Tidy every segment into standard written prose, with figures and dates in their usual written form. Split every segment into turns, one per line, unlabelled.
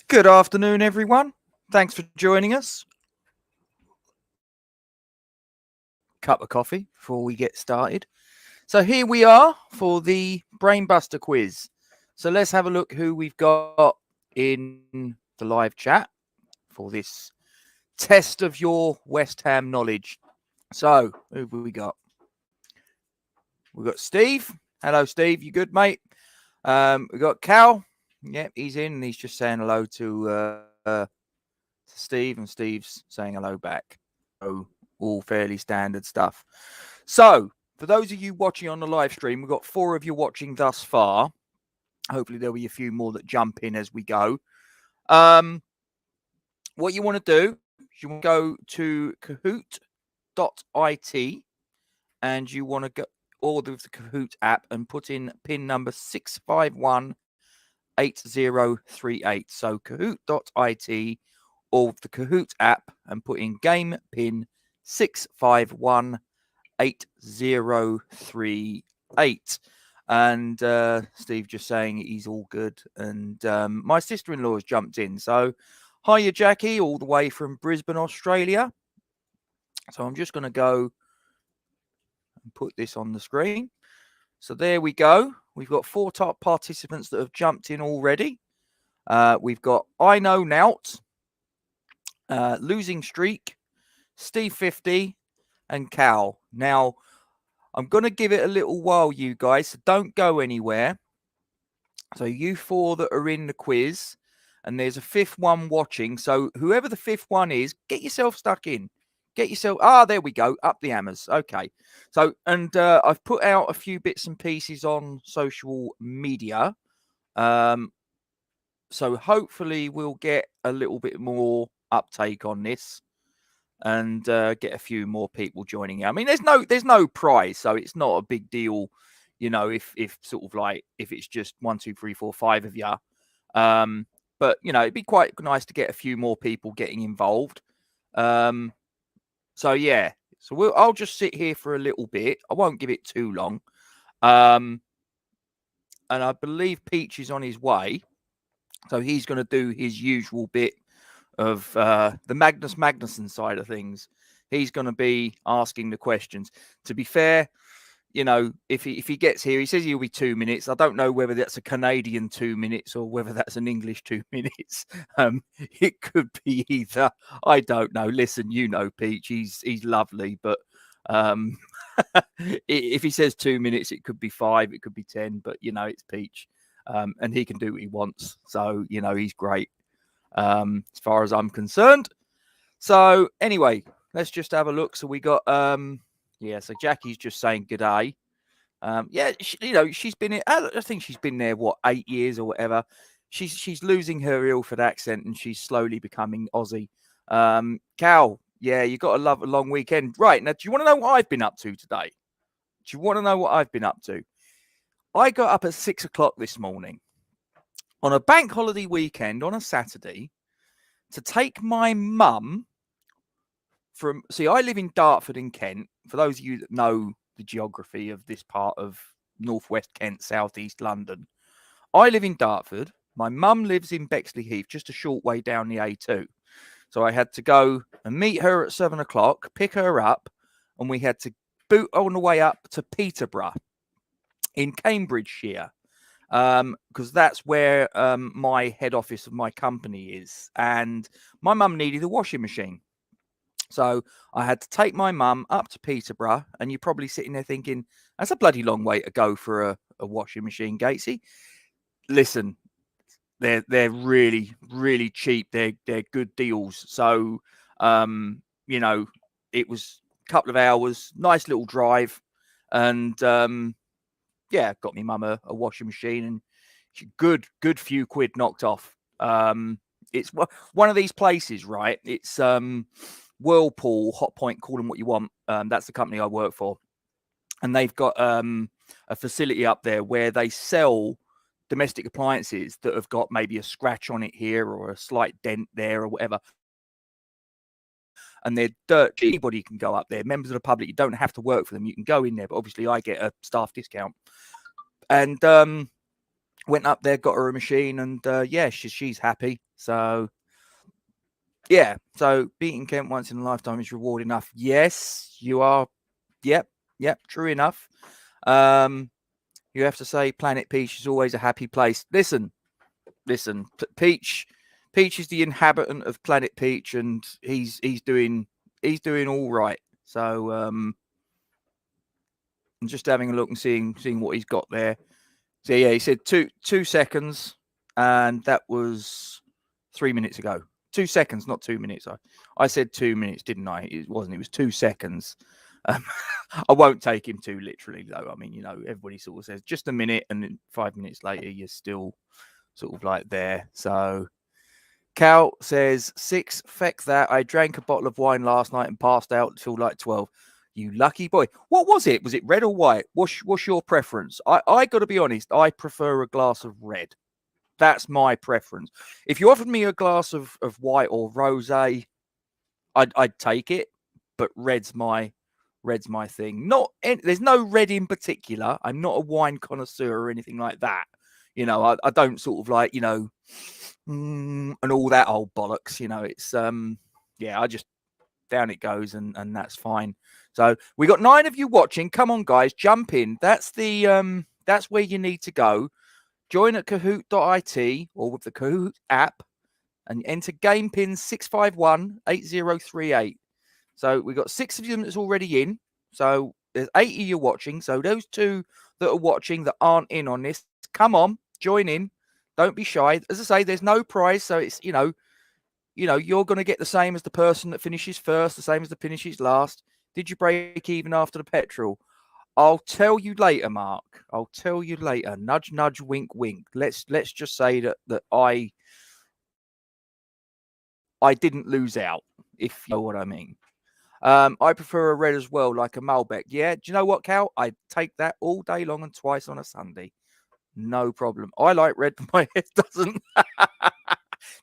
Good afternoon, everyone. Thanks for joining us. Cup of coffee before we get started. So here we are for the Brainbuster quiz. So let's have a look who we've got in the live chat for this test of your West Ham knowledge. So who have we got? We've got Steve. Hello, Steve. You good, mate? We've got Cal. Yep, he's in and he's just saying hello to Steve, and Steve's saying hello back. So all fairly standard stuff. So for those of you watching on the live stream, we've got 4 of you watching thus far. Hopefully there'll be a few more that jump in as we go. What you want to do is you want to go to kahoot.it and you want to go order the Kahoot app and put in pin number 6518038. So kahoot.it or the Kahoot app and put in game pin 6518038. And Steve just saying he's all good. And my sister-in-law has jumped in. So hiya, Jackie, all the way from Brisbane, Australia. So I'm just going to go and put this on the screen. So there we go. We've got 4 top participants that have jumped in already. We've got I Know Nout, Losing Streak, Steve 50, and Cal. Now, I'm going to give it a little while, you guys, so don't go anywhere. So you 4 that are in the quiz, and there's a 5th one watching. So whoever the 5th one is, get yourself stuck in. Get yourself, there we go, up the hammers. Okay. So, and I've put out a few bits and pieces on social media. So hopefully we'll get a little bit more uptake on this and get a few more people joining. I mean, there's no prize, so it's not a big deal, you know, if sort of like if it's just 1, 2, 3, 4, 5 of you. But you know, it'd be quite nice to get a few more people getting involved. So yeah, so I'll just sit here for a little bit. I won't give it too long. And I believe Peach is on his way, so he's going to do his usual bit of the Magnus Magnuson side of things. He's going to be asking the questions. To be fair, you know, if he gets here, he says he'll be 2 minutes. I don't know whether that's a Canadian 2 minutes or whether that's an English 2 minutes. It could be either. I don't know. Listen, you know, Peach, he's lovely, but if he says 2 minutes, it could be 5, it could be 10. But you know, it's Peach, and he can do what he wants. So you know, he's great. As far as I'm concerned. So anyway, let's just have a look. So we got so Jackie's just saying good day. You know, she's been I think she's been there 8 years or whatever. She's losing her Ilford accent and she's slowly becoming Aussie. Cal, yeah, you got to love a long weekend. Right, now do you want to know what I've been up to today? Do you want to know what I've been up to? I got up at 6 o'clock this morning on a bank holiday weekend on a Saturday to take my mum from. See, I live in Dartford in Kent. For those of you that know the geography of this part of northwest Kent, southeast London, I live in Dartford. My mum lives in Bexley Heath, just a short way down the A2. So I had to go and meet her at 7 o'clock, pick her up, and we had to boot on the way up to Peterborough in Cambridgeshire. Because that's where my head office of my company is. And my mum needed a washing machine. So I had to take my mum up to Peterborough, and you're probably sitting there thinking, that's a bloody long way to go for a washing machine, Gatesy. Listen, they're really, really cheap. They're good deals. So, you know, it was a couple of hours, nice little drive. And, got me mum a washing machine and good few quid knocked off. It's one of these places, right? It's Whirlpool, Hot Point, call them what you want. That's the company I work for. And they've got a facility up there where they sell domestic appliances that have got maybe a scratch on it here or a slight dent there or whatever. And they're dirt cheap. Anybody can go up there. Members of the public, you don't have to work for them. You can go in there, but obviously I get a staff discount. And went up there, got her a machine, and yeah, she's happy. So yeah, so beating Kent once in a lifetime is reward enough. Yes, you are. Yep, true enough. You have to say Planet Peach is always a happy place. Listen, Peach is the inhabitant of Planet Peach, and he's doing all right. So I'm just having a look and seeing what he's got there. So yeah, he said 2 seconds, and that was 3 minutes ago. 2 seconds, not 2 minutes. I said 2 minutes, didn't I? It wasn't. It was 2 seconds. I won't take him too literally, though. I mean, you know, everybody sort of says just a minute, and then 5 minutes later, you're still sort of like there. So Cal says 6. Feck that. I drank a bottle of wine last night and passed out till like 12. You lucky boy. What was it? Was it red or white? What's your preference? I got to be honest. I prefer a glass of red. That's my preference. If you offered me a glass of white or rosé, I'd take it. But red's my thing. There's no red in particular. I'm not a wine connoisseur or anything like that. You know, I don't sort of like, you know, and all that old bollocks. You know, it's yeah, I just down it goes, and that's fine. So we got 9 of you watching. Come on, guys, jump in. That's the that's where you need to go. Join at Kahoot.it or with the Kahoot app and enter game pin 6518038. So we got 6 of them that's already in. So there's 8 of you watching. So those 2 that are watching that aren't in on this, come on, join in. Don't be shy. As I say, there's no prize, so it's you know you're going to get the same as the person that finishes first, the same as the finishes last. Did you break even after the petrol? I'll tell you later, Mark. I'll tell you later. Nudge, nudge, wink, wink. Let's just say that I didn't lose out, if you know what I mean. I prefer a red as well, like a Malbec. Yeah, do you know what, Cal? I take that all day long and twice on a Sunday. No problem. I like red, but my head doesn't.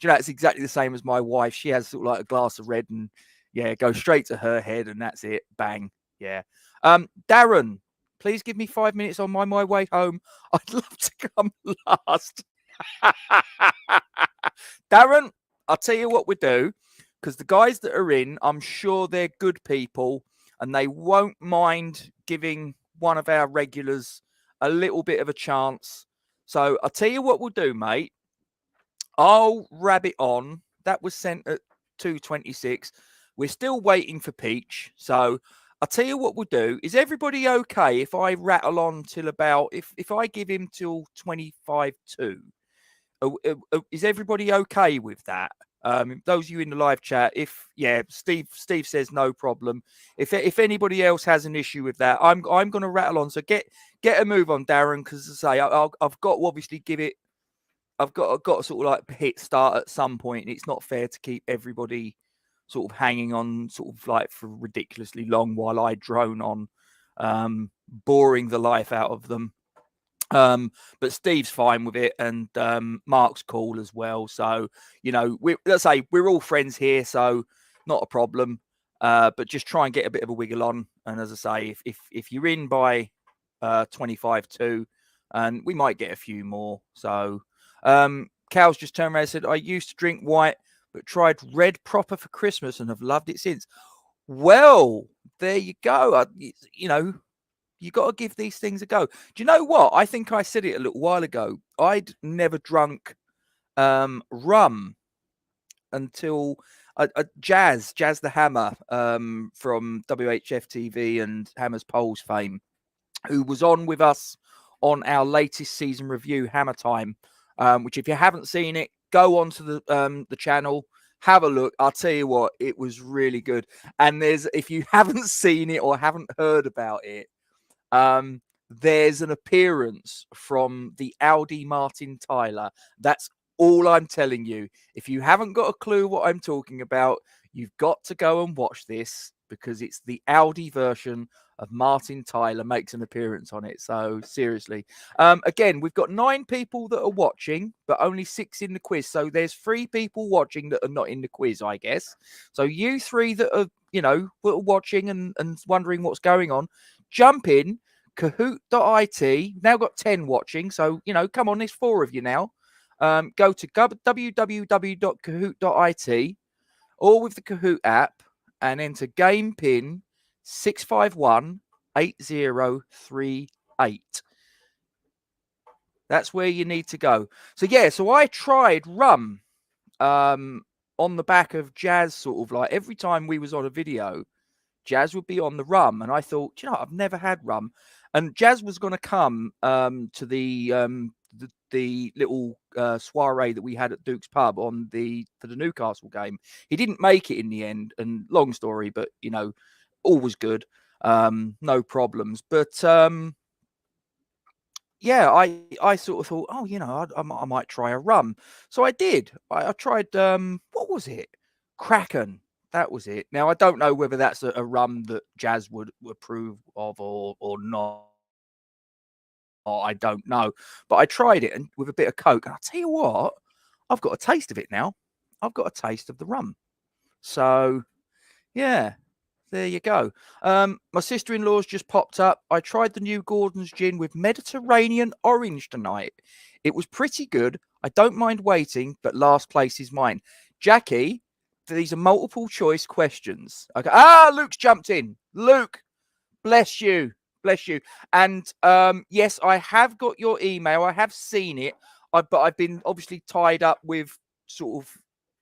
Do you know, it's exactly the same as my wife. She has sort of like a glass of red and yeah, go straight to her head and that's it. Bang. Yeah. Darren, please give me 5 minutes on my way home. I'd love to come last. Darren, I'll tell you what we do, because the guys that are in, I'm sure they're good people and they won't mind giving one of our regulars a little bit of a chance. So I'll tell you what we'll do, mate. I'll rabbit on. That was sent at 2:26. We're still waiting for Peach. So I'll tell you what we'll do. Is everybody okay if I rattle on till about, if I give him till 25-2? Is everybody okay with that? Those of you in the live chat, Steve says no problem. If anybody else has an issue with that, I'm going to rattle on. So get a move on, Darren, because as I say, I've got to obviously give it. I've got to sort of like hit start at some point. It's not fair to keep everybody sort of hanging on sort of like for ridiculously long while I drone on, boring the life out of them. But Steve's fine with it, and Mark's cool as well. So you know, let's say we're all friends here, so not a problem. But just try and get a bit of a wiggle on. And as I say, if you're in by 25-2, and we might get a few more. So Cal's just turned around and said, I used to drink white, but tried red proper for Christmas and have loved it since. Well, there you go. You know, you got to give these things a go. Do you know what? I think I said it a little while ago. I'd never drunk rum until Jazz the Hammer from WHF TV and Hammer's Poles fame, who was on with us on our latest season review, Hammer Time, which if you haven't seen it, go onto the channel, have a look. I'll tell you what, it was really good. And if you haven't seen it or haven't heard about it, there's an appearance from the Audi Martin Tyler. That's all I'm telling you. If you haven't got a clue what I'm talking about, you've got to go and watch this, because it's the Audi version of Martin Tyler makes an appearance on it. So seriously, again, we've got 9 people that are watching, but only 6 in the quiz. So there's 3 people watching that are not in the quiz, I guess. So you 3 that are, you know, watching and wondering what's going on, jump in, Kahoot.it. Now got 10 watching. So, come on, there's 4 of you now. Go to www.kahoot.it or with the Kahoot app and enter game pin 6518038. That's where you need to go. So I tried rum on the back of Jazz, sort of like every time we was on a video, Jazz would be on the rum, and I thought, I've never had rum, and Jazz was going to come to the little soiree that we had at Duke's Pub for the Newcastle game. He didn't make it in the end, and long story, but all was good, no problems. But yeah, I sort of thought, I might try a rum, so I did. I tried what was it? Kraken. That was it. Now I don't know whether that's a rum that Jazz would approve of or not. I don't know, but I tried it and with a bit of Coke. And I'll tell you what, I've got a taste of it now. I've got a taste of the rum. So, yeah, there you go. My sister-in-law's just popped up. I tried the new Gordon's gin with Mediterranean orange tonight. It was pretty good. I don't mind waiting, but last place is mine. Jackie, these are multiple choice questions. Okay. Luke's jumped in. Luke, bless you. Bless you. And yes, I have got your email. I have seen it. But I've been obviously tied up with sort of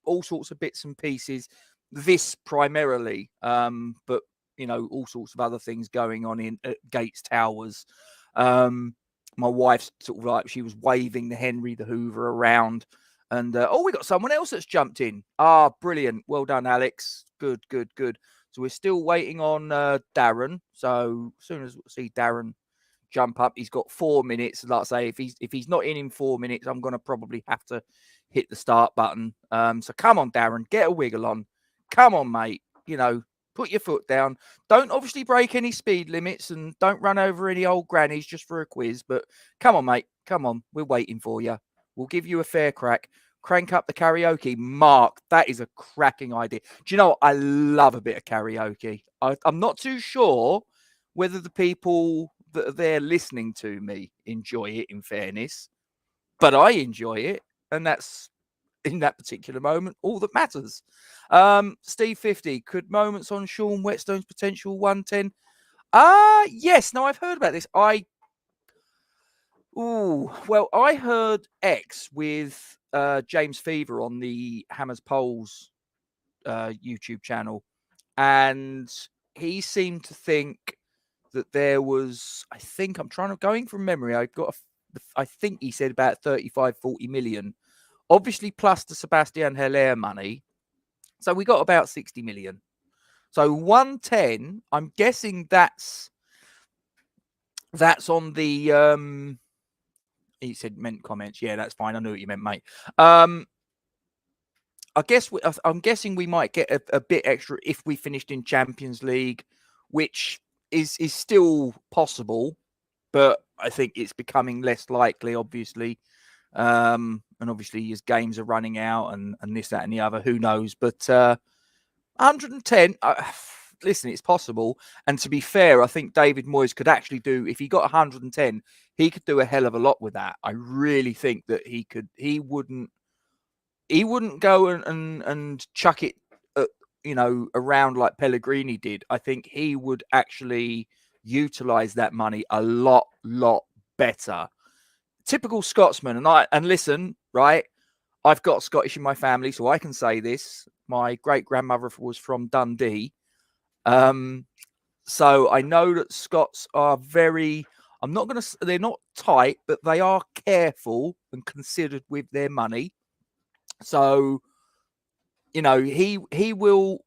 all sorts of bits and pieces. This primarily, but all sorts of other things going on in at Gates Towers. My wife's sort of like, she was waving the Henry the Hoover around, and we got someone else that's jumped in. Brilliant, well done, Alex. Good. So we're still waiting on Darren. So as soon as we see Darren jump up, he's got 4 minutes. Like I say, if he's not in 4 minutes, I'm gonna probably have to hit the start button. So come on, Darren, get a wiggle on. Come on, mate. Put your foot down. Don't obviously break any speed limits and don't run over any old grannies just for a quiz. But come on, mate. Come on. We're waiting for you. We'll give you a fair crack. Crank up the karaoke. Mark, that is a cracking idea. Do you know what? I love a bit of karaoke. I'm not too sure whether the people that are there listening to me enjoy it, in fairness. But I enjoy it. And that's, in that particular moment, all that matters. Steve 50, could moments on Sean Whetstone's potential 110? Yes. Now I've heard about this. I heard X with James Fever on the Hammers Poles YouTube channel, and he seemed to think that there was, I think I'm going from memory, I think he said about 35-40 million. Obviously, plus the Sebastian Haller money. So we got about 60 million. So 110, I'm guessing that's on the, he said meant comments. Yeah, that's fine. I knew what you meant, mate. I'm guessing we might get a bit extra if we finished in Champions League, which is still possible, but I think it's becoming less likely, obviously. And obviously his games are running out and this, that, and the other. Who knows? But 110, listen, it's possible. And to be fair, I think David Moyes could actually do, if he got 110, he could do a hell of a lot with that. I really think that he could. He wouldn't go and chuck it, around like Pellegrini did. I think he would actually utilize that money a lot better. Typical Scotsman, and listen, right? I've got Scottish in my family, so I can say this. My great grandmother was from Dundee, so I know that Scots are very. They're not tight, but they are careful and considered with their money. So, he will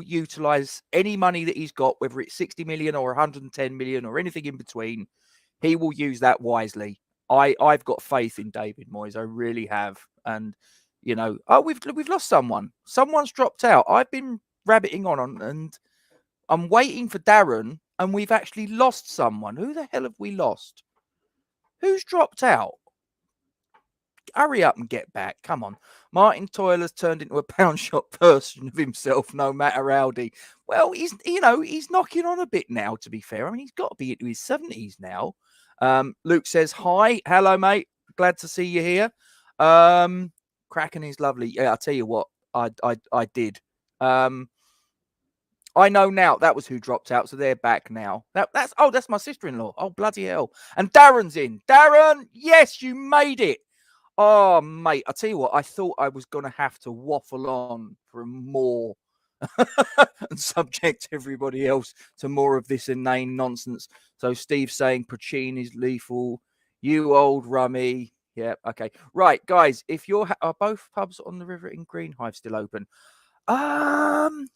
utilize any money that he's got, whether it's 60 million or 110 million or anything in between. He will use that wisely. I've got faith in David Moyes. I really have. And, we've lost someone. Someone's dropped out. I've been rabbiting on and I'm waiting for Darren, and we've actually lost someone. Who the hell have we lost? Who's dropped out? hurry up and get back. Come on. Martin Toyler's turned into a pound shop version of himself, no matter howdy. Well, he's knocking on a bit now, to be fair. I mean, he's got to be into his 70s now. Luke says, hi. Hello, mate. Glad to see you here. Kraken is lovely. Yeah, I'll tell you what, I did. I know now that was who dropped out, so they're back now. That's my sister-in-law. Oh, bloody hell. And Darren's in. Darren, yes, you made it. Oh, mate, I'll tell you what, I thought I was going to have to waffle on for more and subject everybody else to more of this inane nonsense. So Steve's saying Puccini's lethal. You old rummy. Yeah, okay. Right, guys, if are both pubs on the river in Greenhive still open? I'm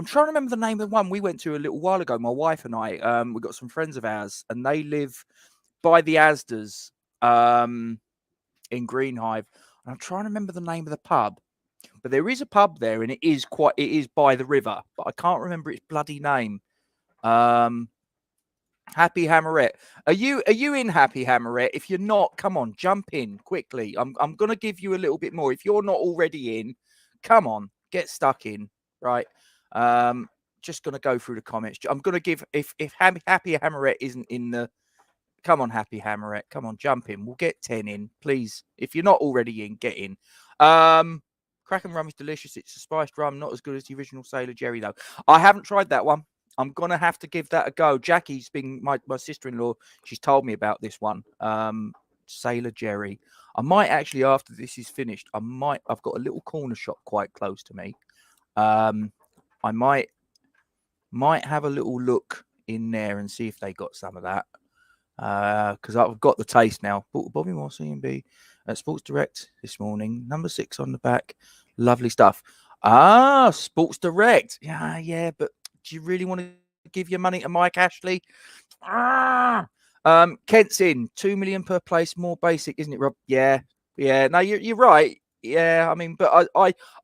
trying to remember the name of the one we went to a little while ago. My wife and I, we got some friends of ours, and they live by the Asdas in Greenhive. And I'm trying to remember the name of the pub, but there is a pub there, and it is by the river, but I can't remember its bloody name. Happy Hammerette. Are you in Happy Hammerette? If you're not, come on, jump in quickly. I'm gonna give you a little bit more. If you're not already in, come on, get stuck in, right? Just gonna go through the comments. I'm gonna give if Happy Hammerette isn't in the, come on, Happy Hammerette, come on, jump in. We'll get 10 in, please. If you're not already in, get in. Kraken rum is delicious. It's a spiced rum, not as good as the original Sailor Jerry though. I haven't tried that one. I'm gonna have to give that a go. Jackie's been my sister-in-law. She's told me about this one. Sailor Jerry. I might actually, after this is finished, I've got a little corner shop quite close to me. I might have a little look in there and see if they got some of that. Because I've got the taste now. Bobby Moore C&B at Sports Direct this morning. Number 6 on the back. Lovely stuff. Sports Direct. Yeah, but do you really want to give your money to Mike Ashley? Kent's in. 2 million per place. More basic, isn't it, Rob? Yeah. No, you're right. Yeah, I mean, but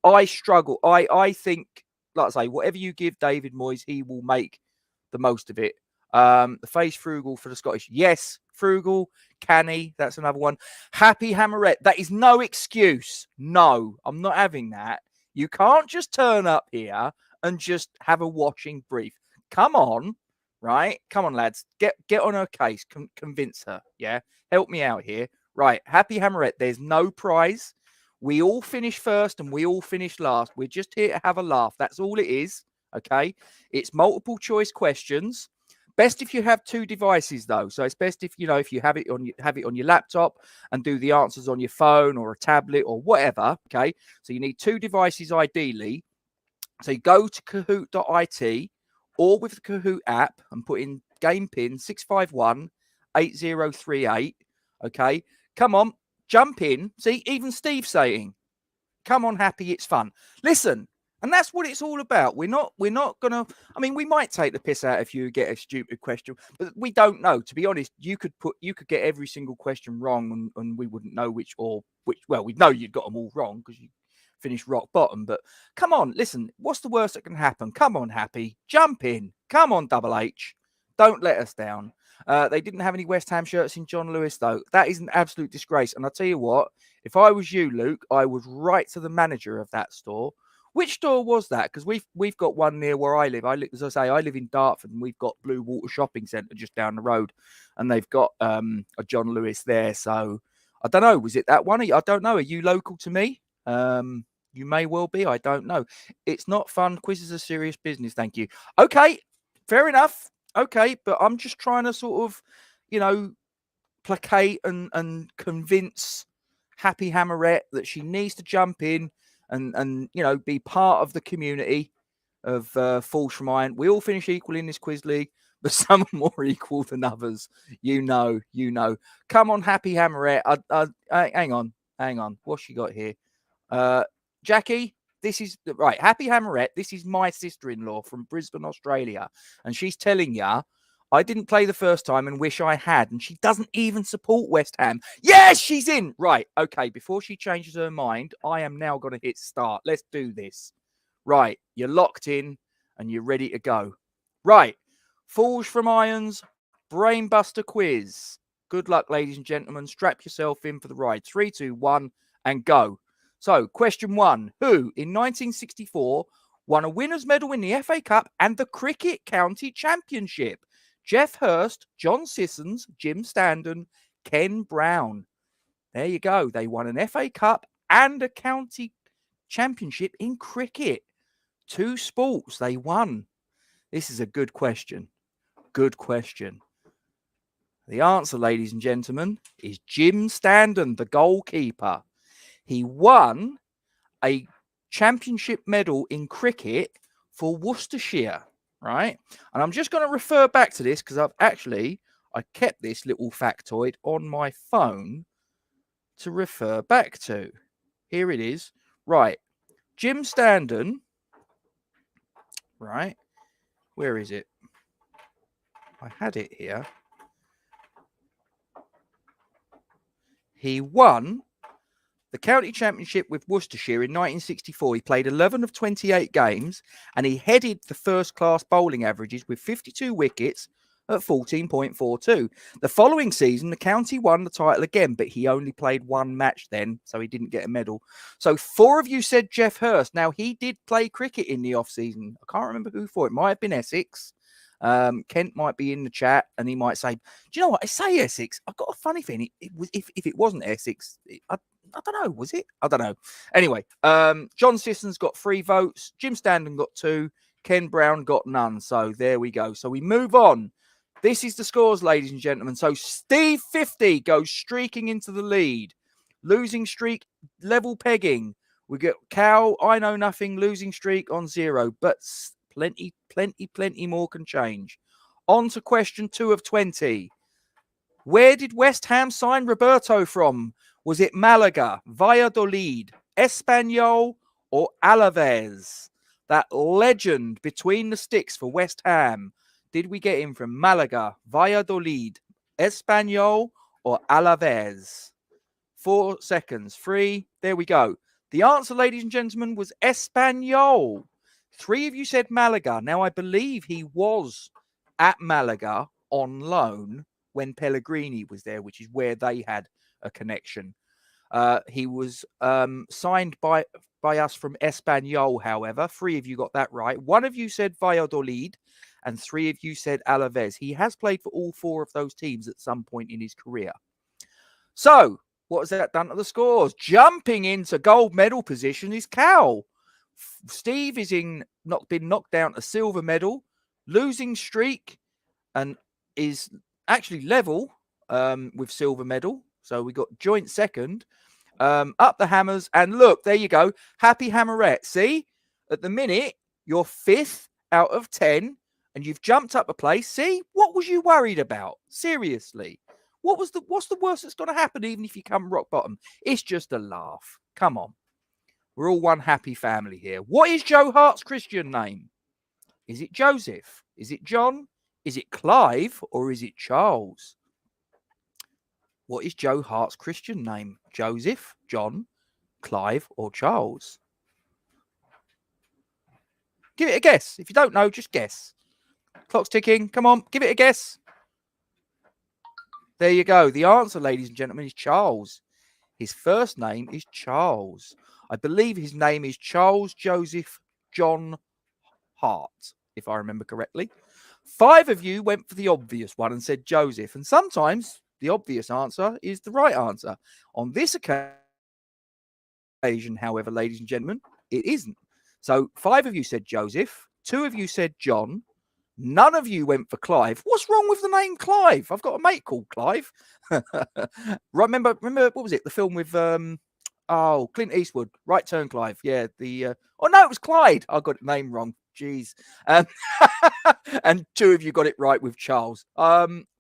I struggle. I think, like I say, whatever you give David Moyes, he will make the most of it. The face frugal for the Scottish. Yes, frugal, canny. That's another one. Happy Hammerette. That is no excuse. No, I'm not having that. You can't just turn up here and just have a watching brief. Come on, right? Come on, lads. Get on her case. Convince her. Yeah, help me out here. Right, Happy Hammerette. There's no prize. We all finish first and we all finish last. We're just here to have a laugh. That's all it is. Okay. It's multiple choice questions. Best if you have 2 devices though. So it's best if you have it on your laptop and do the answers on your phone or a tablet or whatever. Okay. So you need 2 devices ideally. So you go to kahoot.it or with the Kahoot app and put in game pin 6518038. Okay. Come on, jump in. See, even Steve's saying, come on, Happy, it's fun. Listen, and that's what it's all about. We're not gonna, I mean, we might take the piss out if you get a stupid question, but we don't know. To be honest, you could get every single question wrong and we wouldn't know which, well, we'd know you'd got them all wrong because you finished rock bottom. But come on, listen, what's the worst that can happen? Come on, Happy, jump in. Come on, Double H. Don't let us down. They didn't have any West Ham shirts in John Lewis, though. That is an absolute disgrace. And I'll tell you what, if I was you, Luke, I would write to the manager of that store. Which store was that? Because we've got one near where I live. As I say, I live in Dartford, and we've got Blue Water Shopping Centre just down the road, and they've got a John Lewis there. So I don't know. Was it that one? I don't know. Are you local to me? You may well be. I don't know. It's not fun. Quizzes are serious business. Thank you. Okay, fair enough. Okay, but I'm just trying to sort of, placate and convince Happy Hammerette that she needs to jump in and be part of the community of Falls from Iron. We all finish equal in this quiz league, but some are more equal than others. You know. Come on, Happy Hammerette. Hang on. What's she got here? Jackie, this is right. Happy Hammerette. This is my sister-in-law from Brisbane, Australia, and she's telling ya, I didn't play the first time and wish I had, and she doesn't even support West Ham. Yes, she's in. Right. Okay. Before she changes her mind, I am now going to hit start. Let's do this. Right. You're locked in and you're ready to go. Right. Falls from Irons Brainbuster quiz. Good luck, ladies and gentlemen. Strap yourself in for the ride. 3, 2, 1, and go. So, question 1. Who, in 1964, won a winner's medal in the FA Cup and the Cricket County Championship? Jeff Hurst, John Sissons, Jim Standen, Ken Brown. There you go. They won an FA Cup and a county championship in cricket. 2 sports they won. This is a good question. Good question. The answer, ladies and gentlemen, is Jim Standen, the goalkeeper. He won a championship medal in cricket for Worcestershire, right? And I'm just going to refer back to this because I kept this little factoid on my phone to refer back to. Here it is. Right. Jim Standen. Right. Where is it? I had it here. He won the county championship with Worcestershire in 1964. He played 11 of 28 games and he headed the first-class bowling averages with 52 wickets at 14.42. The following season, the county won the title again, but he only played 1 match then, so he didn't get a medal. So 4 of you said Jeff Hurst. Now, he did play cricket in the off-season. I can't remember who for. It might have been Essex. Kent might be in the chat and he might say, do you know what? I say Essex. I've got a funny feeling it was if it wasn't Essex, I don't know. Was it? I don't know. Anyway, John Sissons got 3 votes. Jim Standen got 2. Ken Brown got none. So there we go. So we move on. This is the scores, ladies and gentlemen. So Steve 50 goes streaking into the lead. Losing streak, level pegging. We get Cal, I know nothing, losing streak on 0. But plenty more can change. On to question 2 of 20. Where did West Ham sign Roberto from? Was it Malaga, Valladolid, Espanyol, or Alaves? That legend between the sticks for West Ham. Did we get him from Malaga, Valladolid, Espanyol, or Alaves? 4 seconds. 3. There we go. The answer, ladies and gentlemen, was Espanyol. 3 of you said Malaga. Now, I believe he was at Malaga on loan when Pellegrini was there, which is where they had a connection. He was signed by us from Espanyol, however. 3 of you got that right. 1 of you said Valladolid, and 3 of you said Alaves. He has played for all 4 of those teams at some point in his career. So, what has that done to the scores? Jumping into gold medal position is Cal. Steve is been knocked down to silver medal, losing streak, and is actually level with silver medal. So we got joint second. Up the hammers, and look, there you go. Happy Hammerette. See, at the minute you're 5th out of 10, and you've jumped up a place. See, what was you worried about? Seriously, what's the worst that's going to happen? Even if you come rock bottom, it's just a laugh. Come on. We're all one happy family here. What is Joe Hart's Christian name? Is it Joseph? Is it John? Is it Clive? Or is it Charles? What is Joe Hart's Christian name? Joseph, John, Clive, or Charles? Give it a guess. If you don't know, just guess. Clock's ticking. Come on, give it a guess. There you go. The answer, ladies and gentlemen, is Charles. His first name is Charles. I believe his name is Charles Joseph John Hart, if I remember correctly. 5 of you went for the obvious one and said Joseph. And sometimes the obvious answer is the right answer. On this occasion, however, ladies and gentlemen, it isn't. So 5 of you said Joseph. 2 of you said John. None of you went for Clive. What's wrong with the name Clive? I've got a mate called Clive. Remember, what was it? The film with Clint Eastwood. Right Turn, Clive. Yeah, it was Clyde. I got the name wrong. Jeez. And 2 of you got it right with Charles.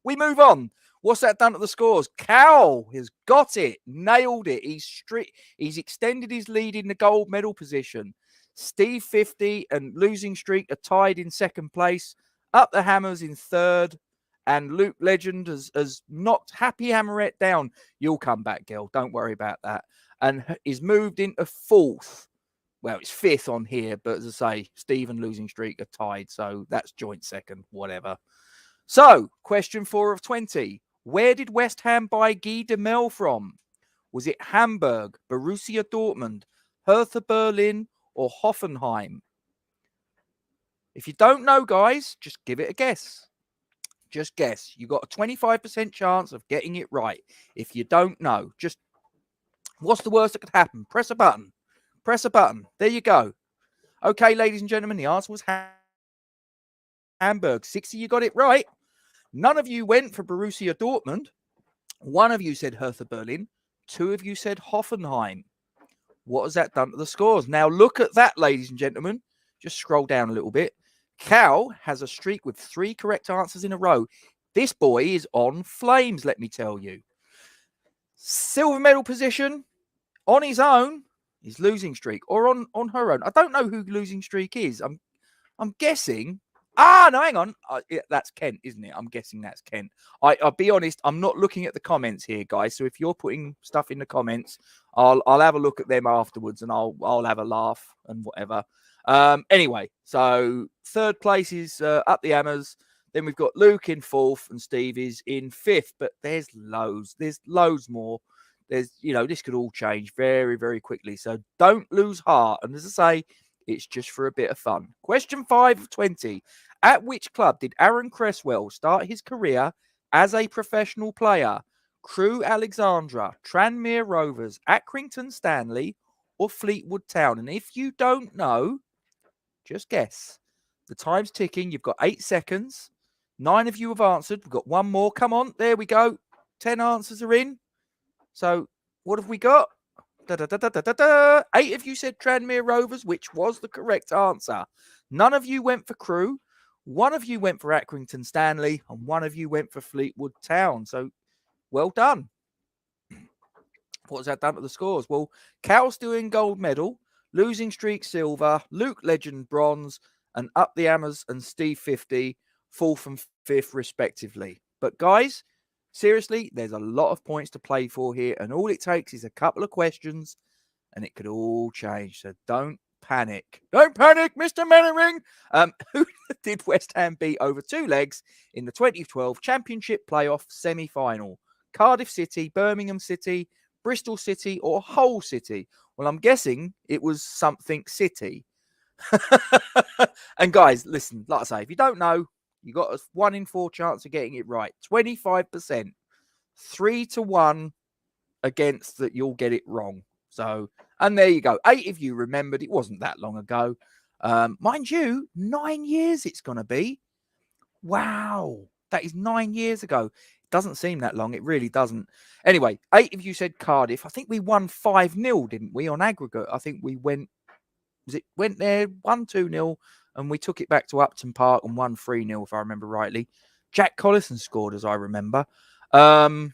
We move on. What's that done to the scores? Cal has got it. Nailed it. He's extended his lead in the gold medal position. Steve 50 and losing streak are tied in 2nd place. Up the hammers in 3rd. And Luke Legend has knocked Happy Hammerette down. You'll come back, girl. Don't worry about that. And is moved into 4th. Well, it's 5th on here, but as I say, Steve and losing streak are tied. So that's joint 2nd, whatever. So, question 4 of 20. Where did West Ham buy Guy de Mel from? Was it Hamburg, Borussia Dortmund, Hertha Berlin, or Hoffenheim? If you don't know, guys, just give it a guess. Just guess. You got a 25% chance of getting it right. If you don't know, just what's the worst that could happen? Press a button. Press a button. There you go. Okay, ladies and gentlemen, the answer was Hamburg. 60, you got it right. None of you went for Borussia Dortmund. One of you said Hertha Berlin. Two of you said Hoffenheim. What has that done to the scores? Now look at that, ladies and gentlemen. Just scroll down a little bit. Cal has a streak with 3 correct answers in a row. This boy is on flames, let me tell you. Silver medal position on his own is losing streak, or on her own. I don't know who losing streak is. I'm guessing. No, hang on. Yeah, that's Kent, isn't it? I'm guessing that's Kent. I'll be honest. I'm not looking at the comments here, guys. So if you're putting stuff in the comments, I'll have a look at them afterwards, and I'll have a laugh and whatever. Anyway, so third place is Up the Hammers. Then we've got Luke in fourth, and Steve is in fifth. But there's loads more. This could all change very, very quickly. So don't lose heart. And as I say, it's just for a bit of fun. Question 5 of 20. At which club did Aaron Cresswell start his career as a professional player? Crewe Alexandra, Tranmere Rovers, Accrington Stanley, or Fleetwood Town? And if you don't know, just guess. The time's ticking. You've got 8 seconds. 9 of you have answered. We've got one more. Come on. There we go. 10 answers are in. So what have we got? 8 of you said Tranmere Rovers, which was the correct answer. None of you went for Crewe. One of you went for Accrington Stanley, and one of you went for Fleetwood Town. So, well done. What has that done to the scores? Well, Cal's doing gold medal, losing streak silver, Luke Legend bronze, and Up the Hammers and Steve 50, fourth and fifth respectively. But guys, seriously, there's a lot of points to play for here, and all it takes is a couple of questions, and it could all change. So don't panic. Don't panic, Mr. Mannering. Who did West Ham beat over 2 legs in the 2012 Championship Playoff semi-final? Cardiff City, Birmingham City, Bristol City, or Hull City? Well, I'm guessing it was something City. And guys, listen, like I say, if you don't know, you got a 1 in 4 chance of getting it right. 25%. 3-1 against that you'll get it wrong. So, and there you go. 8 of you remembered. It wasn't that long ago. Mind you, 9 years it's going to be. Wow. That is 9 years ago. It doesn't seem that long. It really doesn't. Anyway, 8 of you said Cardiff. I think we won 5-0, didn't we, on aggregate? I think we went there 1-2-0, and we took it back to Upton Park and won 3-0, if I remember rightly. Jack Collison scored, as I remember. I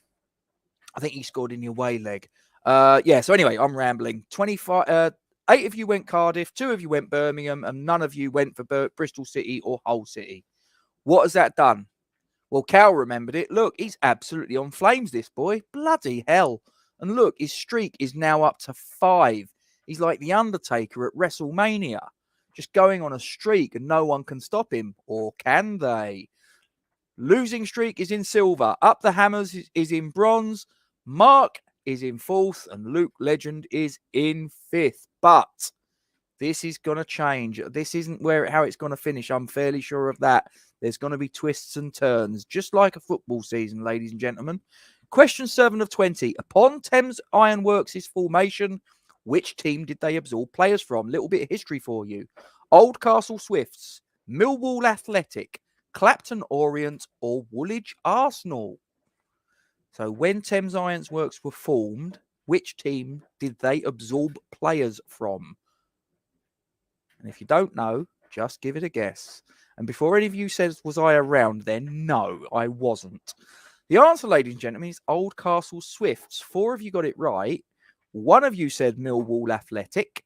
think he scored in the away leg. So anyway, I'm rambling. 8 of you went Cardiff, 2 of you went Birmingham, and none of you went for Bristol City or Hull City. What has that done? Well, Cal remembered it. Look, he's absolutely on flames, this boy. Bloody hell. And look, his streak is now up to 5. He's like the Undertaker at WrestleMania, just going on a streak and no one can stop him. Or can they? Losing streak is in silver. Up the Hammers is in bronze. Mark is in fourth, and Luke Legend is in fifth. But this is going to change. This isn't how it's going to finish. I'm fairly sure of that. There's going to be twists and turns, just like a football season, ladies and gentlemen. Question 7 of 20. Upon Thames Ironworks' formation, which team did they absorb players from? Little bit of history for you. Oldcastle Swifts, Millwall Athletic, Clapton Orient, or Woolwich Arsenal? So when Thames Ironworks were formed, which team did they absorb players from? And if you don't know, just give it a guess. And before any of you says, was I around then? No, I wasn't. The answer, ladies and gentlemen, is Oldcastle Swifts. 4 of you got it right. 1 of you said Millwall Athletic.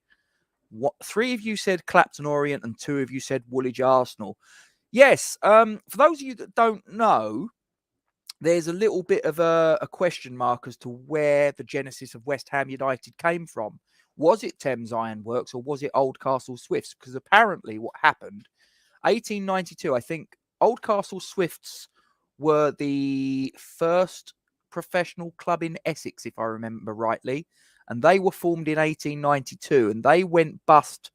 3 of you said Clapton Orient, and 2 of you said Woolwich Arsenal. Yes, for those of you that don't know, there's a little bit of a question mark as to where the genesis of West Ham United came from. Was it Thames Ironworks or was it Oldcastle Swifts? Because apparently what happened, 1892, I think Oldcastle Swifts were the first professional club in Essex, if I remember rightly. And they were formed in 1892 and they went bust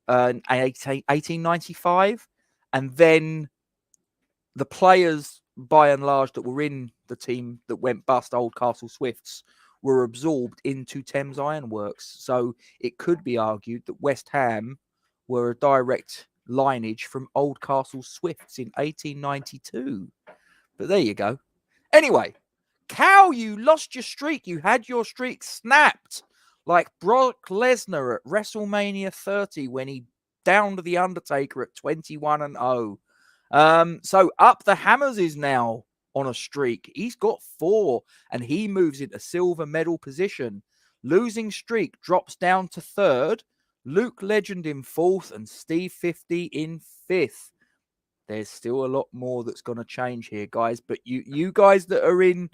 in 1895. And then the players, by and large, that were in the team that went bust, Oldcastle Swifts, were absorbed into Thames Ironworks. So it could be argued that West Ham were a direct lineage from Oldcastle Swifts in 1892. But there you go. Anyway, Cal, you lost your streak. You had your streak snapped like Brock Lesnar at WrestleMania 30 when he downed The Undertaker at 21-0. So Up the Hammers is now on a streak. He's got 4 and he moves into silver medal position. Losing streak drops down to 3rd. Luke Legend in 4th and Steve 50 in 5th. There's still a lot more that's going to change here, guys. But you guys that are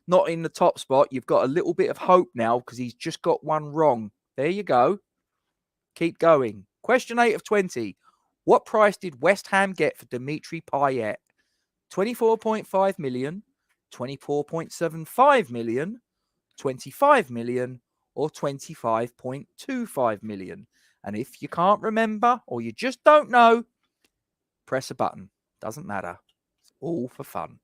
not in the top spot, you've got a little bit of hope now because he's just got one wrong. There you go. Keep going. Question 8 of 20. What price did West Ham get for Dimitri Payet? 24.5 million, 24.75 million, 25 million, or 25.25 million? And if you can't remember or you just don't know, press a button. Doesn't matter. It's all for fun.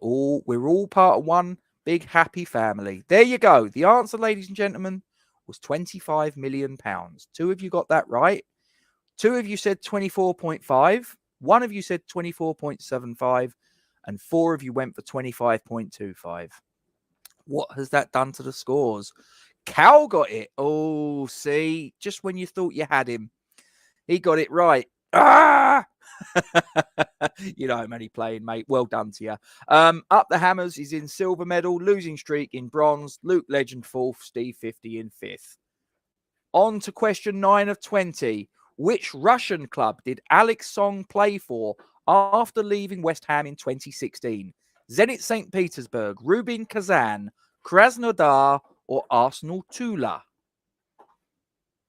We're all part of one big happy family. There you go. The answer, ladies and gentlemen, was £25 million. 2 of you got that right. 2 of you said 24.5. 1 of you said 24.75. And 4 of you went for 25.25. What has that done to the scores? Cal got it. Oh, see, just when you thought you had him, he got it right. Ah! You know I'm only playing, mate. Well done to you. Up the Hammers is in silver medal, losing streak in bronze, Luke Legend 4th, Steve 50 in 5th. On to question 9 of 20. Which Russian club did Alex Song play for after leaving West Ham in 2016? Zenit St. Petersburg, Rubin Kazan, Krasnodar, or Arsenal Tula?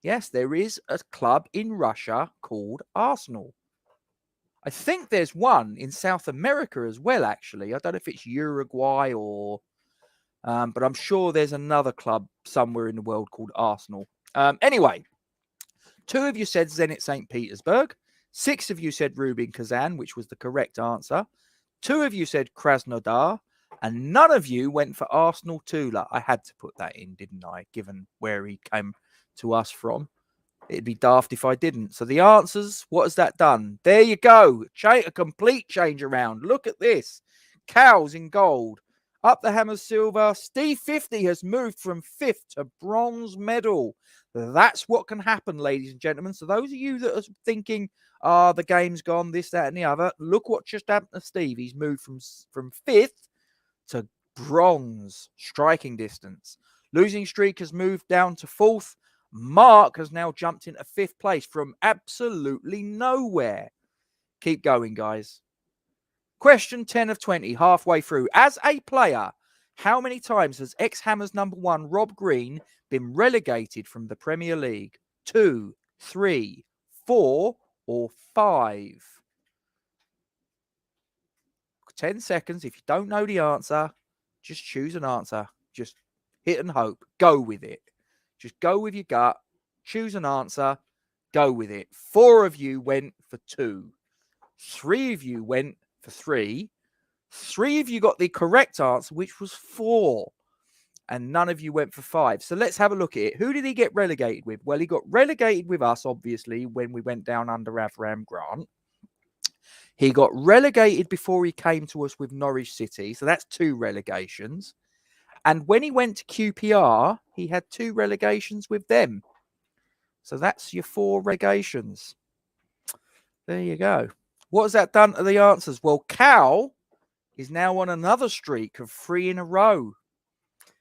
Yes, there is a club in Russia called Arsenal. I think there's one in South America as well, actually. I don't know if it's Uruguay or... but I'm sure there's another club somewhere in the world called Arsenal. Anyway, 2 of you said Zenit St. Petersburg. 6 of you said Rubin Kazan, which was the correct answer. 2 of you said Krasnodar. And none of you went for Arsenal Tula. I had to put that in, didn't I? Given where he came to us from. It'd be daft if I didn't. So the answers, what has that done? There you go. A complete change around. Look at this. Cows in gold. Up the Hammers silver. Steve 50 has moved from 5th to bronze medal. That's what can happen, ladies and gentlemen. So those of you that are thinking, the game's gone, this, that, and the other, look what just happened to Steve. He's moved from 5th to bronze, striking distance. Losing streak has moved down to 4th. Mark has now jumped into 5th place from absolutely nowhere. Keep going, guys. Question 10 of 20, halfway through. As a player, how many times has ex-Hammers #1 Rob Green been relegated from the Premier League? 2, 3, 4, or 5? 10 seconds. If you don't know the answer, just choose an answer. Just hit and hope. Go with it. Just go with your gut. Choose an answer. Go with it. 4 of you went for 2. 3 of you went for 3. 3 of you got the correct answer, which was 4. And none of you went for 5. So let's have a look at it. Who did he get relegated with? Well, he got relegated with us, obviously, when we went down under Avram Grant. He got relegated before he came to us with Norwich City. So that's 2 relegations. And when he went to QPR, he had 2 relegations with them. So that's your 4 relegations. There you go. What has that done to the answers? Well, Cal is now on another streak of 3 in a row.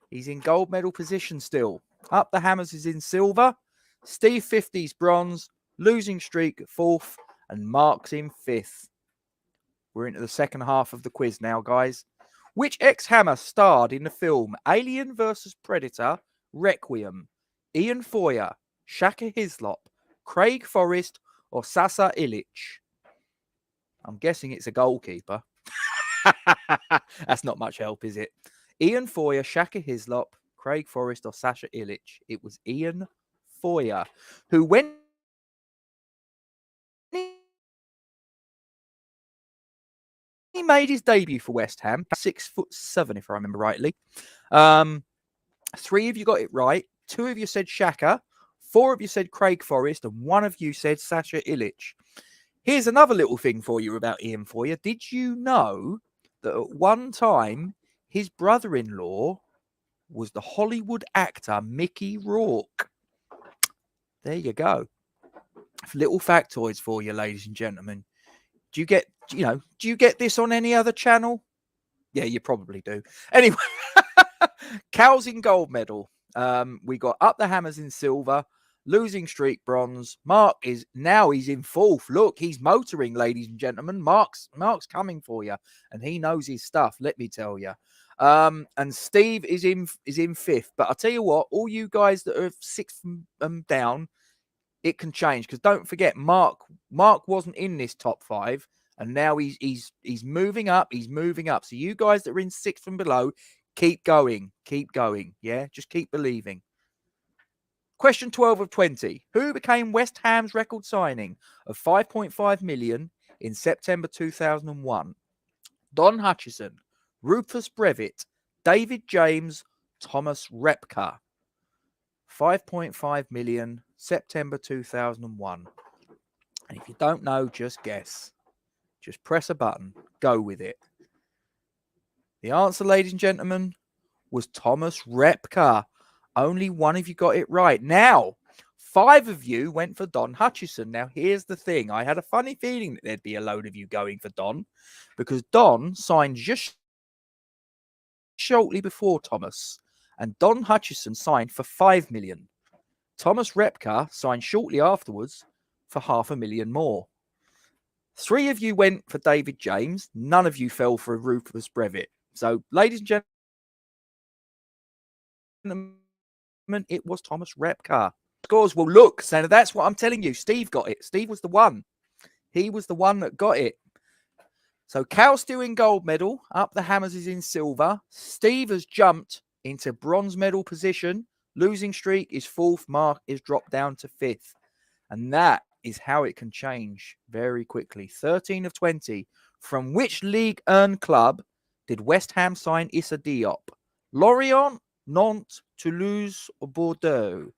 He's in gold medal position still. Up the Hammers is in silver. Steve 50's bronze. Losing streak at 4th. And Mark's in 5th. We're into the second half of the quiz now, guys. Which ex-Hammer starred in the film Alien vs. Predator, Requiem? Ian Foyer, Shaka Hislop, Craig Forrest, or Sasa Illich? I'm guessing it's a goalkeeper. That's not much help, is it? Ian Foyer, Shaka Hislop, Craig Forrest, or Sasha Illich. It was Ian Foyer, who when he made his debut for West Ham, 6'7", if I remember rightly. Three of you got it right. Two of you said Shaka. Four of you said Craig Forrest, and one of you said Sasha Illich. Here's another little thing for you about Ian Foyer. Did you know that at one time his brother-in-law was the Hollywood actor Mickey Rourke? There you go. Little factoids for you, ladies and gentlemen. Do you get this on any other channel? Yeah, you probably do. Anyway, Cows in gold medal. We got Up the Hammers in silver, Losing Streak bronze. Mark he's in fourth. Look, he's motoring, ladies and gentlemen. Mark's coming for you, and he knows his stuff. Let me tell you. And Steve is in fifth. But I'll tell you what, all you guys that are sixth down, it can change, because don't forget, Mark wasn't in this top five, and now he's moving up. He's moving up. So you guys that are in sixth and below, keep going. Yeah, just keep believing. Question 12 of 20. Who became West Ham's record signing of 5.5 million in September 2001? Don Hutchison, Rufus Brevett, David James, Thomas Repka. 5.5 million, September 2001. And if you don't know, just guess. Just press a button. Go with it. The answer, ladies and gentlemen, was Thomas Repka. Only one of you got it right. Now, 5 of you went for Don Hutchison. Now, here's the thing. I had a funny feeling that there'd be a load of you going for Don, because Don signed just shortly before Thomas, and Don Hutchison signed for 5 million. Thomas Repka signed shortly afterwards for 500,000 more. 3 of you went for David James. None of you fell for Rufus Brevett. So, ladies and gentlemen, it was Thomas Repka. Scores, well, look, Santa, that's what I'm telling you. Steve got it. Steve was the one. He was the one that got it. So, Cal's still in gold medal. Up the Hammers is in silver. Steve has jumped into bronze medal position. Losing streak is fourth. Mark is dropped down to fifth. And that is how it can change very quickly. 13 of 20. From which League Earn club did West Ham sign Issa Diop? Lorient, Nantes, Toulouse, or Bordeaux?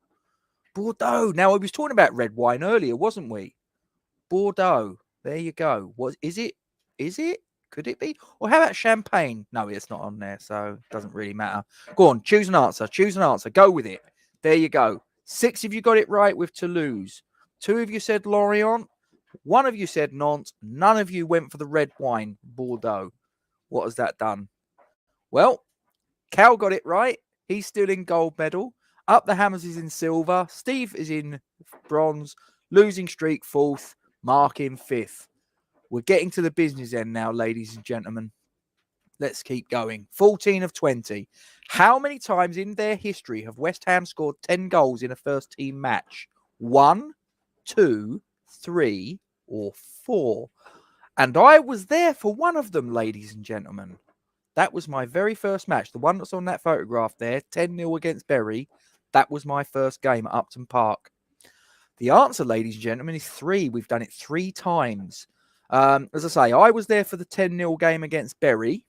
Bordeaux. Now, I was talking about red wine earlier, wasn't we? Bordeaux. There you go. What is it? Is it? Could it be? Or how about champagne? No, it's not on there, so it doesn't really matter. Go on, choose an answer. Choose an answer. Go with it. There you go. 6 of you got it right with Toulouse. 2 of you said Lorient. 1 of you said Nantes. None of you went for the red wine, Bordeaux. What has that done? Well, Cal got it right. He's still in gold medal. Up the Hammers is in silver. Steve is in bronze. Losing streak fourth. Mark in fifth. We're getting to the business end now, ladies and gentlemen. Let's keep going. 14 of 20. How many times in their history have West Ham scored 10 goals in a first team match? 1, 2, 3, or 4? And I was there for one of them, ladies and gentlemen. That was my very first match. The one that's on that photograph there, 10-0 against Bury. That was my first game at Upton Park. The answer, ladies and gentlemen, is 3. We've done it 3 times. As I say, I was there for the 10-0 game against Bury.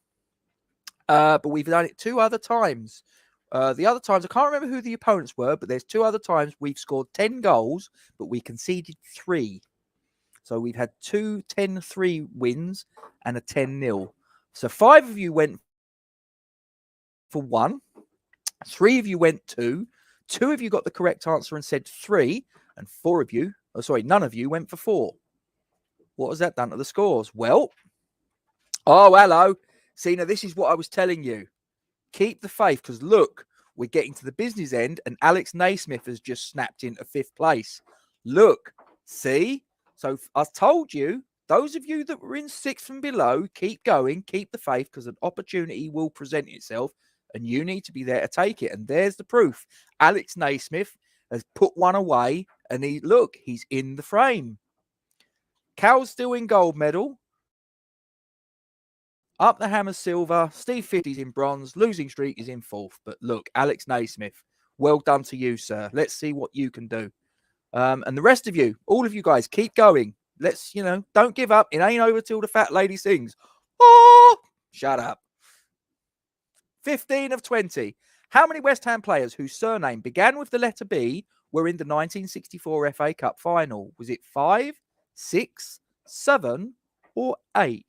But we've done it 2 other times. The other times, I can't remember who the opponents were, but there's 2 other times we've scored 10 goals, but we conceded 3. So we've had 2 10-3 wins and a 10-0. So 5 of you went for 1. 3 of you went 2. 2 of you got the correct answer and said 3. And 4 of you, none of you went for 4. What has that done to the scores? Well, hello. See, now this is what I was telling you. Keep the faith, because look, we're getting to the business end, and Alex Naismith has just snapped into 5th place. Look, see? So I told you, those of you that were in 6th and below, keep going, keep the faith, because an opportunity will present itself, and you need to be there to take it. And there's the proof. Alex Naismith has put one away, and he's in the frame. Cal's still in gold medal. Up the Hammer's silver. Steve 50's in bronze. Losing streak is in fourth. But look, Alex Naismith, well done to you, sir. Let's see what you can do. And the rest of you, all of you guys, keep going. Let's, don't give up. It ain't over till the fat lady sings. Oh, shut up. 15 of 20. How many West Ham players whose surname began with the letter B were in the 1964 FA Cup final? Was it 5, 6, 7, or 8?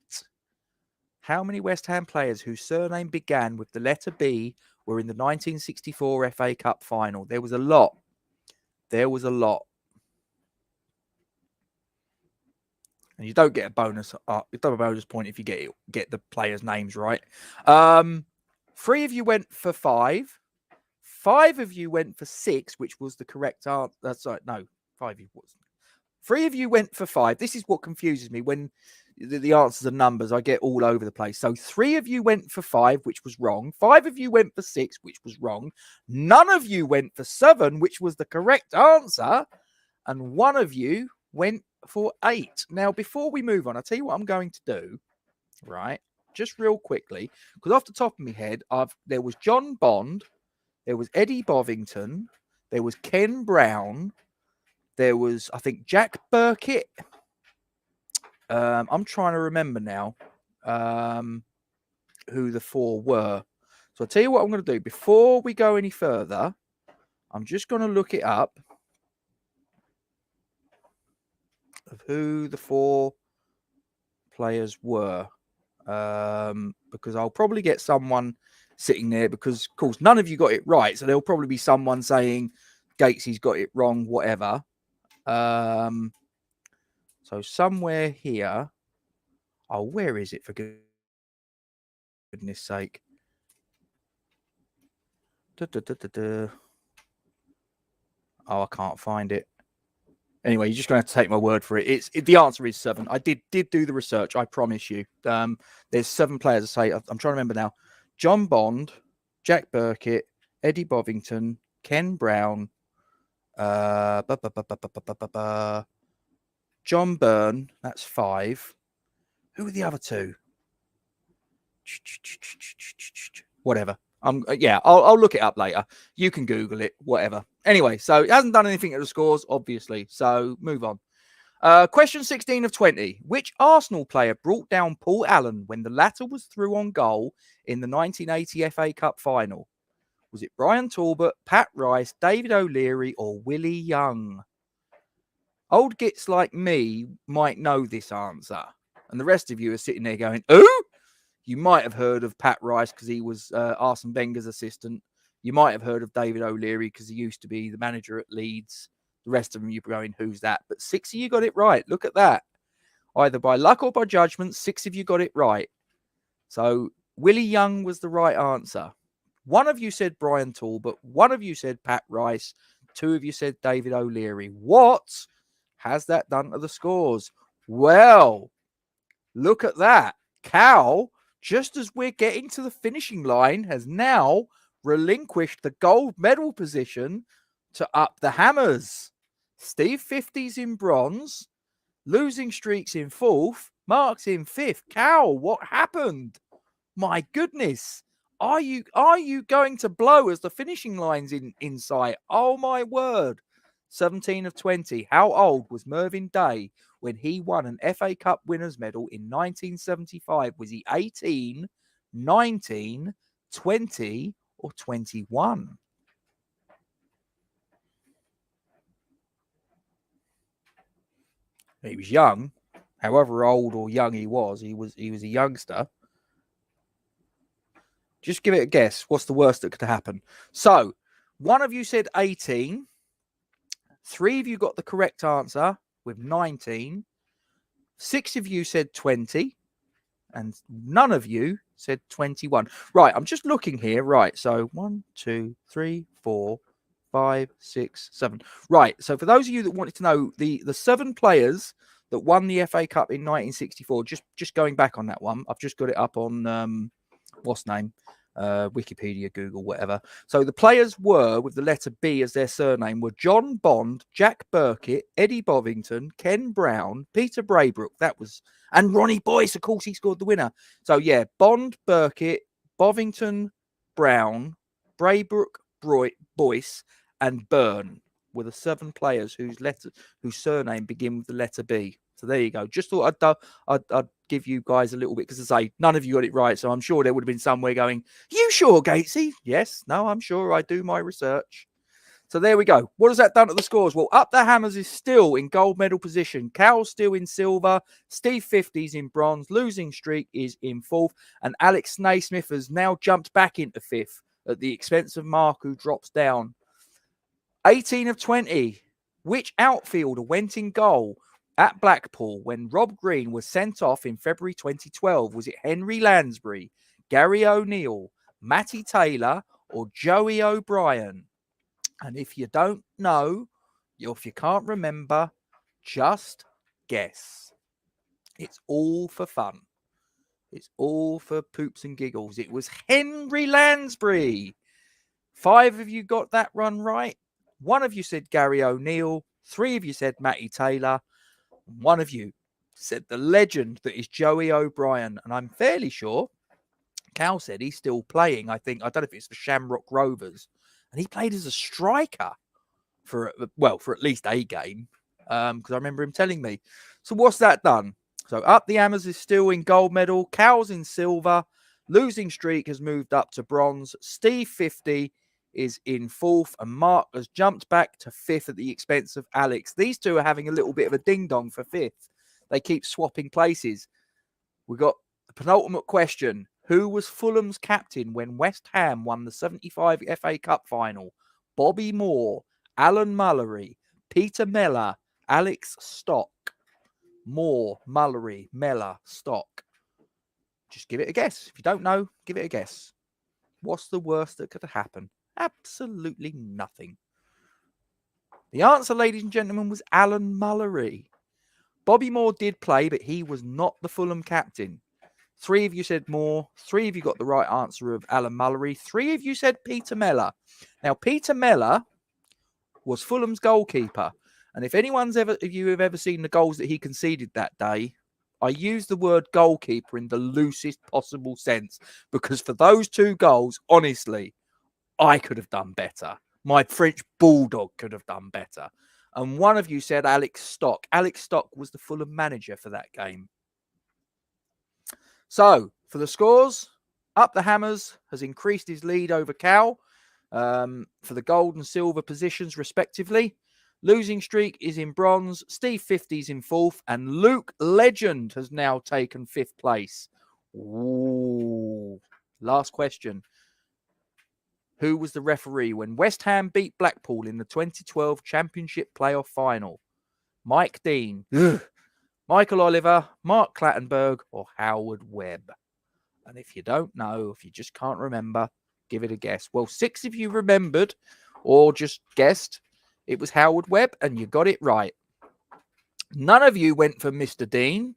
How many West Ham players whose surname began with the letter B were in the 1964 FA Cup final? There was a lot. There was a lot. And you don't get a bonus. You don't have a bonus point if you get the players' names right. 3 of you went for 5. 5 of you went for 6, which was the correct answer. Sorry, no, 5 of you was. 3 of you went for 5. This is what confuses me when the answers are numbers. I get all over the place. So 3 of you went for 5, which was wrong. 5 of you went for 6, which was wrong. None of you went for 7, which was the correct answer. And 1 of you went for 8. Now, before we move on, I'll tell you what I'm going to do, right? Just real quickly, because off the top of my head, there was John Bond, there was Eddie Bovington, there was Ken Brown, there was, I think, Jack Burkett. I'm trying to remember now who the 4 were. So I'll tell you what I'm going to do. Before we go any further, I'm just going to look it up of who the 4 players were. Because I'll probably get someone sitting there because, of course, none of you got it right. So there'll probably be someone saying Gatesy's got it wrong, whatever. So somewhere here. Oh, where is it, for goodness sake? Oh, I can't find it. Anyway, you're just going to have to take my word for it. The answer is 7. I did do the research, I promise you. There's 7 players. I say, I'm trying to remember now. John Bond, Jack Burkett, Eddie Bovington, Ken Brown, John Byrne. That's 5. Who are the other 2? Whatever. I'll look it up later. You can Google it, whatever. Anyway, so it hasn't done anything to the scores, obviously. So move on. Question 16 of 20. Which Arsenal player brought down Paul Allen when the latter was through on goal in the 1980 FA Cup final? Was it Brian Talbot, Pat Rice, David O'Leary, or Willie Young? Old gits like me might know this answer. And the rest of you are sitting there going, who? You might have heard of Pat Rice because he was Arsene Wenger's assistant. You might have heard of David O'Leary because he used to be the manager at Leeds. The rest of them, you're going, who's that? But 6 of you got it right. Look at that. Either by luck or by judgment, 6 of you got it right. So Willie Young was the right answer. 1 of you said Brian Talbot. 1 of you said Pat Rice. 2 of you said David O'Leary. What has that done to the scores? Well, look at that. Cal, just as we're getting to the finishing line, has now relinquished the gold medal position to Up the Hammers. Steve 50's in bronze. Losing streaks in 4th. Mark's in 5th. Cal, what happened? My goodness. Are you going to blow as the finishing line's in sight? Oh, my word. 17 of 20. How old was Mervyn Day when he won an FA Cup winners' medal in 1975? Was he 18, 19, 20, or 21? He was young. However old or young he was a youngster. Just give it a guess. What's the worst that could happen? So, 1 of you said 18. 3 of you got the correct answer with 19. 6 of you said 20. And none of you said 21. Right, I'm just looking here. Right, so 1, 2, 3, 4, 5, 6, 7. Right, so for those of you that wanted to know, the 7 players that won the FA Cup in 1964, just going back on that one, I've just got it up on, what's name? Wikipedia, Google, whatever. So the players were, with the letter B as their surname, were John Bond, Jack Burkett, Eddie Bovington, Ken Brown, Peter Braybrook. And Ronnie Boyce. Of course, he scored the winner. So yeah, Bond, Burkett, Bovington, Brown, Braybrook, Boyce, and Byrne were the 7 players whose surname begin with the letter B. So there you go. Just thought I'd give you guys a little bit, because I say none of you got it right. So I'm sure there would have been somewhere going, "You sure, Gatesy?" Yes, no, I'm sure. I do my research. So there we go. What has that done to the scores? Well, Up the Hammers is still in gold medal position. Cal's still in silver. Steve 50's in bronze. Losing Streak is in 4th. And Alex Naismith has now jumped back into 5th at the expense of Mark, who drops down. 18 of 20. Which outfielder went in goal at Blackpool when Rob Green was sent off in February 2012? Was it Henry Lansbury, Gary O'Neill, Matty Taylor, or Joey O'Brien? And if you don't know, or if you can't remember, just guess. It's all for fun. It's all for poops and giggles. It was Henry Lansbury. 5 of you got that run right. 1 of you said Gary O'Neill. 3 of you said Matty Taylor. 1 of you said the legend that is Joey O'Brien. And I'm fairly sure Cal said he's still playing. I don't know if it's the Shamrock Rovers. And he played as a striker for at least a game. Because I remember him telling me. So what's that done? So Up the Hammers is still in gold medal. Cal's in silver. Losing Streak has moved up to bronze. Steve 50 is in 4th. And Mark has jumped back to 5th at the expense of Alex. These two are having a little bit of a ding-dong for 5th. They keep swapping places. We got the penultimate question. Who was Fulham's captain when West Ham won the 75 FA Cup final? Bobby Moore, Alan Mullery, Peter Mellor, Alex Stock. Moore, Mullery, Mellor, Stock. Just give it a guess. If you don't know, give it a guess. What's the worst that could happen? Absolutely nothing. The answer, ladies and gentlemen, was Alan Mullery. Bobby Moore did play, but he was not the Fulham captain. 3 of you said Moore. 3 of you got the right answer of Alan Mullery. 3 of you said Peter Mellor. Now, Peter Mellor was Fulham's goalkeeper. And if you have ever seen the goals that he conceded that day, I use the word goalkeeper in the loosest possible sense, because for those 2 goals, honestly, I could have done better. My French bulldog could have done better. And 1 of you said Alex Stock. Alex Stock was the Fulham manager for that game. So, for the scores, Up the Hammers has increased his lead over Cal for the gold and silver positions, respectively. Losing Streak is in bronze. Steve 50 is in 4th. And Luke Legend has now taken 5th place. Ooh. Last question. Who was the referee when West Ham beat Blackpool in the 2012 Championship Playoff Final? Mike Dean. Michael Oliver, Mark Clattenburg, or Howard Webb? And if you don't know, if you just can't remember, give it a guess. Well, 6 of you remembered or just guessed. It was Howard Webb, and you got it right. None of you went for Mr. Dean.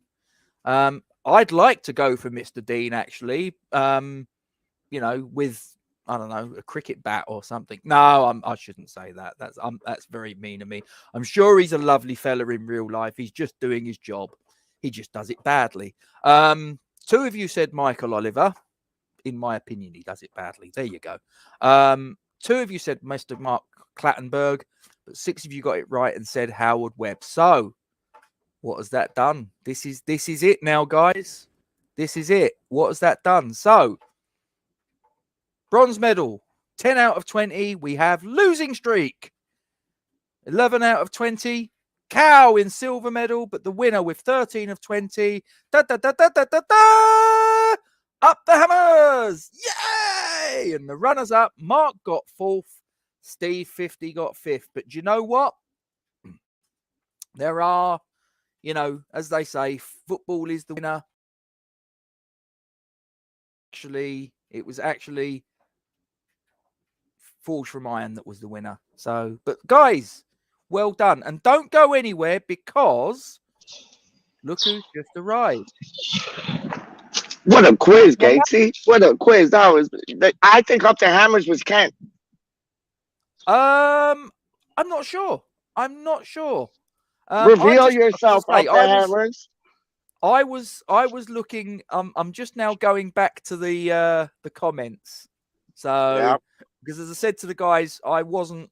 I'd like to go for Mr. Dean, actually, with, I don't know, a cricket bat or something. No, I shouldn't say that. That's very mean of me. I'm sure he's a lovely fella in real life. He's just doing his job. He just does it badly. 2 of you said Michael Oliver. In my opinion, he does it badly. There you go. 2 of you said Mr. Mark Clattenburg, but 6 of you got it right and said Howard Webb. So, what has that done? This is it now, guys. This is it. What has that done? So, bronze medal, 10 out of 20. We have Losing Streak. 11 out of 20. Cow in silver medal, but the winner with 13 of 20. Up the Hammers! Yay! And the runners up, Mark got 4th. Steve 50 got 5th. But do you know what? There are, as they say, football is the winner. It was actually Forge from Iron that was the winner. So, but guys, well done. And don't go anywhere, because look who's just arrived.
What a quiz, Gatesy. What a quiz. That was. I think Up the Hammers was Kent.
I'm not sure. I'm not sure.
Reveal yourself, Up the Hammers.
I was looking. I'm just now going back to the comments. So, because as I said to the guys, I wasn't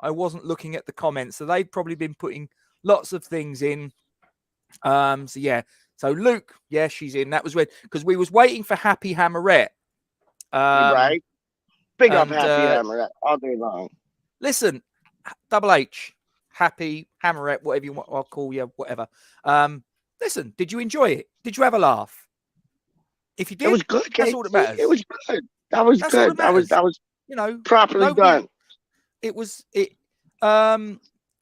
looking at the comments, so they'd probably been putting lots of things in. So yeah. So Luke, yeah, she's in. That was when, because we was waiting for Happy Hammerette.
Right. Big up Happy Hammerette all day long.
Listen, Double H, Happy Hammerette, whatever you want, I'll call you, whatever. Listen, did you enjoy it? Did you have a laugh? If you did,
it was good.
That's all that matters.
It was good. That was good. That was properly done.
It was it.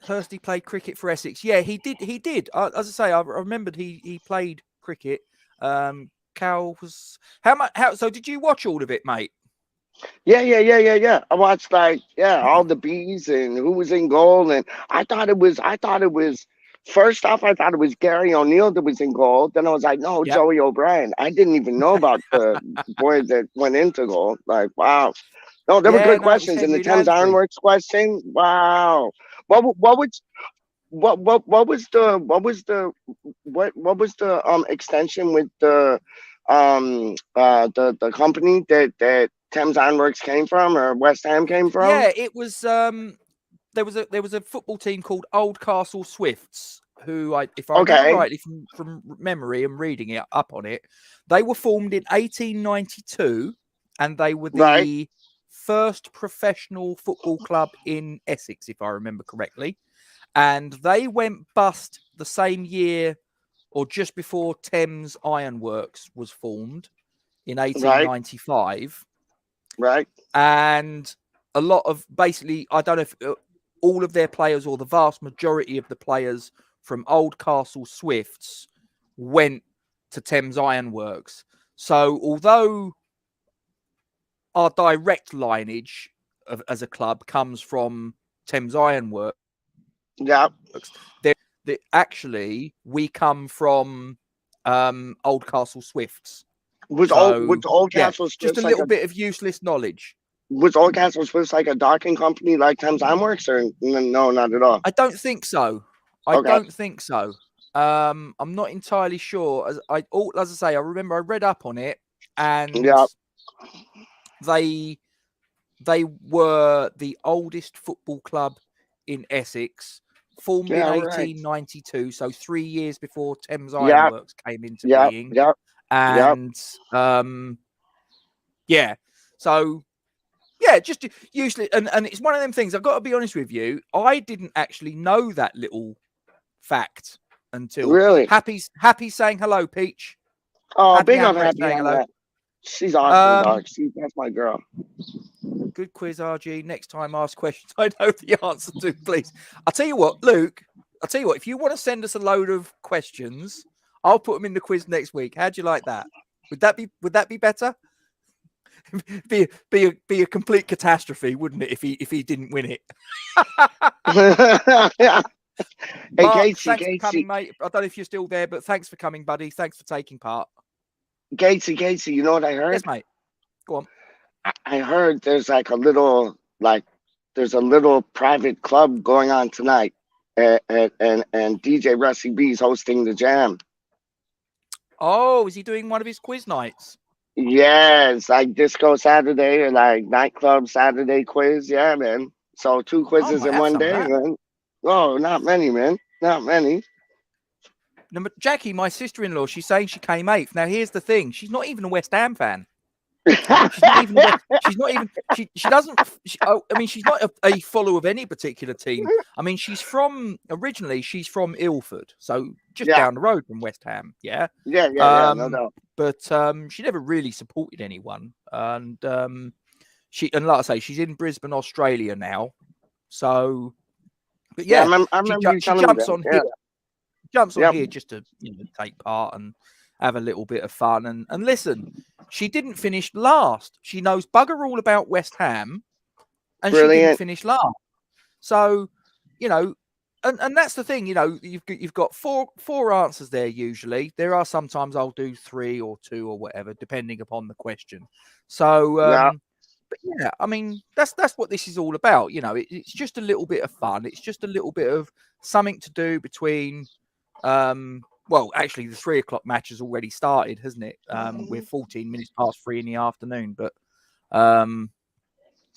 Hursty played cricket for Essex. Yeah, he did. As I say, I remembered he played cricket. Cal was so did you watch all of it, mate?
Yeah. I watched all the bees and who was in goal, and I thought it was first off, I thought it was Gary O'Neill that was in goal. Then I was like, no, Joey O'Brien. I didn't even know about the boy that went into goal. Like, wow. No, there were good questions. And the Thames Ironworks question, wow. What was the extension with the company that Thames Ironworks came from, or West Ham came from?
Yeah, it was there was a football team called Oldcastle Swifts, who if I remember rightly from memory and reading it up on it, they were formed in 1892, and they were the first professional football club in Essex, if I remember correctly. And they went bust the same year, or just before Thames Ironworks was formed in 1895.
Right.
And a lot of, basically, I don't know if all of their players or the vast majority of the players from Oldcastle Swifts went to Thames Ironworks. So although our direct lineage as a club comes from Thames Ironworks, actually we come from Oldcastle Swifts.
Was Oldcastle Swifts
just a little bit of useless knowledge?
Was Oldcastle Swifts like a docking company like Thames Ironworks, or no, not at all?
I don't think so. Don't think so. I'm not entirely sure. As I say, I remember I read up on it, and they were the oldest football club in Essex, formed in 1892, so 3 years before Thames Ironworks came into being. And so just usually, and it's one of them things. I've got to be honest with you, I didn't actually know that little fact until Happy's saying hello, Peach.
Oh, big up Happy saying hello. She's awesome, dog. That's my girl.
Good quiz, RG. Next time, ask questions I know the answer to, please. I'll tell you what, Luke. If you want to send us a load of questions, I'll put them in the quiz next week. How'd you like that? Would that be better? be a complete catastrophe, wouldn't it? If he didn't win it. Mark,
Gatesy,
thanks for coming, mate. I don't know if you're still there, but thanks for coming, buddy. Thanks for taking part.
Gatesy, you know what I heard?
Yes, mate. Go on.
I heard there's a little private club going on tonight, and DJ Rusty B's hosting the jam.
Oh, is he doing one of his quiz nights?
Yes, like Disco Saturday or like Nightclub Saturday quiz. Yeah, man. So 2 quizzes in one day, man. Oh, not many, man. Not many.
No, but Jackie, my sister-in-law, she's saying she came 8th. Now, here's the thing. She's not even a West Ham fan. She's not even. She doesn't. She's not a follower of any particular team. I mean, originally she's from Ilford, so just down the road from West Ham. Yeah,
no doubt.
But she never really supported anyone, and like I say, she's in Brisbane, Australia now. So, but
I remember
she jumps on here. Jumps on here just to take part and have a little bit of fun. And listen, she didn't finish last. She knows bugger all about West Ham, and she didn't finish last. So, and that's the thing, you've got four answers there usually. There are sometimes I'll do 3 or 2 or whatever, depending upon the question. So
Yeah.
but yeah, I mean that's what this is all about. It's just a little bit of fun. It's just a little bit of something to do between well, actually the 3 o'clock match has already started, hasn't it? We're 14 minutes past 3 in the afternoon, but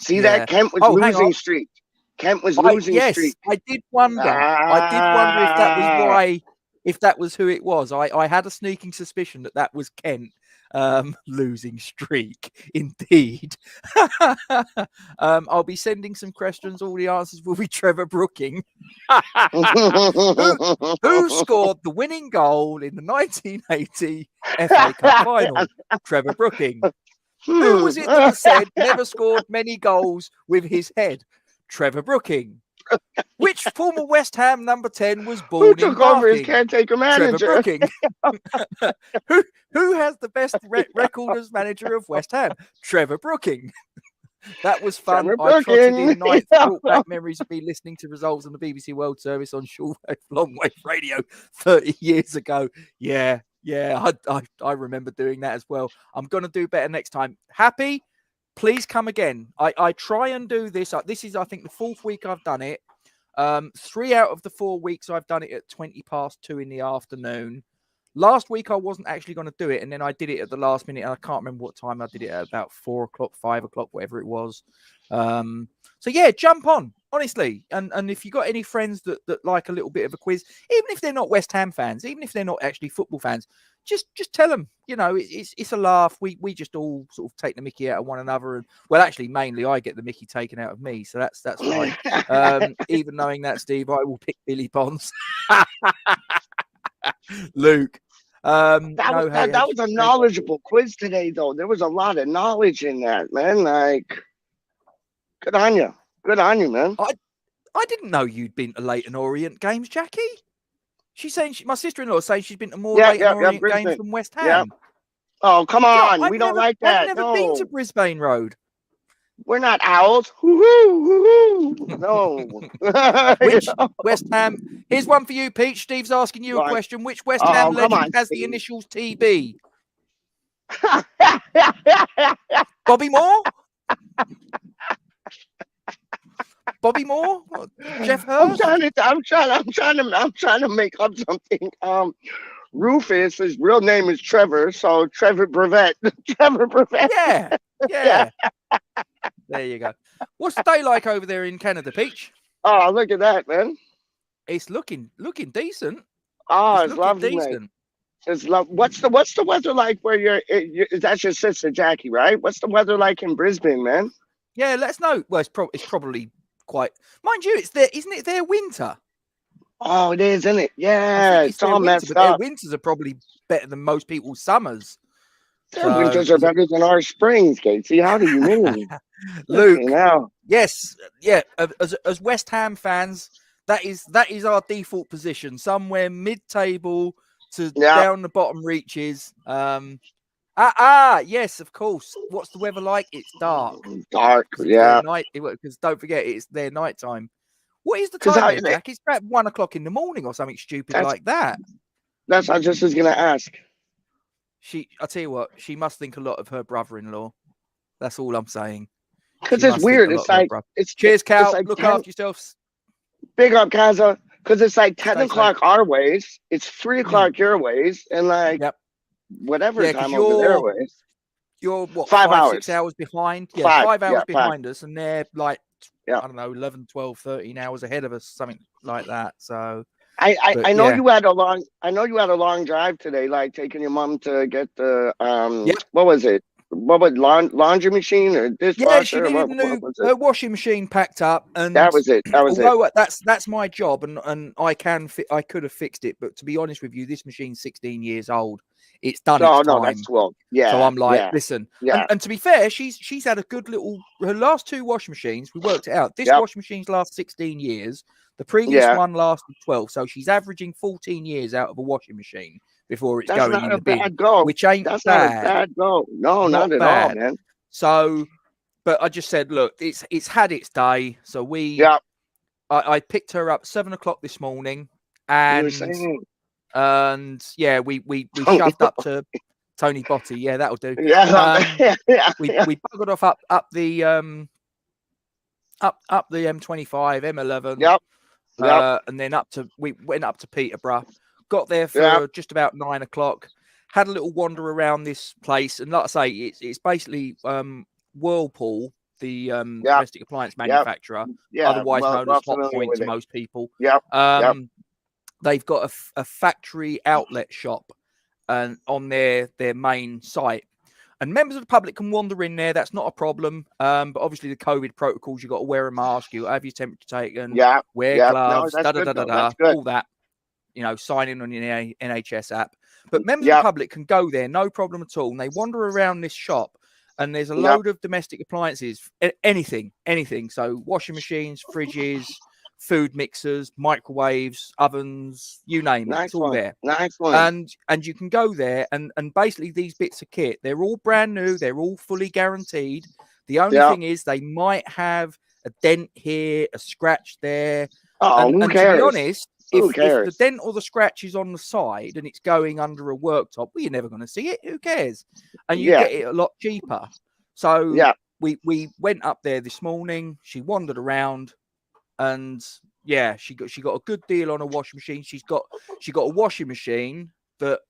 See
yeah.
that Kent was
Oh, hang on.
losing streak. Kent was losing
Yes,
streak.
I did wonder. I did wonder if that was why, if that was who it was. I had a sneaking suspicion that was Kent losing streak. Indeed. I'll be sending some questions. All the answers will be Trevor Brooking. Who scored the winning goal in the 1980 FA Cup final? Trevor Brooking. Who was it that said never scored many goals with his head? Trevor Brooking. Which former West Ham number 10 was born
Who
in
took over as
Barking?
caretaker manager?
Trevor Brooking. Who has the best record as manager of West Ham? Trevor Brooking. That was fun.
Trevor
I trotted
Brooking.
in nights, brought back memories of me listening to results on the BBC World Service on shortwave longwave radio 30 years ago. Yeah, I remember doing that as well. I'm going to do better next time. Happy? Please come again. I try and do this. This is, I think, the 4th week I've done it. 3 out of the 4 weeks I've done it at 20 past 2 in the afternoon. Last week I wasn't actually going to do it, and then I did it at the last minute. And I can't remember what time I did it at, about 4 o'clock, 5 o'clock, whatever it was. So yeah, jump on, honestly. And if you got any friends that like a little bit of a quiz, even if they're not West Ham fans, even if they're not actually football fans, just tell them, it's a laugh. We just all sort of take the mickey out of one another. And well, actually, mainly I get the mickey taken out of me. So that's fine. Even knowing that, Steve, I will pick Billy Bonds. Luke.
That was a knowledgeable quiz today, though. There was a lot of knowledge in that, man. Like, good on you. Good on you, man.
I didn't know you'd been to Leighton Orient games, Jackie. She's saying my sister-in-law is saying she's been to more Leighton Orient games than West Ham.
Yeah. Oh, come on.
Yeah,
we don't like that.
I've never been to Brisbane Road.
We're not owls. Woo-hoo, woo-hoo. No.
Which West Ham? Here's one for you, Pete. Steve's asking you a question. Which West Ham legend has the initials TB? Bobby Moore? Bobby Moore? Jeff Hurst?
I'm trying to make up something. Rufus, his real name is Trevor, so Trevor Brevet. Trevor Brevet.
Yeah. There you go. What's the day like over there in Canada, Peach?
Oh, look at that, man.
It's looking decent.
Oh, it's lovely, decent. It's What's the weather like where you're? That's your sister Jackie, right? What's the weather like in Brisbane, man?
Yeah, let us know. Well, it's probably quite. Mind you, isn't it their winter?
Oh, it is, isn't it? Yeah, it's all messed up.
Their winters are probably better than most people's summers.
Their winters are better than our springs, Casey. How do you mean?
Luke, yes, yeah. As West Ham fans, that is our default position, somewhere mid-table to down the bottom reaches. Yes, of course. What's the weather like? It's dark.
Dark, yeah.
Night, because don't forget, it's their night time. What is the time, Jack? It's about 1 o'clock in the morning or something stupid like that.
That's what I just was going to ask.
I'll tell you what, she must think a lot of her brother-in-law. That's all I'm saying.
Because it's weird.
Cheers, Cal. Look after yourselves.
Big up, Kaza. Because it's like 10 o'clock our ways. It's 3 o'clock your ways. And like whatever time over their ways.
You're what,
5 hours.
6 hours behind? Yeah, 5 hours behind us. And they're like, I don't know, 11, 12, 13 hours ahead of us, something like that. So
I know you had a long drive today, like taking your mom to get the what was it? What was laundry machine or dishwasher?
Yeah, she needed her washing machine packed up, and
that was it.
That's my job, and I could have fixed it, but to be honest with you, this machine's 16 years old. It's done its time.
That's 12. Yeah.
So I'm like, listen. Yeah. And to be fair, she's had a good her last 2 washing machines. We worked it out. This washing machine's last 16 years. The previous one lasted 12. So she's averaging 14 years out of a washing machine before it's going in the bin. Which ain't bad.
Not a bad go. No, not at all, man.
So, but I just said, look, it's had its day. So we I picked her up 7 o'clock this morning,
You were
and
saying,
yeah, we
oh,
shoved up to Tony Botti. Yeah, that'll do.
yeah, yeah, yeah,
We buggered off up the up the M25, M11,
yep, yep,
and then we went up to Peterborough. Got there
yep,
for just about 9 o'clock. Had a little wander around this place, and like I say, it's basically Whirlpool, the
yep,
domestic appliance
yep,
manufacturer,
yeah.
otherwise known
Well
as Hot
familiar
Point
with
to
it.
most people.
Yep, yep.
They've got a factory outlet shop and on their main site. And members of the public can wander in there. That's not a problem. But obviously, the COVID protocols, you've got to wear a mask, you have your temperature taken,
Yeah,
wear
yeah. No,
gloves,
that's good though. That's good.
all that, sign in on your NHS app. But members of the
Yep,
public can go there, no problem at all. And they wander around this shop, and there's a
yep.
load of domestic appliances, anything. So washing machines, fridges, food mixers, microwaves, ovens, you name it. It's
Nice
all
one.
there.
Nice one.
And you can go there and basically these bits of kit, they're all brand new, they're all fully guaranteed. The only
Yep.
thing is they might have a dent here, a scratch there.
Oh, who
And to
cares?
be honest,
Who
if the
cares?
dent or the scratch is on the side and it's going under a worktop, well, you're never going to see it. Who cares? And you
Yeah,
get it a lot cheaper. So
yeah.
we went up there this morning. She wandered around, and yeah, she got a good deal on a washing machine. She got a washing machine that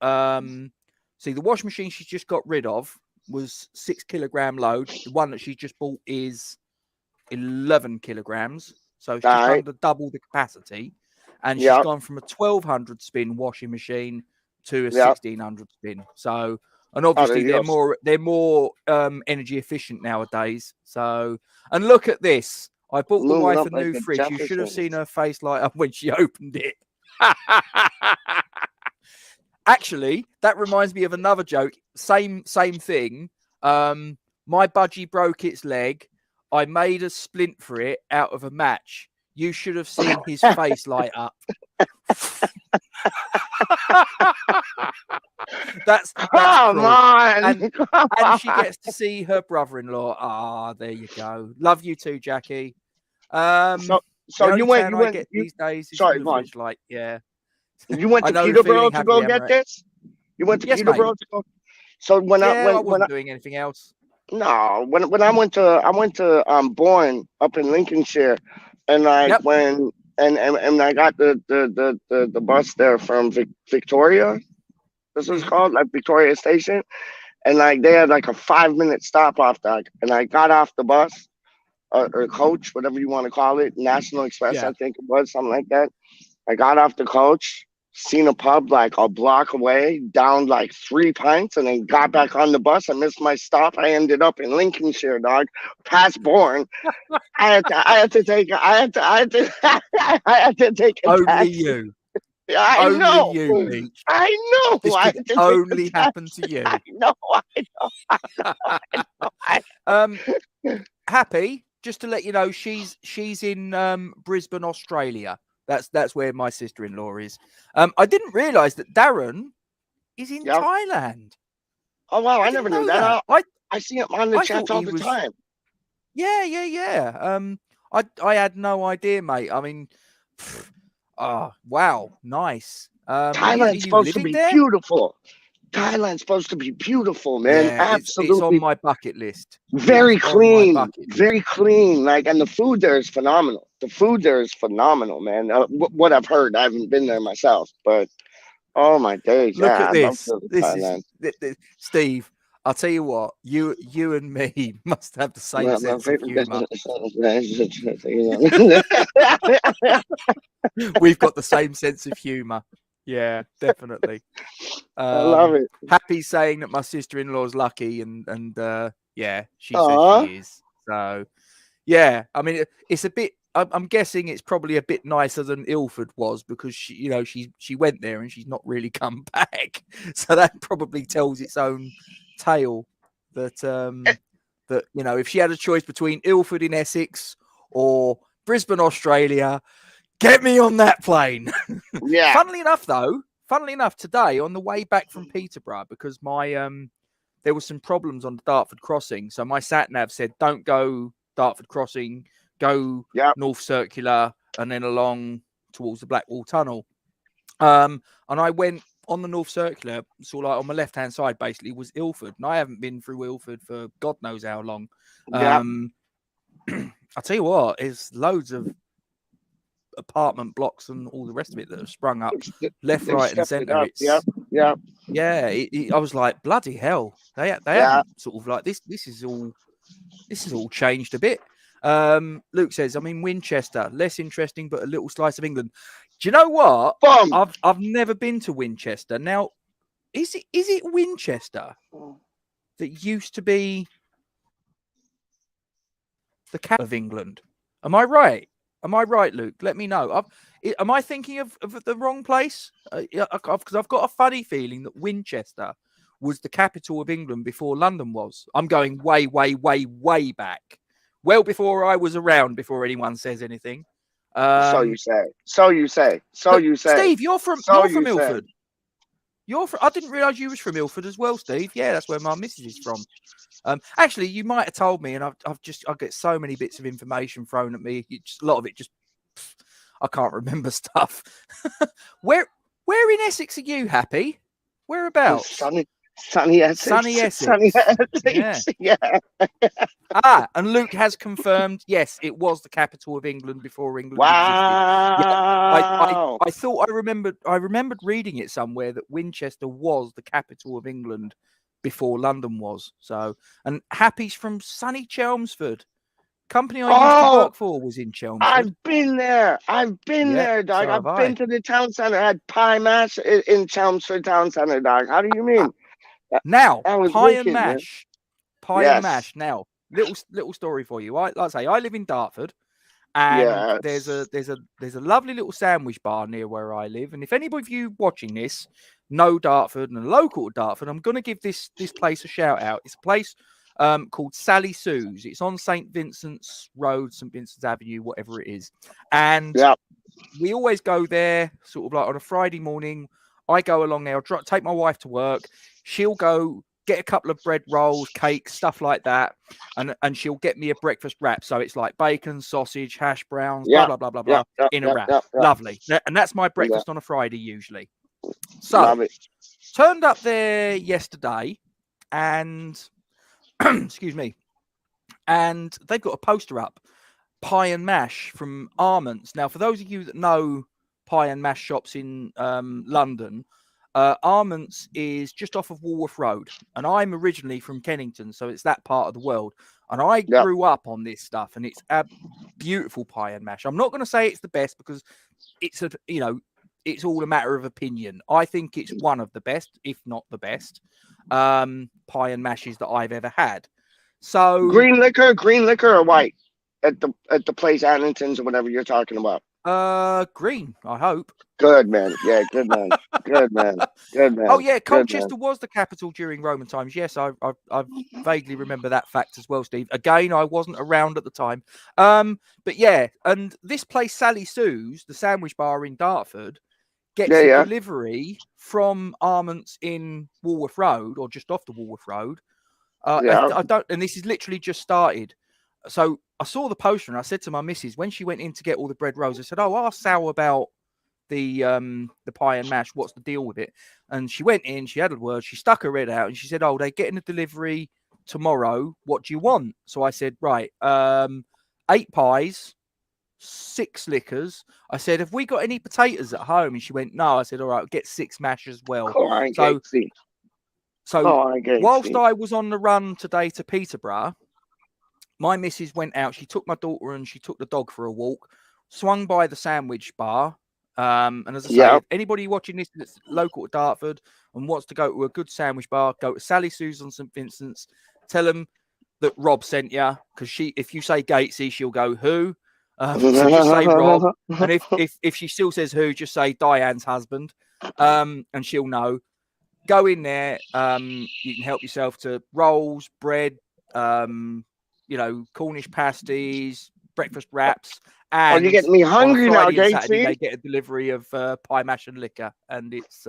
see, the washing machine she's just got rid of was 6 kilogram load. The one that she's just bought is 11 kilograms, so it's just
Right.
under double the capacity. And she's
Yep.
gone from a 1200 spin washing machine to a
Yep.
1600 spin. So, and obviously
Dios.
they're more energy efficient nowadays. So, and look at this. I bought the
Moving
wife
up
a
like
new
the
fridge. You should have
Jeffersons.
seen her face light up when she opened it. Actually, that reminds me of another joke. Same thing. My budgie broke its leg. I made a splint for it out of a match. You should have seen his face light up. that's
Come
cruel.
on.
And she gets to see her brother-in-law. Ah, there you go. Love you too, Jackie.
So
The only
you went.
tan
You
I
went.
get these days is
Sorry,
from the
go on.
fridge light. Yeah.
You went
I
to
know the
Peterborough
feeling.
to
Happily,
go get this. You went to
Yes,
Peterborough
mate.
to go. So when I
Yeah, I
when
wasn't doing anything else.
no when I went to Bourne up in Lincolnshire, and like
Yep.
when and I got the bus there from Victoria. This is called like Victoria Station, and like they had like a 5 minute stop off that, and I got off the bus or coach, whatever you want to call it, National Express,
Yeah.
I think it was something like that. I got off the coach, seen a pub like a block away, down like 3 pints, and then got back on the bus. I missed my stop. I ended up in Lincolnshire, dog, past Bourne. I had to take I had to I had to take a
Only
taxi.
you.
I
Only
know.
you, Beach.
I know.
This
I had
could
to take
only
a taxi.
happen to you.
I know.
Happy, just to let you know, she's in Brisbane, Australia. That's where my sister-in-law is. I didn't realise that Darren is in
Yep.
Thailand.
Oh wow, I
didn't
never knew
know
that.
that.
I see him on the
I
chats
thought
all
he
the
was.
time.
Yeah. I had no idea, mate. I mean, wow, nice. Are
Thailand's
you
supposed to
living
be
there?
beautiful. Thailand's supposed to be beautiful, man.
Yeah, it's on
Absolutely.
my bucket list.
Very
It's on my
clean.
bucket list.
Very clean. Like, and the food there is phenomenal. The food there is phenomenal, man. What I've heard, I haven't been there myself, but oh my days,
Look
yeah,
at
I'd love
this.
to go to
This
Thailand.
is Steve. I'll tell you what. You and me must have the same
My
sense of
favorite
humor.
business.
We've got the same sense of humor. Yeah, definitely.
I love it.
Happy saying that my sister-in-law's lucky, and yeah, she
Aw.
says she is. So yeah, I mean, it's a bit. I'm guessing it's probably a bit nicer than Ilford was, because she went there and she's not really come back. So that probably tells its own tale. That if she had a choice between Ilford in Essex or Brisbane, Australia, get me on that plane.
Yeah.
Funnily enough, today on the way back from Peterborough, because my there was some problems on the Dartford crossing, so my sat nav said don't go Dartford crossing, go
Yep.
North Circular, and then along towards the Blackwall Tunnel. And I went on the North Circular, so like on my left-hand side, basically, was Ilford. And I haven't been through Ilford for God knows how long.
Yeah.
I'll tell you what, there's loads of apartment blocks and all the rest of it that have sprung up left,
They've
right, and
stepped it
centre.
up. Yeah. Yeah.
Yeah. I was like, bloody hell, they
Yeah.
haven't sort of like this. This is all changed a bit. Luke says, I'm in Winchester, less interesting, but a little slice of England. Do you know what?
Boom.
I've never been to Winchester. Now, is it Winchester that used to be the capital of England? Am I right? Am I right, Luke? Let me know. Am I thinking of the wrong place? Because I've got a funny feeling that Winchester was the capital of England before London was. I'm going way, way, way, way back. Well before I was around, before anyone says anything.
So you say. So you say. So you say.
Steve, you're from
So
Ilford. I didn't realise you was from Ilford as well, Steve. Yeah, that's where my missus is from. Actually, you might have told me, and I get so many bits of information thrown at me. A lot of it just I can't remember stuff. Where in Essex are you, Happy? Whereabouts?
Sunny Essex.
Sunny Essex.
Sunny Essex. Yeah.
And Luke has confirmed, yes, it was the capital of England before England
Wow.
existed. Yeah, I thought I remembered reading it somewhere that Winchester was the capital of England before London was. So, and Happy's from sunny Chelmsford. Company I used to work for was in Chelmsford.
I've been there. There, dog. I've been to the town center. I had pie mash in Chelmsford town center, dog. How do you mean?
Now, pie and mash. Now, little story for you. Like I say, I live in Dartford, and there's a lovely little sandwich bar near where I live. And if anybody of you watching this know Dartford and are local to Dartford, I'm going to give this place a shout out. It's a place called Sally Sue's. It's on St. Vincent's Road, St. Vincent's Avenue, whatever it is. And we always go there sort of like on a Friday morning. I go along there, I'll take my wife to work. She'll go get a couple of bread rolls, cakes, stuff like that. And she'll get me a breakfast wrap. So it's like bacon, sausage, hash browns, blah, blah, blah, blah, blah, in a wrap. Lovely. And that's my breakfast on a Friday usually. So, turned up there yesterday and, excuse me, and they've got a poster up, Pie and Mash from Armand's. Now, for those of you that know pie and mash shops in London, Armand's is just off of Walworth Road, and I'm originally from Kennington, so it's that part of the world. And I grew up on this stuff, and it's a beautiful pie and mash. I'm not going to say it's the best because it's it's all a matter of opinion. I think it's one of the best, if not the best, pie and mashes that I've ever had. So
green liquor or white at the place Annington's or whatever you're talking about.
Green, I hope.
Good man. Yeah, good man. Good man. Good man.
Oh yeah, Colchester was the capital during Roman times. Yes, I vaguely remember that fact as well, Steve. Again, I wasn't around at the time. But yeah, and this place, Sally Sue's, the sandwich bar in Dartford, gets a delivery from Armand's in Walworth Road, or just off the Walworth Road. I don't, and this is literally just started. So I saw the poster and I said to my missus when she went in to get all the bread rolls, I said, "Oh, ask Sal about the pie and mash. What's the deal with it?" And she went in, she had a word, she stuck her head out, and she said, "Oh, they're getting a delivery tomorrow. What do you want?" So I said, "Right, 8 pies, 6 liquors." I said, "Have we got any potatoes at home?" And she went, "No." I said, "All right, I'll get 6 mash as well." Whilst I was on the run today to Peterborough, my missus went out. She took my daughter and she took the dog for a walk, swung by the sandwich bar. And as I say, if anybody watching this that's local to Dartford and wants to go to a good sandwich bar, go to Sally Sue's on St. Vincent's. Tell them that Rob sent you, because if you say Gatesy, she'll go, "Who?" So just say Rob. And if she still says who, just say Diane's husband, and she'll know. Go in there. You can help yourself to rolls, bread, Cornish pasties, breakfast wraps, and
you're getting me hungry now,
Saturday, they get a delivery of pie, mash, and liquor, and it's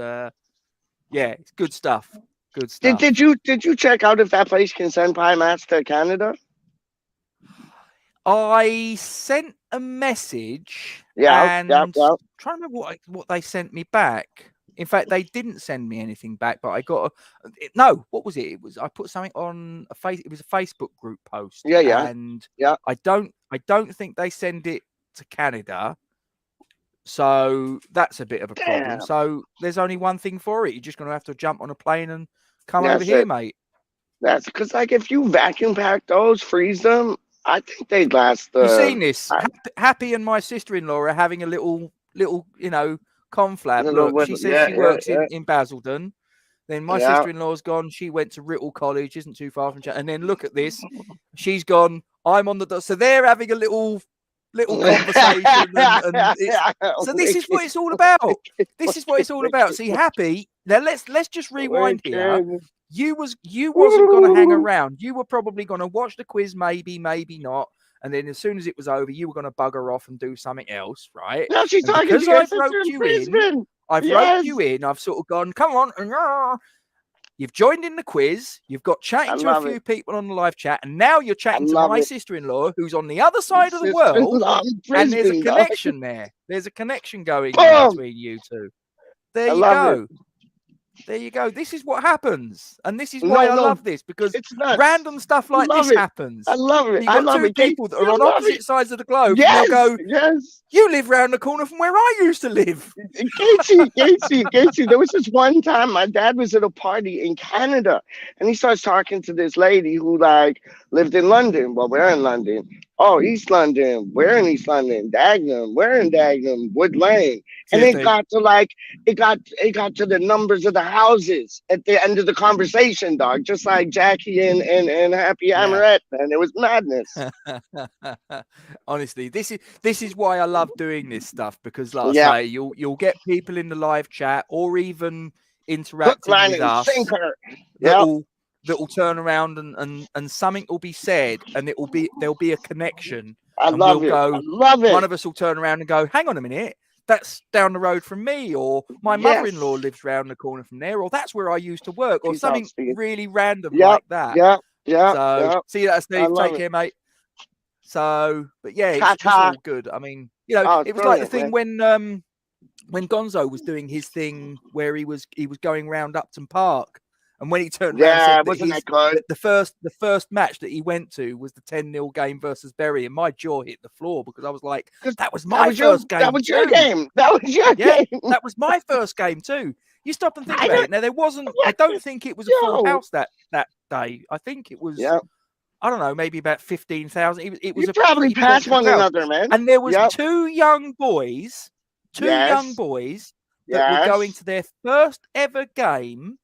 it's good stuff. Good stuff.
Did you check out if that place can send pie mash to Canada?
I sent a message
Yeah, yeah,
and
yeah.
trying to remember what they sent me back. In fact, they didn't send me anything back, but I got no. What was it? It was I put something on a face. It was a Facebook group post,
Yeah, yeah,
and
yeah.
I don't think they send it to Canada. So that's a bit of a problem.
Damn.
So there's only one thing for it. You're just going to have to jump on a plane and come over
That's
here,
it.
mate.
That's because, like, if you vacuum pack those, freeze them, I think they'd last.
You seen this?
I,
Happy and my sister-in-law are having a little, conflab.
little
Look,
with,
she says
yeah,
she
yeah,
works
yeah,
in Basildon. Then my
yeah.
sister-in-law's gone. She went to Riddle College, isn't too far from. And then look at this. She's gone. I'm on the. So they're having a little conversation, and it's so. This is what
Wicked,
it's all about. This is what
wicked,
it's all about.
wicked,
See, Happy. Now let's just rewind here.
wicked.
You wasn't going to hang
Woo!
around. You were probably going to watch the quiz, maybe not. And then as soon as it was over, you were going to bugger off and do something else, right?
Now she's
And
talking to
because
your
I've
sister
roped
in
you in,
Brisbane. Yes,
I've sort of gone, come on, and you've joined in the quiz. You've got
I
chatting to a
love
few
it.
people on the live chat, and now you're
I
chatting to
love
my
it.
sister-in-law, who's on the other side of the world,
Sister-in-law in
and there's a
Brisbane, dog.
connection there. There's a connection going on
Boom!
between you two. There
I
you
love it.
go. There you go. This is what happens. And this is why
No,
I
no,
love this, because
it's nuts.
random stuff
I
like
love
this
it.
happens.
I love it.
And you've
I
got
love
two
it.
people that
Casey,
are
I
on
love
opposite
it.
sides of the globe, and they'll
Yes,
go,
yes.
you live round the corner from where I used to live.
Casey. There was this one time my dad was at a party in Canada, and he starts talking to this lady who like lived in London. Well, we're in London. Oh, East London. We're in East London. Dagenham. We're in Dagenham. Wood Lane. And it
Seriously.
got to like it got to the numbers of the houses at the end of the conversation, dog. Just like Jackie and Happy
Yeah.
Amoret, man. It was madness.
Honestly, this is why I love doing this stuff, because like
Yeah.
I say, you'll get people in the live chat or even
Hook,
interacting
line,
with
and
us
sinker.
that
Yep.
will turn around and something will be said, and there'll be a connection,
I
and we'll
love it. I
go,
love
one
it.
of us will turn around and go, hang on a minute, that's down the road from me, or my
Yes.
mother-in-law lives round the corner from there, or that's where I used to work, or
She's
something
outspeed.
really random
Yep.
like that.
Yep. Yep.
So
Yep.
see that,
I
Steve.
love
Take
it.
care, mate. So, but yeah, it's
Ta-ta.
all good. I mean,
Oh, it's
it was like the
brilliant,
thing
man.
when Gonzo was doing his thing where he was going round Upton Park, and when he turned around and
Yeah,
said that
wasn't that good?
the first match that he went to was the 10-0 game versus Berry, and my jaw hit the floor, because I was like,
Because
that was
that
my
was your
first game too.
game. That was your
Yeah,
game.
that was my first game too. You stop and think
I
about
don't.
it. Now, there wasn't. I
What?
don't think it was a full
Yo.
house that day. I think it was.
Yep.
I don't know, maybe about 15,000. It
You
was a
probably
pretty
passed
portion
one
crowd,
another, man.
and there was
Yep.
two young boys
Yes.
that were going
Yes.
to their first ever game,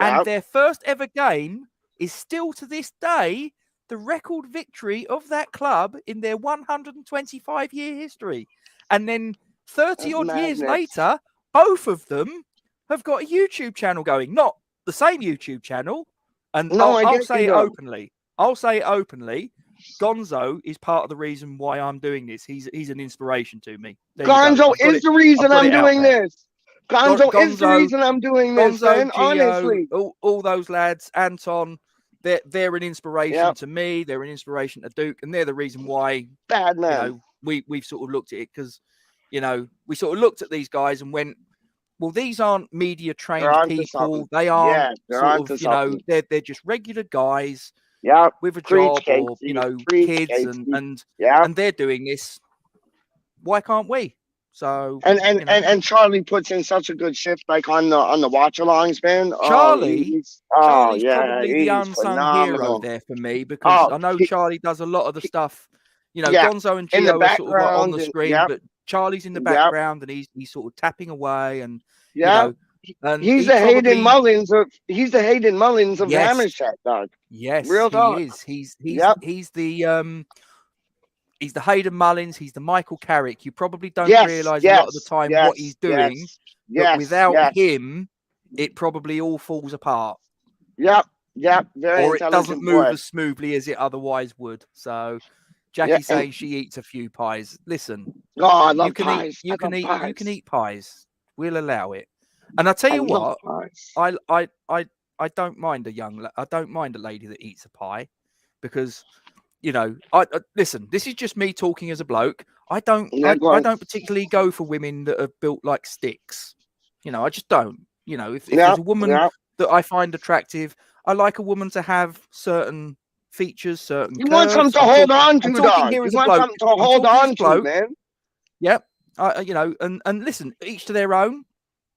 and
Yep.
their first ever game is still to this day the record victory of that club in their 125-year history. And then 30
That's
odd years
madness.
later, both of them have got a YouTube channel going, not the same YouTube channel. And
No, I
I'll
get
say
you
it
though.
openly. I'll say it openly. Gonzo is part of the reason why I'm doing this. He's an inspiration to me. There you go.
Gonzo is the reason
I've got
I'm
it out
doing
there.
this. Gonzo is the
Gonzo,
reason I'm doing this,
Gonzo,
man.
Gio,
Honestly.
all those lads, Anton, they're an inspiration
Yep.
to me. They're an inspiration to Duke, and they're the reason why
Bad man.
we've sort of looked at it, because we sort of looked at these guys and went, well, these aren't media
They're
trained
onto
people.
something.
They aren't
Yeah, they're
sort
onto
of
something.
they're just regular guys
Yep.
with a
Preach,
job, or
Casey. Preach,
kids,
Casey.
and
Yep.
they're doing this. Why can't we? So
And Charlie puts in such a good shift, like on the watch-alongs, man.
Charlie's
Yeah,
probably the
he's
unsung hero
phenomenal.
there for me, because I know
He,
Charlie does a lot of the stuff.
yeah,
Gonzo and
in the
Gio are sort of like on
background,
the
and
screen, but Charlie's in the
yep,
background, and he's sort of tapping away, and
yep.
and
He's
he
the Hayden
probably
Mullins of
yes,
Hammer Shack, dog.
yes,
Real
he
talk.
is. He's
Yep.
he's the Hayden Mullins. He's the Michael Carrick. You probably don't
Yes,
realize a lot of the
yes,
time what he's
yes,
doing,
yes,
but
yes,
without
yes.
him, it probably all falls apart.
Yep, yep. Very
Or it doesn't
intelligent
move
boy.
as smoothly as it otherwise would. So
Yeah,
Jackie
and
saying she eats a few pies. Listen,
I love
you can
pies.
eat
I love pies.
you can eat pies. We'll allow it. And I tell
I
you
love
what,
pies.
I don't mind a lady that eats a pie, because you know, I listen. This is just me talking as a bloke. I don't
Go on.
particularly go for women that are built like sticks. You know, I just don't. You know, if
Yeah,
there's a woman
yeah.
that I find attractive, I like a woman to have certain features, certain
You want something
curves.
to hold on
I'm
to,
talking
dog.
here
You
as a
want
bloke.
something to
I'm
hold
talking as
on
a
to,
bloke.
man.
Yep. You know, and listen, each to their own.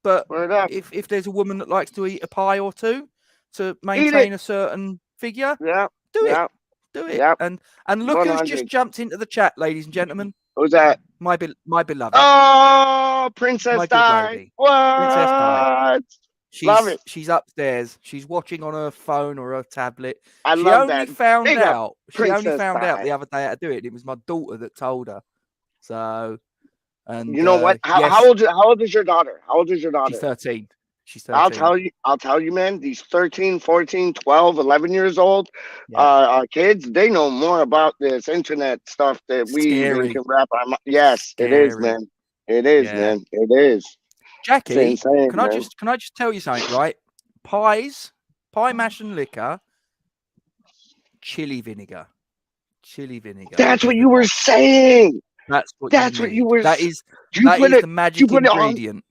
But
Word up.
if there's a woman that likes to eat a pie or two to
Eat it.
maintain a certain figure,
Yeah,
do it.
yeah,
Do it.
yeah.
And look who's just
100.
jumped into the chat, ladies and gentlemen.
Who's that?
My beloved,
Oh, Princess
my good
Di.
lady, Princess Di.
What? Love it.
She's upstairs. She's watching on her phone or her tablet.
I
She
love
only
that.
found
Big up,
out. She only
Princess
found out
Di.
the other day how to do it. It was my daughter that told her. So, and
You know what?
yes,
How old is your daughter? How old is your
she's
daughter?
13. She's 13.
I'll tell you, man, these 13, 14, 12, 11 years old
Yeah,
kids, they know more about this internet stuff that we even
scary,
can wrap our Yes, it is,
scary.
man. It is,
Yeah.
man. It is. It's
Jackie,
insane,
can
man.
I just tell you something, right? Pie mash and liquor, chili vinegar. Chili vinegar
That's
is
what
the
you were
bomb.
saying.
That's what you
That's what you
need.
were. Do you
That
put
is
it?
the
Do you
magic
put it on?
ingredient.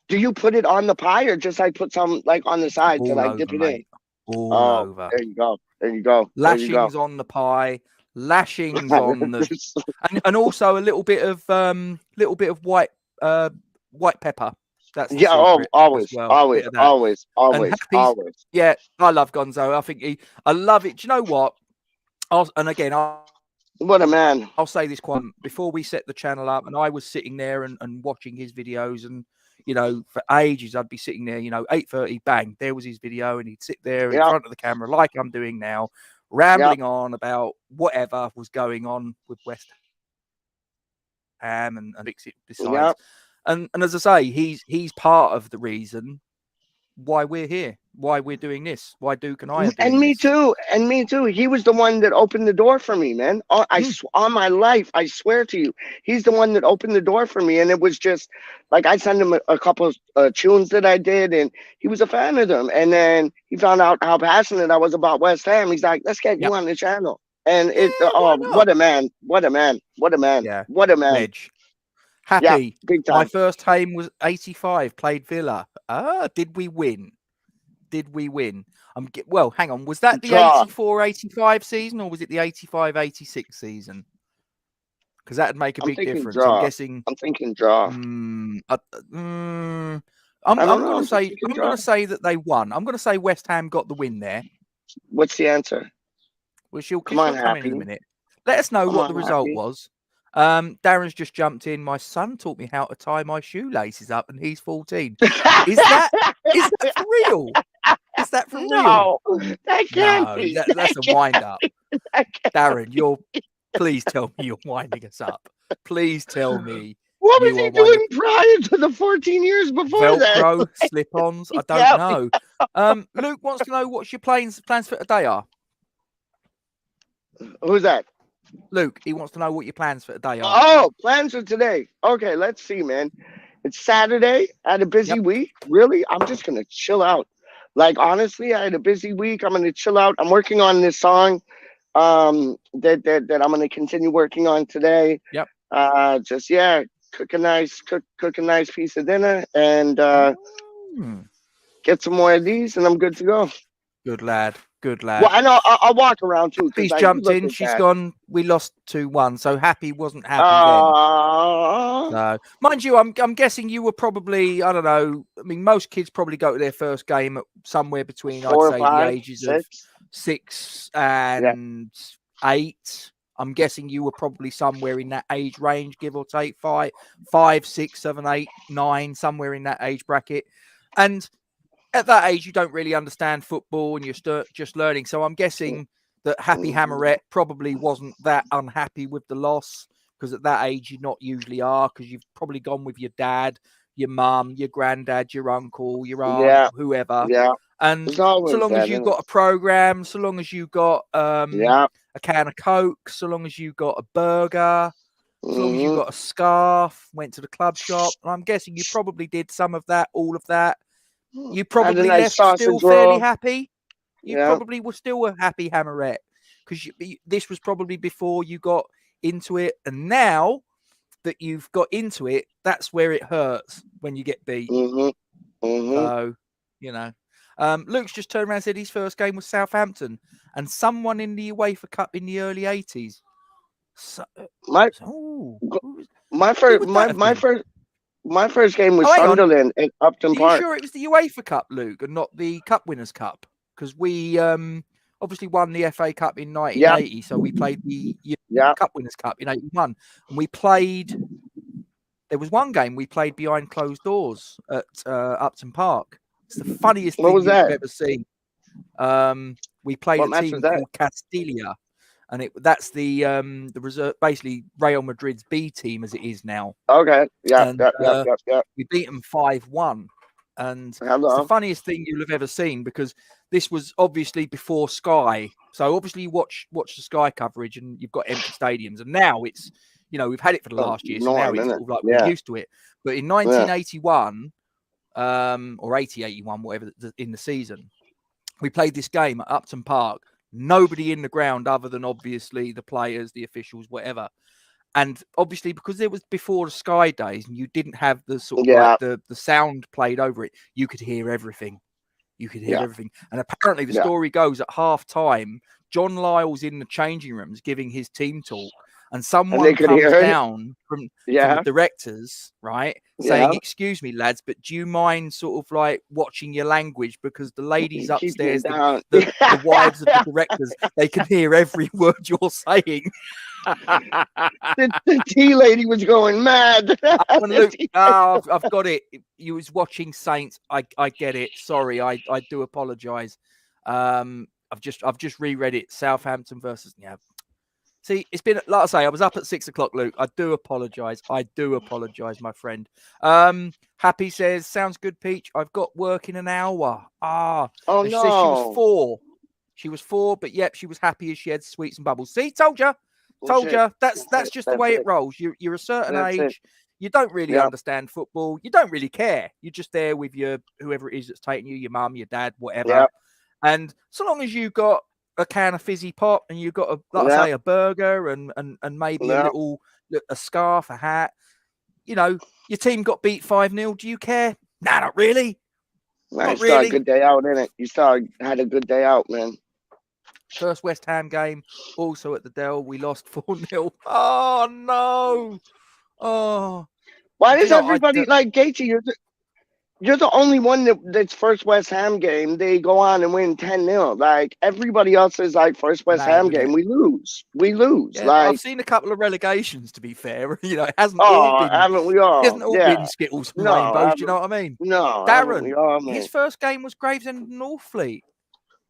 Do you put it on the pie or just like put some like on the side to
All
like dip
over,
it in?
mate. All
Oh,
over.
there you go. There you go. There you go.
Lashings on the pie, lashings on the and also a little bit of white pepper. That's the
Yeah. Oh,
secret as
always,
well.
always,
Bit of that.
always,
And
always,
Happy's,
always.
yeah, I love Gonzo. I think I love it. Do you know what? And again,
What a man.
I'll say this quite before we set the channel up, and I was sitting there and watching his videos, and you know, for ages I'd be sitting there, you know, 8:30, bang, there was his video, and he'd sit there in
Yeah.
front of the camera like I'm doing now,
Yeah.
rambling on about whatever was going on with West Ham and fix it
Yeah.
besides. And as I say, he's part of the reason why we're here, why we're doing this, why Duke and I are
And
doing
me
this.
too. And me too. He was the one that opened the door for me, man. On my life, I swear to you, he's the one that opened the door for me. And it was just like I sent him a couple of tunes that I did, and he was a fan of them. And then he found out how passionate I was about West Ham. He's like, "Let's get you
Yep.
on the channel." And
Yeah,
it,
why
oh,
not?
what a man! What a man! What a man!
Yeah,
What a man!
Ledge.
Yeah,
Happy.
big
My
time.
first time was 85. Played Villa. Did we win? Did we win? Well, hang on. Was that the
Draw.
84-85 season, or was it the 85-86 season? Because that'd make a
I'm
big
thinking
difference. I'm
draw.
guessing.
I'm thinking draw.
I'm
I
I'm
don't know.
going to
I'm just
say
thinking
I'm going
draw.
to say that they won. I'm going to say West Ham got the win there.
What's the answer?
Well, she'll
Come on,
come in a
Happy.
minute. Let us know
Come
what the
on,
result
Happy.
was. Darren's just jumped in. My son taught me how to tie my shoelaces up, and he's 14. Is that for real? Is that for real?
No, that can't
No,
be.
that's a wind up. Darren, please tell me you're winding us up. Please tell me
What was
you
he
are winding
doing prior to the 14 years before that?
Velcro, slip-ons. I don't
Yeah.
know. Luke wants to know what's your plans for today are.
Who's that?
Luke, he wants to know what your plans for today are.
Oh, plans for today. Okay, let's see, man. It's Saturday. I had a busy
Yep.
week. Really, I'm just gonna chill out. Like honestly, I had a busy week. I'm gonna chill out. I'm working on this song that I'm gonna continue working on today.
Yep.
Just cook a nice piece of dinner and get some more of these, and I'm good to go.
Good lad. Good lad.
Well, I know I'll walk around too.
She's
Like,
jumped in. She's gone. We lost 2-1. So Happy wasn't happy then. So, mind you, I'm guessing you were probably, I don't know. I mean, most kids probably go to their first game at somewhere between,
4 or
I'd say,
5,
the ages
6.
of 6 and 8. I'm guessing you were probably somewhere in that age range, give or take 5, 6, 7, 8, 9, somewhere in that age bracket. And at that age, you don't really understand football and you're just learning. So I'm guessing that Happy Hammerette probably wasn't that unhappy with the loss, because at that age, you not usually are, because you've probably gone with your dad, your mum, your granddad, your uncle, your aunt, whoever.
Yeah.
And so long as you got a program, so long as you got a can of Coke, so long as you got a burger, so long as you got a scarf, went to the club shop, I'm guessing you probably did some of that, all of that. You probably left still fairly happy. You probably were still a happy Hammerette. because this was probably before you got into it, and now that you've got into it, that's where it hurts when you get beat. So, Luke's just turned around and said his first game was Southampton and someone in the UEFA Cup in the early 80s. So,
my first game was Sunderland at Upton Park.
Are you sure it was the UEFA Cup, Luke, and not the Cup Winners' Cup? Because we obviously won the FA Cup in 1980, so we played the Cup Winners' Cup in 81, and we played. There was one game we played behind closed doors at Upton Park. It's the funniest thing you've ever seen. We played a team called Castilla, and that's the reserve, basically Real Madrid's B team as it is now.
Okay, yeah.
We beat them 5-1, and it's the funniest thing you'll have ever seen, because this was obviously before Sky. So obviously you watch the Sky coverage, and you've got empty stadiums, and now it's, we've had it for the last year, so now it's sort of like we're used to it. But in 1981, or 81, whatever, in the season, we played this game at Upton Park. Nobody in the ground other than obviously the players, the officials, whatever. And obviously, because it was before the Sky days and you didn't have the sort of like the sound played over it, you could hear everything. You could hear everything. And apparently the story goes, at half time, John Lyle's in the changing rooms giving his team talk, and someone comes down from the directors, right, saying, "Excuse me, lads, but do you mind sort of like watching your language, because the ladies upstairs, the wives of the directors, they can hear every word you're saying."
the tea lady was going mad.
Luke, I've got it. You was watching Saints. I get it. Sorry, I do apologise. I've just reread it. Southampton versus See, it's been, like I say, I was up at 6 o'clock, Luke. I do apologise. My friend. Happy says, sounds good, Peach. I've got work in an hour.
Oh,
she said she was 4. She was 4, but yep, she was happy as she had sweets and bubbles. See, told you. That's just the way it rolls. You're a certain age. You don't really understand football. You don't really care. You're just there with whoever it is that's taking you, your mum, your dad, whatever. And so long as you got a can of fizzy pop and you've got a burger and maybe a scarf, a hat, your team got beat 5-0. Do you care? Nah, not really.
Not really. A good day out, innit? You had a good day out, man.
First West Ham game, also at the Dell, we lost 4-0. Oh no! Oh,
why does everybody like Gaethje? You're the only one that's first West Ham game. They go on and win 10-0. Like everybody else is like first West Ham game. We lose.
Yeah, like, I've seen a couple of relegations. To be fair, it hasn't all been.
Haven't we all?
It hasn't all been Skittles and rainbows. Do you know what I mean?
No,
Darren, his first game was Gravesend and Northfleet.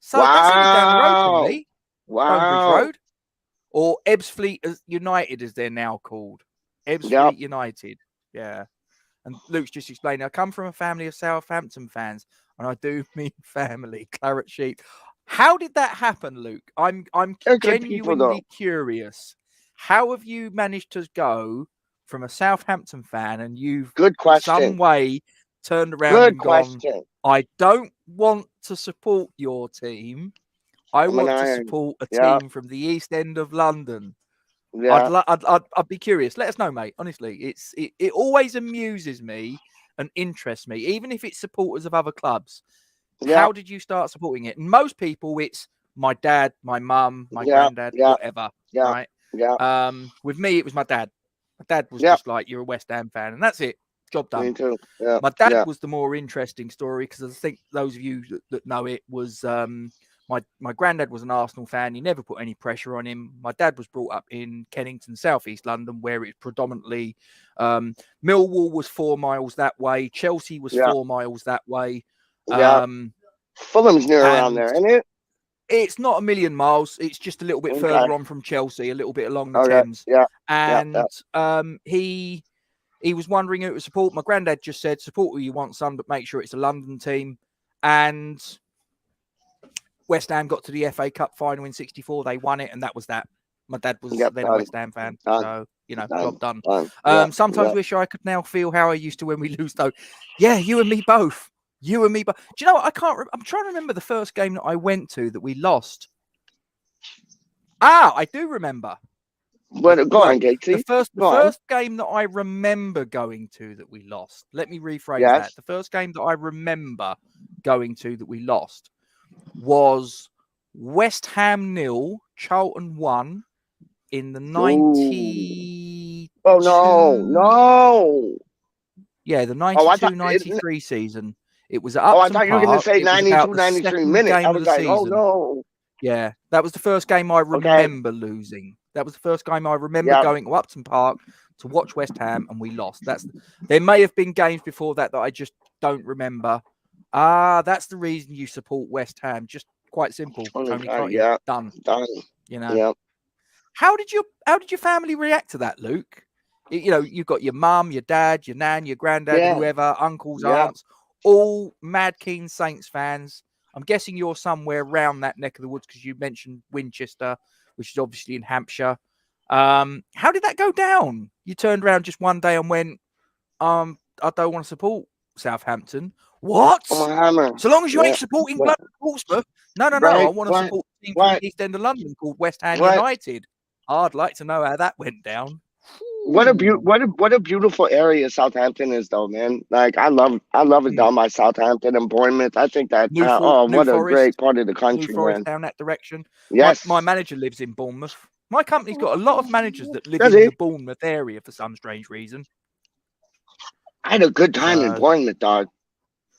So that's only down the road from me. Stonebridge Road. Or Ebbsfleet United, as they're now called. Ebbsfleet United. Yeah. And Luke's just explaining, I come from a family of Southampton fans, and I do mean family, Claret Sheep. How did that happen, Luke? I'm genuinely curious. How have you managed to go from a Southampton fan and you've some way turned around and gone, I don't want to support your team. I want to support a team from the East End of London. Yeah. I'd be curious. Let us know, mate. Honestly, it always amuses me and interests me, even if it's supporters of other clubs. Yeah. How did you start supporting it? And most people, it's my dad, my mum, my granddad, whatever. Yeah. Right. Yeah. With me, it was my dad. My dad was just like, you're a West Ham fan, and that's it. Job done.
Me too. Yeah.
My dad was the more interesting story, because I think those of you that know it was my granddad was an Arsenal fan. He never put any pressure on him. My dad was brought up in Kennington, South East London, where it's predominantly Millwall was 4 miles that way. Chelsea was 4 miles that way.
Fulham's near around there, isn't it?
It's not a million miles. It's just a little bit further on from Chelsea, a little bit along the Thames. Yeah. And he was wondering who to support. My granddad just said, support who you want, son, but make sure it's a London team. And West Ham got to the FA Cup final in '64. They won it, and that was that. My dad was then a West Ham fan. So, job done. Sometimes wish I could now feel how I used to when we lose, though. Yeah, you and me both. Do you know what? I'm trying to remember the first game that I went to that we lost. I do remember.
Go on, Gatesy.
The
Go on.
first game that I remember going to that we lost. Let me rephrase that.
Yes.
The first game that I remember going to that we lost was West Ham 0, Charlton 1 in the
Ooh.
92.
Oh no.
Yeah, the
Oh, I thought.
92-93 season. It was at
Oh, I
Upton
thought you were gonna
Park.
say
It was about
92,
the
93
second
minute. I
game of
was
the
like, oh
season.
no.
Yeah, that was the first game I
Okay.
remember losing. That was the first game I remember
Yeah.
going to Upton Park to watch West Ham, and we lost. There may have been games before that I just don't remember. That's the reason you support West Ham. Just quite simple. Tony Cottee,
Yeah.
done.
Done.
You know.
Yeah.
How did your family react to that, Luke? You know, you've got your mum, your dad, your nan, your granddad,
Yeah.
whoever, uncles,
Yeah.
aunts, all mad keen Saints fans. I'm guessing you're somewhere around that neck of the woods because you mentioned Winchester, which is obviously in Hampshire. How did that go down? You turned around just one day and went, I don't want to support Southampton. What?
I'm a hammer.
So long as you
Yeah.
ain't supporting bloody Portsmouth. No. I
Right.
want to support a team from the East End of London called West Ham
What?
United. I'd like to know how that went down.
What a beautiful area Southampton is, though, man. Like I love it down by Southampton and Bournemouth. I think that
New
what a great
Forest,
part of the
New
country,
Forest
man.
down that direction.
Yes.
My manager lives in Bournemouth. My company's got a lot of managers that live
Does
in
he?
the Bournemouth area for some strange reason.
I had a good time in Bournemouth, dog.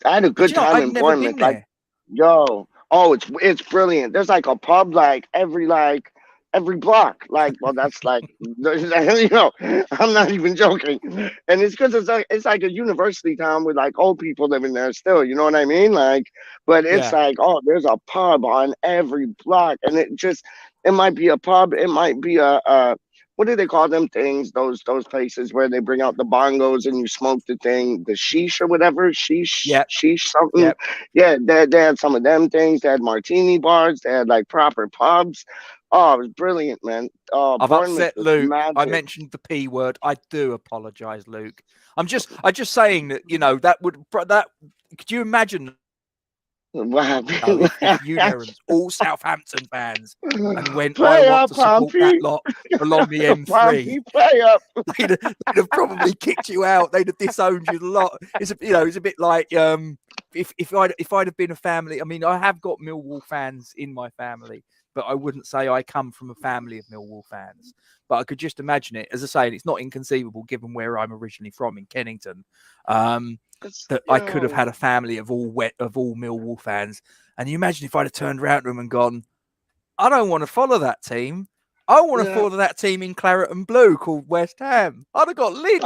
I had a good time
I've
in
never
Bournemouth.
been there.
Like, yo, it's brilliant. There's like a pub like every block. Like, well, that's like you know, I'm not even joking. And it's because it's like a university town with like old people living there still. You know what I mean? Like, but it's
Yeah.
like, oh, there's a pub on every block, and it might be a pub, it might be a what do they call them things? Those places where they bring out the bongos and you smoke the thing, the sheesh or whatever,
Yep.
sheesh something.
Yep.
Yeah, they had some of them things. They had martini bars. They had like proper pubs. Oh, it was brilliant, man. Oh,
I've
Bournemouth
upset
was
Luke. I
magic.
mentioned the P word. I do apologize, Luke. I'm just saying that, you know, that could you imagine
What happened?
if you parents, all Southampton fans, and went, I
Play
want
up,
to support
Pompey.
that lot along the M3.
Pompey, play up.
They'd have probably kicked you out. They'd have disowned you a lot. It's a bit like if I'd have been a family. I mean, I have got Millwall fans in my family, but I wouldn't say I come from a family of Millwall fans. But I could just imagine it. As I say, it's not inconceivable given where I'm originally from in Kennington. That I could have had a family of all Millwall fans. And you imagine if I'd have turned around to them and gone, I don't want to follow that team. I want to follow that team in claret and blue called West Ham. I'd have got lynched.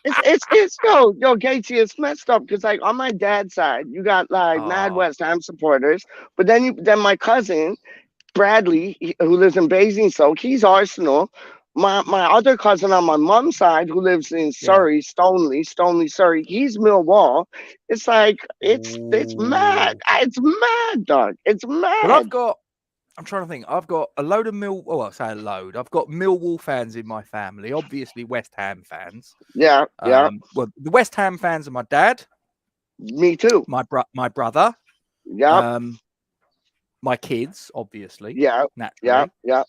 It's yo, Gatesy, it's messed up because like on my dad's side, you got like mad West Ham supporters, but then my cousin Bradley, who lives in Basingstoke, he's Arsenal. My other cousin on my mom's side, who lives in Surrey, Stoneleigh, Surrey, he's Millwall. It's like it's mad. It's mad, dog. It's mad.
Well, I'm trying to think. I've got a load of I say a load. I've got Millwall fans in my family. Obviously, West Ham fans.
Yeah.
Well, the West Ham fans are my dad.
Me too.
My brother.
Yeah.
My kids, obviously.
Yeah.
Naturally.
Yeah.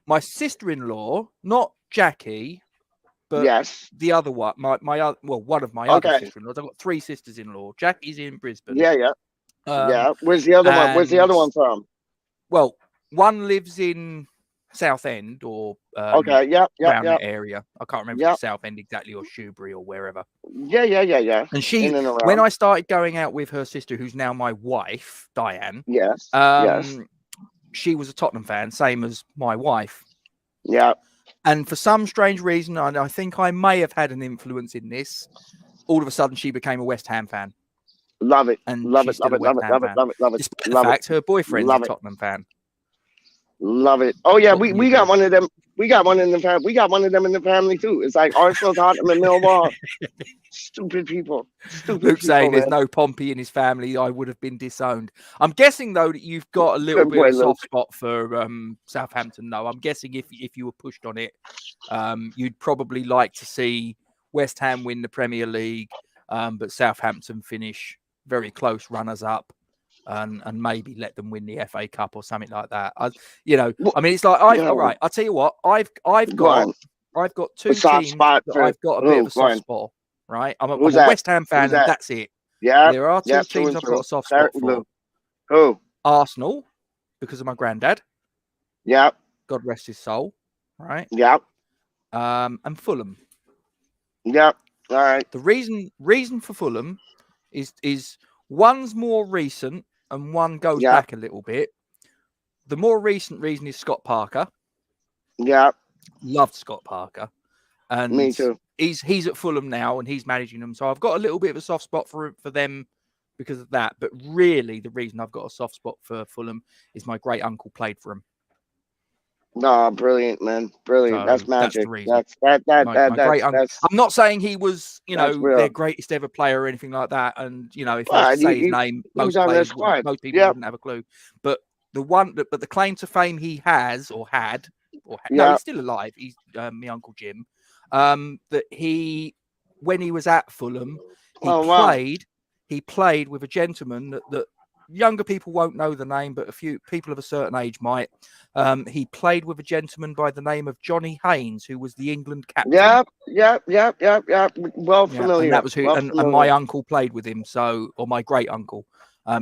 My sister-in-law, not Jackie, but the other one. One of my other sister-in-laws. I've got 3 sisters-in-law. Jackie's in Brisbane.
Yeah. Where's the other one? Where's the other one from?
Well, one lives in Southend or around that area. I can't remember if it's Southend exactly or Shoebury or wherever.
Yeah.
And when I started going out with her sister, who's now my wife, Diane.
Yes.
She was a Tottenham fan, same as my wife.
Yeah.
And for some strange reason, and I think I may have had an influence in this, all of a sudden she became a West Ham fan.
Love it.
And
love
she's
it. Love it.
Despite the fact her boyfriend's a Tottenham fan.
Love it. Oh yeah, we got one of them. We got one in the family. We got one of them in the family too. It's like Arsenal, Tottenham, and Millwall. Stupid people.
Luke saying there's no Pompey in his family. I would have been disowned. I'm guessing though that you've got a little bit of a soft spot for Southampton. Though I'm guessing if you were pushed on it, you'd probably like to see West Ham win the Premier League, but Southampton finish very close runners up. and maybe let them win the FA Cup or something like that. You know,
Well,
I mean, it's like all right. I'll tell you what, I've
go on.
got
A
two
soft
teams
spot
that
for
I've got a bit of
who?
a
Go
soft
on.
spot. Right,
Who's
I'm a
that?
West Ham
Who's
fan, and
that?
that's it. But
Yep.
there are two
Yep. Through
teams
and
I've got
through.
a soft spot
Certainly.
for:
Who?
Arsenal, because of my granddad.
Yep.
God rest his soul. Right.
Yep.
And Fulham.
Yep. All right.
The reason for Fulham is one's more recent and one goes
Yep.
back a little bit. The more recent reason is Scott Parker.
Yep.
Loved Scott Parker, and
Me too.
he's at Fulham now and he's managing them. So I've got a little bit of a soft spot for them because of that. But really, the reason I've got a soft spot for Fulham is my great uncle played for him.
No, brilliant, man. Brilliant.
So
That's
that's the
magic.
reason.
That's
My great uncle.
that's
I'm not saying he was,
that's
their
real.
greatest ever player or anything like that. And if I was
Well,
to say his name,
he was on their squad.
most people
Yep.
wouldn't have a clue. But but the claim to fame he has or had, no,
Yep.
he's still alive. He's my uncle Jim. That when he was at Fulham,
Oh wow.
he played with a gentleman that younger people won't know the name, but a few people of a certain age might. He played with a gentleman by the name of Johnny Haynes, who was the England captain.
Yep. Well familiar.
And that was who,
well
and my uncle played with him. So, or my great uncle.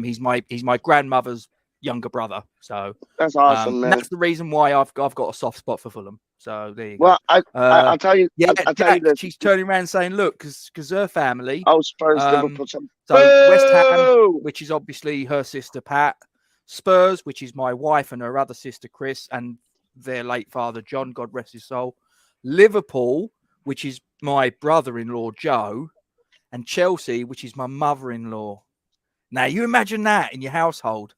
He's my grandmother's younger brother. So
that's awesome, man.
that's the reason why I've got a soft spot for Fulham. So there you go.
Well, I'll tell you.
Yeah,
I'll tell you
Jack,
this.
she's turning around saying, "Look, because her family."
Oh, Spurs, Liverpool.
So West Ham, which is obviously her sister Pat, Spurs, which is my wife and her other sister Chris, and their late father John, God rest his soul. Liverpool, which is my brother-in-law Joe, and Chelsea, which is my mother-in-law. Now you imagine that in your household.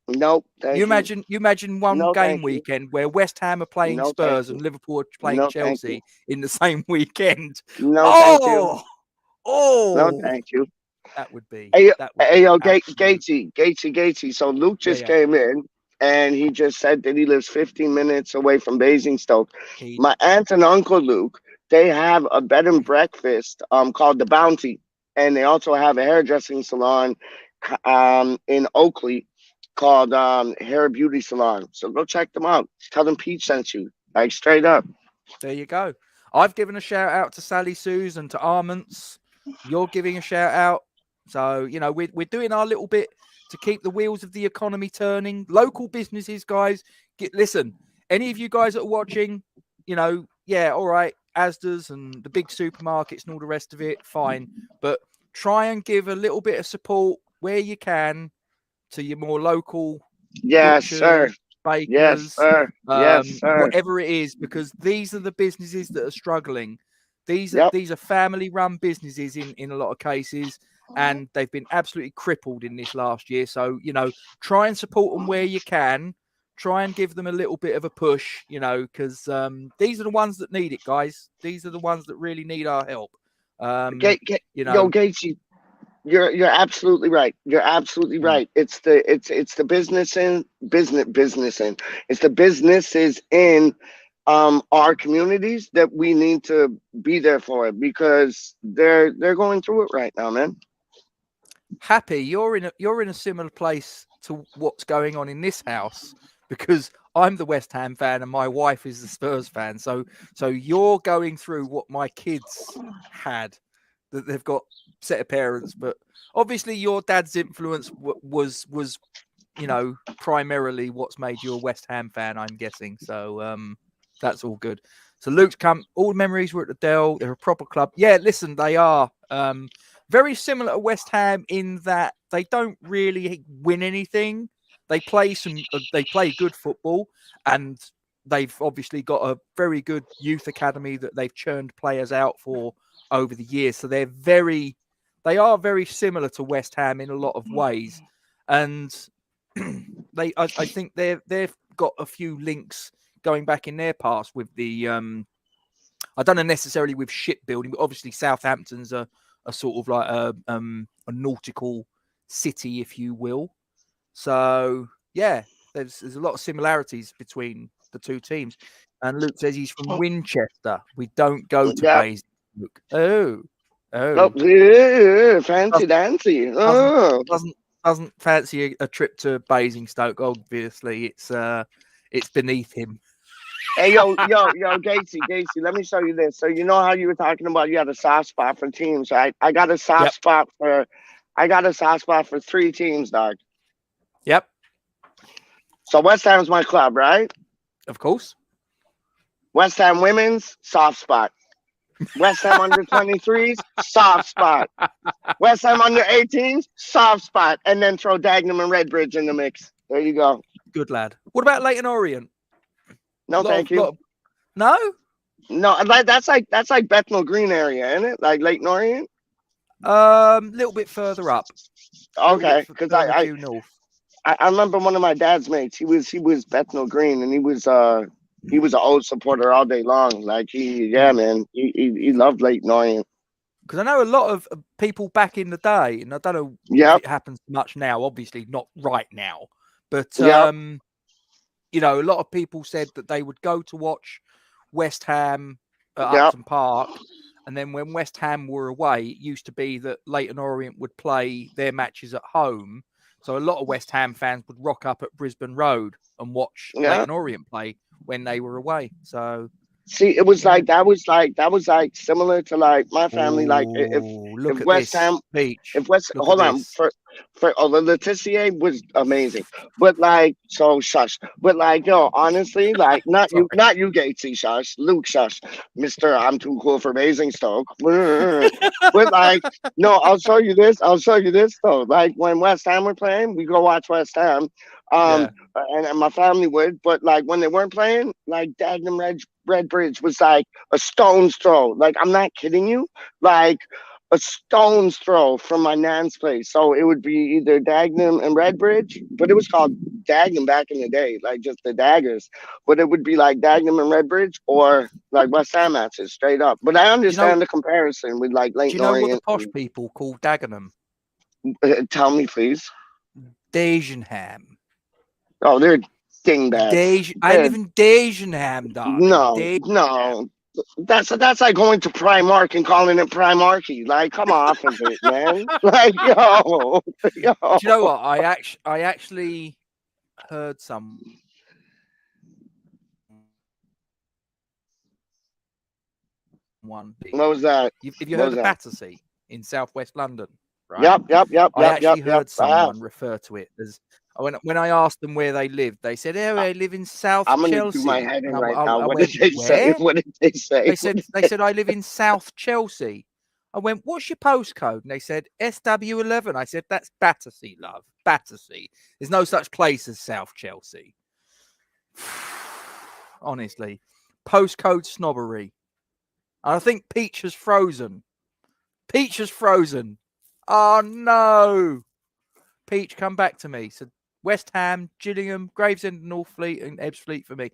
Nope.
You imagine one game weekend where West Ham are playing Spurs and Liverpool are playing Chelsea in the same weekend.
No, thank you.
Oh,
no, thank you.
That would be.
Hey, yo, Gatesy. So Luke just came in, and he just said that he lives 15 minutes away from Basingstoke. My aunt and uncle Luke, they have a bed and breakfast called the Bounty, and they also have a hairdressing salon in Oakley called Hair Beauty Salon. So go check them out. Tell them Pete sent you, like straight up.
There you go. I've given a shout out to Sally Sue's and to Armants. You're giving a shout out. So, we're doing our little bit to keep the wheels of the economy turning. Local businesses, guys. Listen, any of you guys that are watching, all right, Asda's and the big supermarkets and all the rest of it, fine. But try and give a little bit of support where you can to your more local butchers,
sir.
bakers,
yes, sir.
Whatever it is, because these are the businesses that are struggling. These are family-run businesses in a lot of cases, and they've been absolutely crippled in this last year. So, try and support them where you can. Try and give them a little bit of a push, because these are the ones that need it, guys. These are the ones that really need our help.
Yo, Gatesy, you're absolutely right. You're absolutely right. It's the businesses in our communities that we need to be there for it, because they're going through it right now, man.
Happy, you're in a similar place to what's going on in this house, because I'm the West Ham fan and my wife is the Spurs fan. So you're going through what my kids had, that they've got set of parents, but obviously your dad's influence was primarily what's made you a West Ham fan, I'm guessing. So that's all good. So Luke's come. All memories were at the Dell. They're a proper club. Yeah, listen, they are very similar to West Ham in that they don't really win anything. They play good football, and they've obviously got a very good youth academy that they've churned players out for over the years. So they are very similar to West Ham in a lot of ways, and I think they've got a few links going back in their past with the I don't know necessarily with shipbuilding, but obviously Southampton's a sort of like a nautical city, if you will. So yeah, there's a lot of similarities between the two teams. And Luke says he's from Winchester. We don't go to Basingstoke. Luke. Oh,
yeah, fancy dancy. Oh,
doesn't fancy a trip to Basingstoke, obviously it's beneath him.
Hey, Gatesy, let me show you this. So you know how you were talking about you had a soft spot for teams, right? I got a soft
Yep.
spot for 3 teams, dog.
Yep.
So West Ham's my club, right?
Of course.
West Ham women's soft spot. West Ham under 23s soft spot. West Ham under 18s soft spot, and then throw Dagenham and Redbridge in the mix. There you go.
Good lad. What about Leighton Orient?
No, thank you.
No?
No, that's like Bethnal Green area, isn't it? Like Leyton Orient.
Little bit further up.
Okay, because I
due north.
I remember one of my dad's mates. He was Bethnal Green, and he was an old supporter all day long. Like man, he loved Leyton Orient.
Because I know a lot of people back in the day, and I don't know if it happens much now. Obviously, not right now, but you know, a lot of people said that they would go to watch West Ham at Upton Park, and then when West Ham were away, it used to be that Leyton Orient would play their matches at home. So a lot of West Ham fans would rock up at Brisbane Road and watch Leyton Orient play when they were away. So
see, it was like that was like similar to like my family. Like if West Ham, hold on for the Letitia was amazing, but like shush. But like honestly, like not you Gatesy shush, Luke shush, Mister. I'm too cool for Basingstoke. But like no, I'll show you this though. Like when West Ham were playing, we go watch West Ham. And my family would, but like when they weren't playing, like Dagenham Redbridge was like a stone's throw. Like I'm not kidding you, like a stone's throw from my nan's place. So it would be either Dagenham and Redbridge, but it was called Dagenham back in the day, like just the Daggers. But it would be like Dagenham and Redbridge or like West Ham matches straight up. But I understand the comparison with like Leyton Orient.
Do you know what the posh people call Dagenham?
Tell me, please.
Dagenham.
Oh, they're dingbags.
I live in Dagenham, darling.
No. That's like going to Primark and calling it Primarky. Like, come off of it, man. Like, yo.
Do you know what? I actually heard some. What
was that?
Have you heard of Battersea in southwest London? Right?
Yep.
I actually heard someone refer to it as. When I asked them where they lived, they said, "Oh, I live in South Chelsea."
I'm going to do my head in right now. What did they say? What did they say?
They said, "I live in South Chelsea." I went, "What's your postcode?" And they said, "SW11." I said, "That's Battersea, love. Battersea. There's no such place as South Chelsea." Honestly, postcode snobbery. And I think Peach has frozen. Oh, no. Peach, come back to me. So West Ham, Gillingham, Gravesend, Northfleet, and Ebbsfleet for me.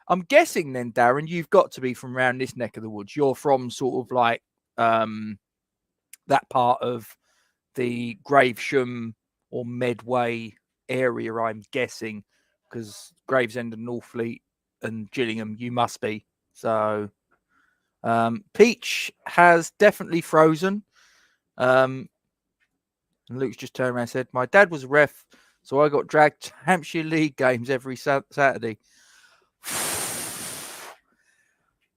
I'm guessing then, Darren, you've got to be from around this neck of the woods. You're from sort of like that part of the Gravesham or Medway area, I'm guessing, because Gravesend and Northfleet and Gillingham, you must be. So Peach has definitely frozen. And Luke's just turned around and said, "My dad was a ref, so I got dragged to Hampshire League games every Saturday."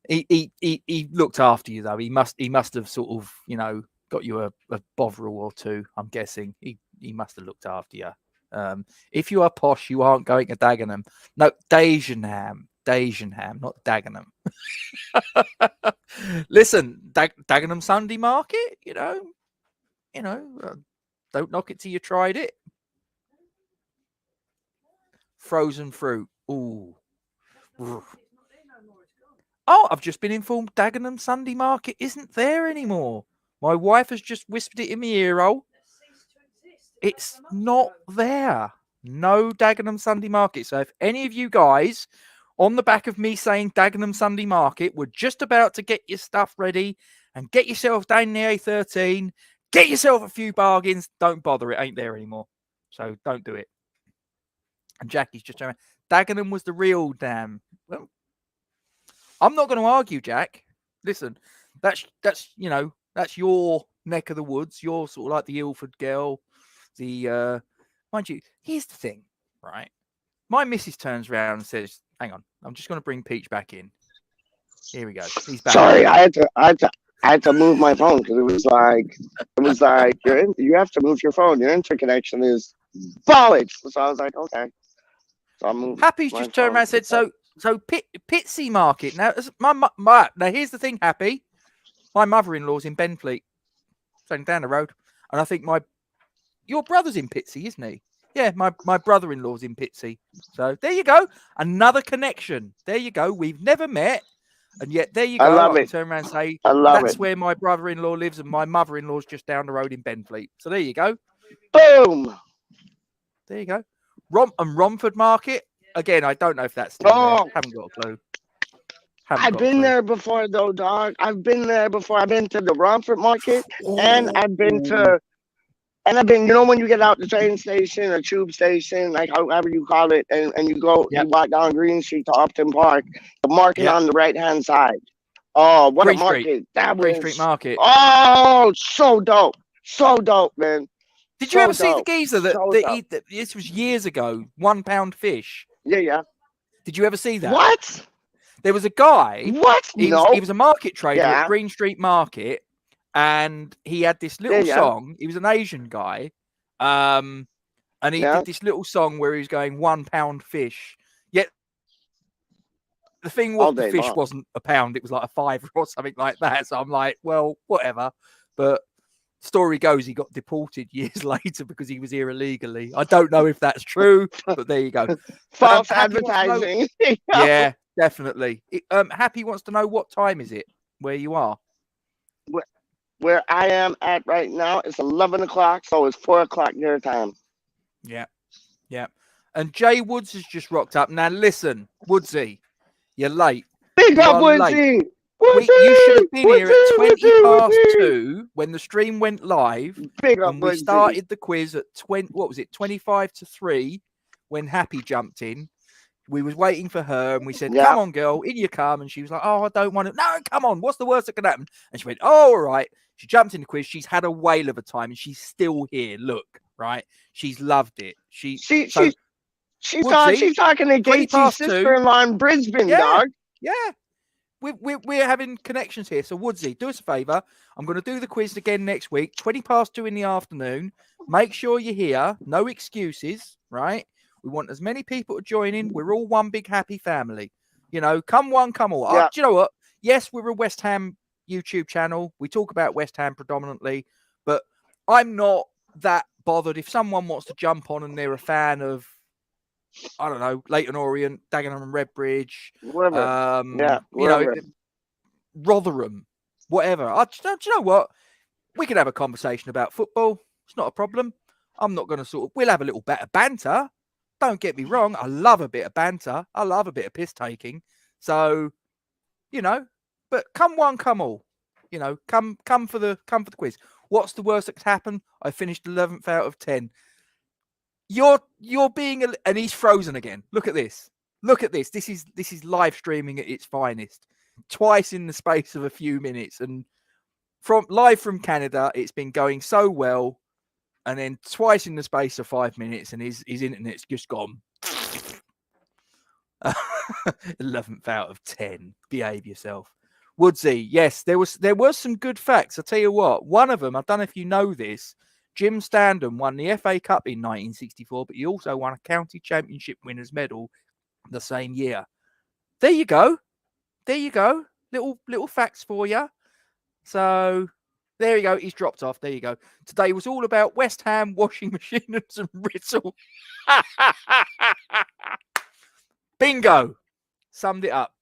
He looked after you though. He must have sort of, you know, got you a Bovril or two. I'm guessing he must have looked after you. If you are posh, you aren't going to Dagenham. No, Dagenham, not Dagenham. Listen, Dagenham Sunday Market. You know. Don't knock it till you tried it. Frozen fruit. Ooh. Oh, I've just been informed Dagenham Sunday Market isn't there anymore. My wife has just whispered it in my earhole. It's not there. No Dagenham Sunday Market. So if any of you guys, on the back of me saying Dagenham Sunday Market, were just about to get your stuff ready and get yourself down the A13, get yourself a few bargains, don't bother. It ain't there anymore. So don't do it. And Jackie's just around. Dagenham was the real damn. Well, I'm not going to argue, Jack. Listen, that's you know, that's your neck of the woods. You're sort of like the Ilford girl, the mind you, here's the thing, right? My missus turns around and says, "Hang on, I'm just going to bring Peach back in. Here we go. He's back."
Sorry, I had to move my phone because it was like you have to move your phone. Your interconnection is bollocks. So I was like, okay. So I moved
Happy's
my
just turned
phone.
around and said, so Pitsy Market. Now, now here's the thing, Happy. My mother-in-law's in Benfleet, so down the road. And I think your brother's in Pitsy, isn't he? Yeah, my brother-in-law's in Pitsy. So there you go. Another connection. There you go. We've never met. And yet there you
I
go.
love
I can
it.
turn around and say,
I love
that's
it.
where my brother-in-law lives and my mother-in-law's just down the road in Benfleet. So there you go.
Boom.
There you go. Romford Market. Again, I don't know if that's still there.
Oh,
Haven't got a clue.
I've been there before though, dog. I've been there before. I've been to the Romford Market, and
Oh,
you know, when you get out the train station or tube station, like however you call it, and you
yep,
walk down Green Street to Upton Park, the market
yep.
on the right hand side. Oh, what a
Green Street.
market that
Green Street
was!
Market.
Oh, so dope, man.
Did you
So
ever see the
dope,
geezer
so dope.
this was years ago, £1 fish?
Yeah, yeah.
Did you ever see that?
What?
There was a guy,
What?
he
No.
was a market trader at
Yeah,
Green Street Market, and he had this
yeah,
little
yeah,
song. He was an Asian guy. And he
yeah.
did this little song where he was going £1 fish. Yet the thing was
All
the
day
fish
long.
wasn't a pound, it was like a fiver or something like that. So I'm like, well, whatever. But story goes he got deported years later because he was here illegally. I don't know if that's true, but there you go.
False
Happy wants to know.
advertising.
Yeah, definitely. Happy wants to know what time is it where you are.
Where where I am at right now, it's 11 o'clock, so it's 4 o'clock your time.
Yeah, yeah. And Jay Woods has just rocked up. Now listen, Woodsy, you're late.
Big
You
up,
are late.
Woodsy!
You should
Woodsy!
have been here at
Woodsy!
20
Woodsy!
past
Woodsy!
2 when the stream went live,
Big up,
and we
Woodsy.
started the quiz at 25 to 3 when Happy jumped in. We was waiting for her, and we said,
Yeah,
"Come on, girl, in you come." And she was like, "Oh, I don't want to." No, come on. What's the worst that could happen? And she went, "Oh, all right." She jumped in the quiz. She's had a whale of a time, and she's still here. Look, right? She's loved it.
she
So Woodsy,
she's talking to
20
Gates's
past 2.
sister-in-law in Brisbane,
Yeah,
dog.
yeah. We're having connections here. So Woodsy, do us a favour. I'm going to do the quiz again next week, 20 past 2 in the afternoon. Make sure you're here. No excuses, right? We want as many people to join in. We're all one big happy family. You know, come one, come all.
Yeah,
Do you know what? Yes, we're a West Ham YouTube channel. We talk about West Ham predominantly, but I'm not that bothered. If someone wants to jump on and they're a fan of, I don't know, Leighton Orient, Dagenham and Redbridge,
wherever. Yeah,
you know,
wherever.
Rotherham, whatever. Do you know what? We can have a conversation about football. It's not a problem. I'm not going to we'll have a little bit of banter. Don't get me wrong. I love a bit of banter. I love a bit of piss taking. So, you know, but come one, come all. You know, come for the quiz. What's the worst that could happen? I finished 11th out of 10. You're being and he's frozen again. Look at this. Look at this. This is live streaming at its finest. Twice in the space of a few minutes, and live from Canada, it's been going so well. And then twice in the space of 5 minutes, and his internet's just gone. 11th out of 10. Behave yourself. Woodsy, yes, there was some good facts. I'll tell you what. One of them, I don't know if you know this, Jim Standham won the FA Cup in 1964, but he also won a county championship winners medal the same year. There you go. There you go. Little facts for you. So there you go. He's dropped off. There you go. Today was all about West Ham, washing machine, and some Ritzel. Bingo. Summed it up.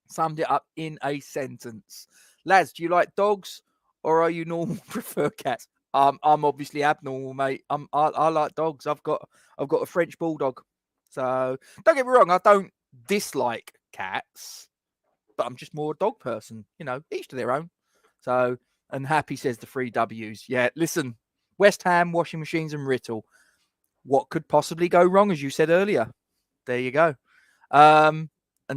Summed it up in a sentence. Lads, do you like dogs or are you normal? Prefer cats? I'm obviously abnormal, mate. I like dogs. I've got a French bulldog. So don't get me wrong. I don't dislike cats, but I'm just more a dog person. You know, each to their own. So, and Happy says the 3 W's. Yeah, listen, West Ham, washing machines, and Rittle. What could possibly go wrong, as you said earlier? There you go. And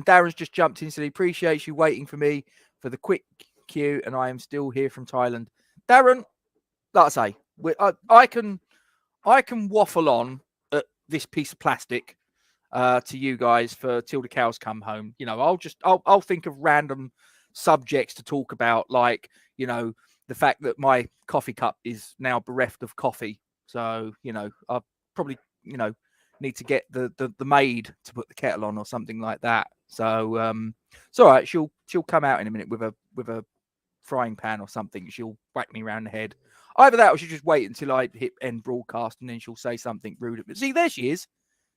Darren's just jumped in, so he appreciates you waiting for me for the quick queue, and I am still here from Thailand. Darren, like I say, I can waffle on at this piece of plastic to you guys for till the cows come home. You know, I'll think of random subjects to talk about, like, you know, the fact that my coffee cup is now bereft of coffee. So, you know, I probably, you know, need to get the maid to put the kettle on or something like that. So it's all right. She'll come out in a minute with a frying pan or something. She'll whack me around the head. Either that or she'll just wait until I hit end broadcast and then she'll say something rude. But see, there she is.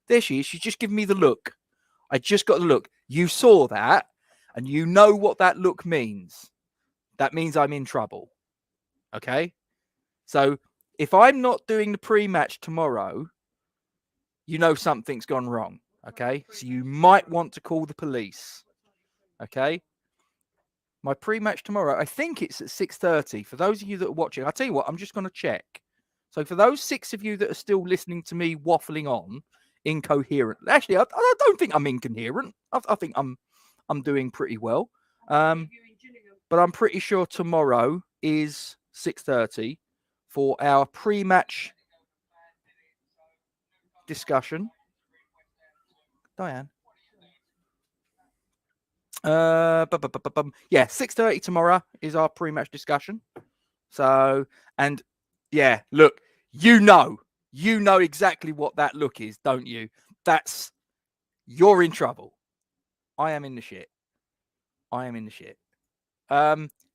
There she is. She's just giving me the look. I just got the look. You saw that, and you know what that look means. That means I'm in trouble. Okay? So if I'm not doing the pre-match tomorrow, you know something's gone wrong. Okay? So you might want to call the police. Okay? My pre-match tomorrow, I think it's at 6:30. For those of you that are watching, I'll tell you what, I'm just going to check. So for those 6 of you that are still listening to me waffling on, incoherent. Actually, I don't think I'm incoherent. I think I'm doing pretty well. But I'm pretty sure tomorrow is 6:30 for our pre-match discussion. Diane. Yeah, 6:30 tomorrow is our pre-match discussion. So, and yeah, look, you know exactly what that look is, don't you? You're in trouble. I am in the shit.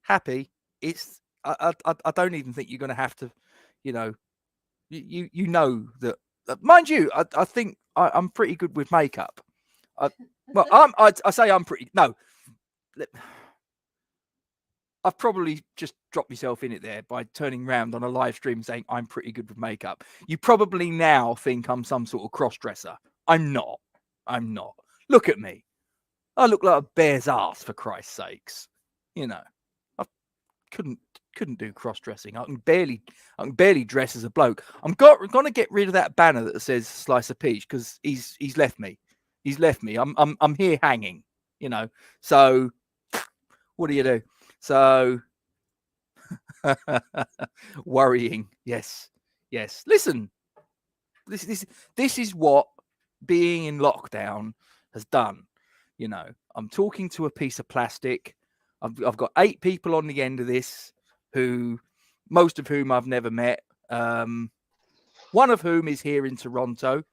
Happy. It's I don't even think you're going to have to, you know, you know that. Mind you, I think I'm pretty good with makeup. I say I'm pretty. No, I've probably just dropped myself in it there by turning around on a live stream saying I'm pretty good with makeup. You probably now think I'm some sort of cross-dresser. I'm not. Look at me. I look like a bear's ass, for Christ's sakes. You know, I couldn't do cross-dressing. I can barely dress as a bloke. I'm gonna get rid of that banner that says Slice of Peach because he's left me. I'm here hanging. You know. So what do you do? So worrying. Yes. Listen, this is what being in lockdown has done. You know, I'm talking to a piece of plastic. I've got 8 people on the end of this, most of whom I've never met. One of whom is here in Toronto,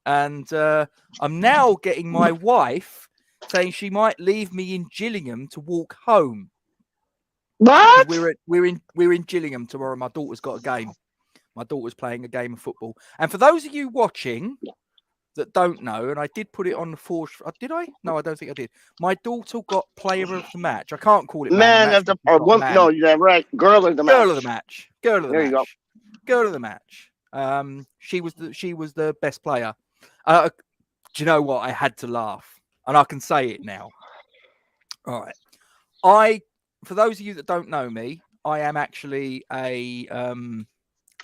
and I'm now getting my wife saying she might leave me in Gillingham to walk home.
What?
We're in Gillingham tomorrow. My daughter's got a game. My daughter's playing a game of football. And for those of you watching that don't know, and I did put it on the force. Did I? No, I don't think I did. My daughter got player of the match. I can't call it
man of the no, you're right. Girl of the match.
Girl of the match.
There you go.
Girl of the match. She was the best player. Do you know what? I had to laugh, and I can say it now. All right. For those of you that don't know me, I am actually an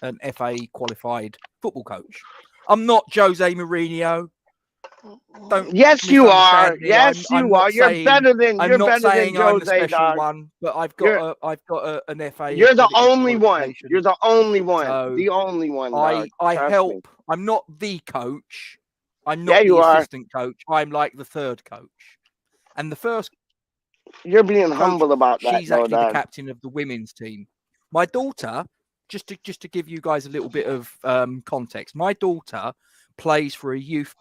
FA qualified football coach. I'm not Jose Mourinho.
Yes, you are. Yes, you are. You're better than
I'm not saying I'm the
Jose,
special one, but I've got an FA.
You're the only one. You're the only one.
So
the only one.
I help. Me. I'm not the coach. I'm not the assistant coach. I'm like the third coach, and the first.
You're being humble about that.
She's actually the captain of the women's team. My daughter, just to give you guys a little bit of context, my daughter plays for a youth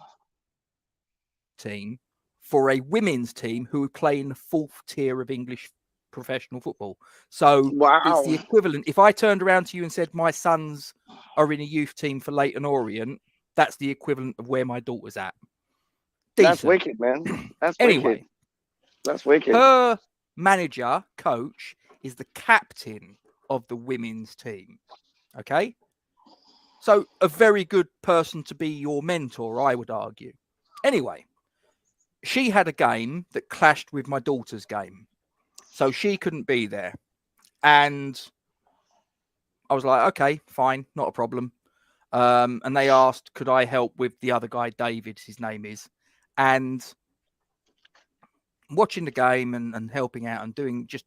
team for a women's team who play in the 4th tier of English professional football. So it's the equivalent. If I turned around to you and said my sons are in a youth team for Leyton Orient, that's the equivalent of where my daughter's at. Decent.
That's wicked, man. That's
anyway.
Wicked. That's wicked.
Her manager, coach, is the captain of the women's team. Okay? So a very good person to be your mentor, I would argue. Anyway, she had a game that clashed with my daughter's game. So she couldn't be there. And I was like, okay, fine, not a problem. And they asked, could I help with the other guy, David, his name is. And watching the game and helping out and doing just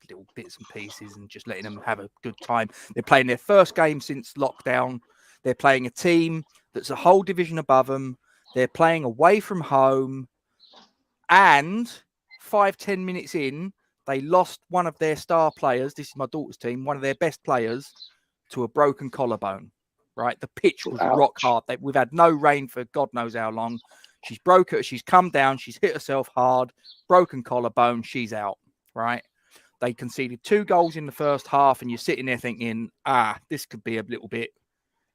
little bits and pieces and just letting them have a good time. They're playing their first game since lockdown. They're playing a team that's a whole division above them. They're playing away from home. And 5-10 minutes in, they lost one of their star players. This is my daughter's team, one of their best players, to a broken collarbone. Right, the pitch was rock hard. We've had no rain for God knows how long. She's broke it. She's come down. She's hit herself hard. Broken collarbone. She's out. Right. They conceded 2 goals in the first half, and you're sitting there thinking, this could be a little bit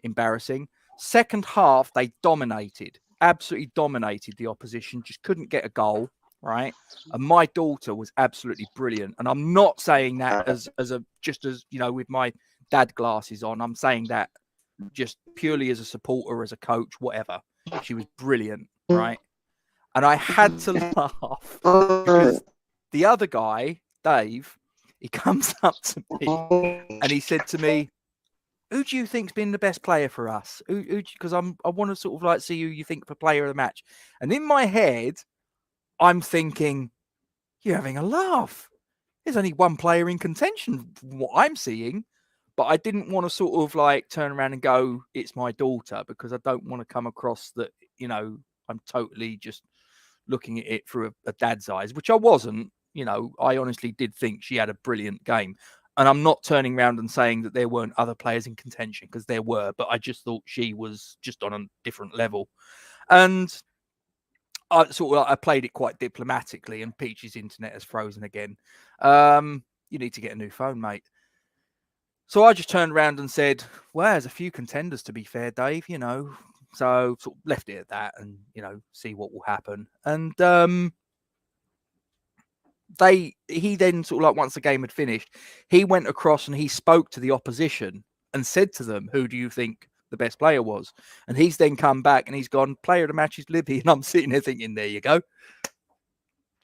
embarrassing. Second half, they dominated, absolutely dominated the opposition. Just couldn't get a goal. Right. And my daughter was absolutely brilliant. And I'm not saying that as with my dad glasses on. I'm saying that just purely as a supporter, as a coach, whatever. She was brilliant, right? And I had to laugh because the other guy, Dave, he comes up to me and he said to me, "Who do you think's been the best player for us? Because I want to sort of like see who you think for player of the match." And in my head, I'm thinking, "You're having a laugh. There's only one player in contention from what I'm seeing." But I didn't want to sort of like turn around and go, "It's my daughter," because I don't want to come across that, I'm totally just looking at it through a dad's eyes, which I wasn't. I honestly did think she had a brilliant game. And I'm not turning around and saying that there weren't other players in contention, because there were, but I just thought she was just on a different level. And I played it quite diplomatically, and Peach's internet has frozen again. You need to get a new phone, mate. So I just turned around and said, "Well, there's a few contenders, to be fair, Dave, So sort of left it at that and, see what will happen." And he then sort of like, once the game had finished, he went across and he spoke to the opposition and said to them, "Who do you think the best player was?" And he's then come back and he's gone, "Player of the match is Libby." And I'm sitting there thinking, there you go.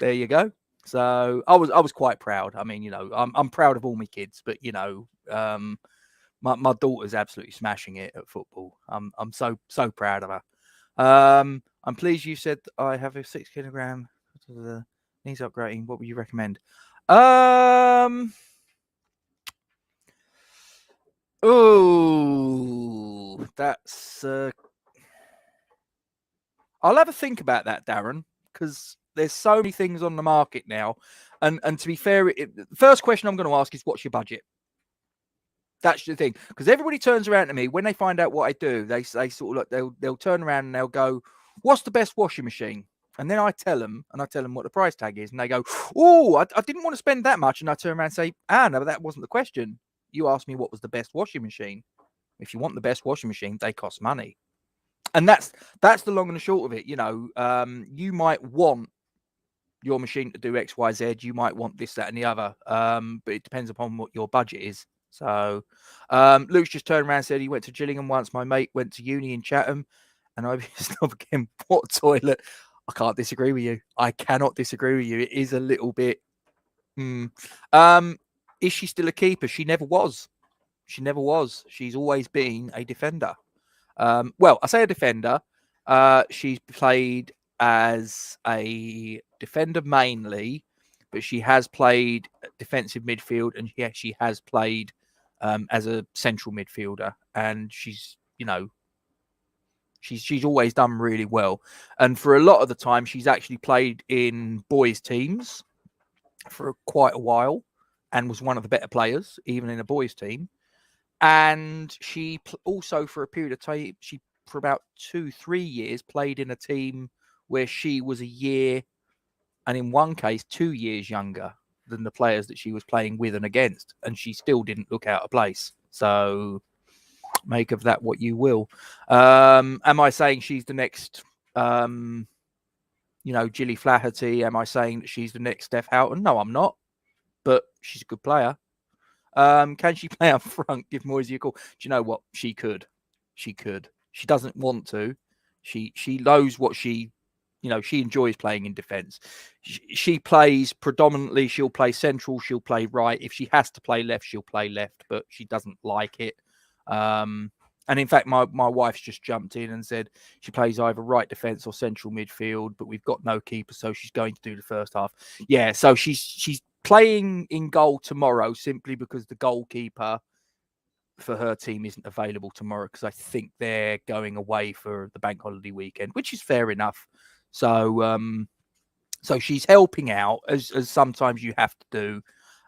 There you go. So I was quite proud. I mean, I'm proud of all my kids, but my daughter's absolutely smashing it at football. I'm so proud of her. I'm pleased you said I have a 6 kilogram needs upgrading. What would you recommend? Oh, that's. I'll have a think about that, Darren, because there's so many things on the market now. And to be fair, the first question I'm going to ask is, what's your budget? That's the thing, because everybody turns around to me when they find out what I do. They sort of like they'll turn around and they'll go, "What's the best washing machine?" And then I tell them what the price tag is, and they go, "Oh, I didn't want to spend that much." And I turn around and say, "No, that wasn't the question. You asked me what was the best washing machine. If you want the best washing machine, they cost money." And that's the long and the short of it. You might want your machine to do X, Y, Z. You might want this, that, and the other. But it depends upon what your budget is. So Luke's just turned around and said he went to Gillingham once. My mate went to uni in Chatham. And I stop again, what toilet? I can't disagree with you. I cannot disagree with you. It is a little bit. Is she still a keeper? She never was. She never was. She's always been a defender. Well, I say a defender. She's played as a defender mainly, but she has played defensive midfield, and she has played as a central midfielder, and she's always done really well. And for a lot of the time, she's actually played in boys' teams for quite a while, and was one of the better players, even in a boys' team. And she also, for a period of time, for about 2-3 years, played in a team where she was a year, and in one case, 2 years younger than the players that she was playing with and against. And she still didn't look out of place. So make of that what you will. Am I saying she's the next, Gilly Flaherty? Am I saying that she's the next Steph Houghton? No, I'm not. But she's a good player. Can she play up front? Give Moisey a call. Do you know what? She could. She could. She doesn't want to. She knows what she enjoys playing in defence. She plays predominantly. She'll play central. She'll play right. If she has to play left, she'll play left. But she doesn't like it. And in fact, my wife's just jumped in and said she plays either right defence or central midfield. But we've got no keeper, so she's going to do the first half. Yeah. So she's playing in goal tomorrow simply because the goalkeeper for her team isn't available tomorrow because I think they're going away for the bank holiday weekend, which is fair enough. So she's helping out as sometimes you have to do.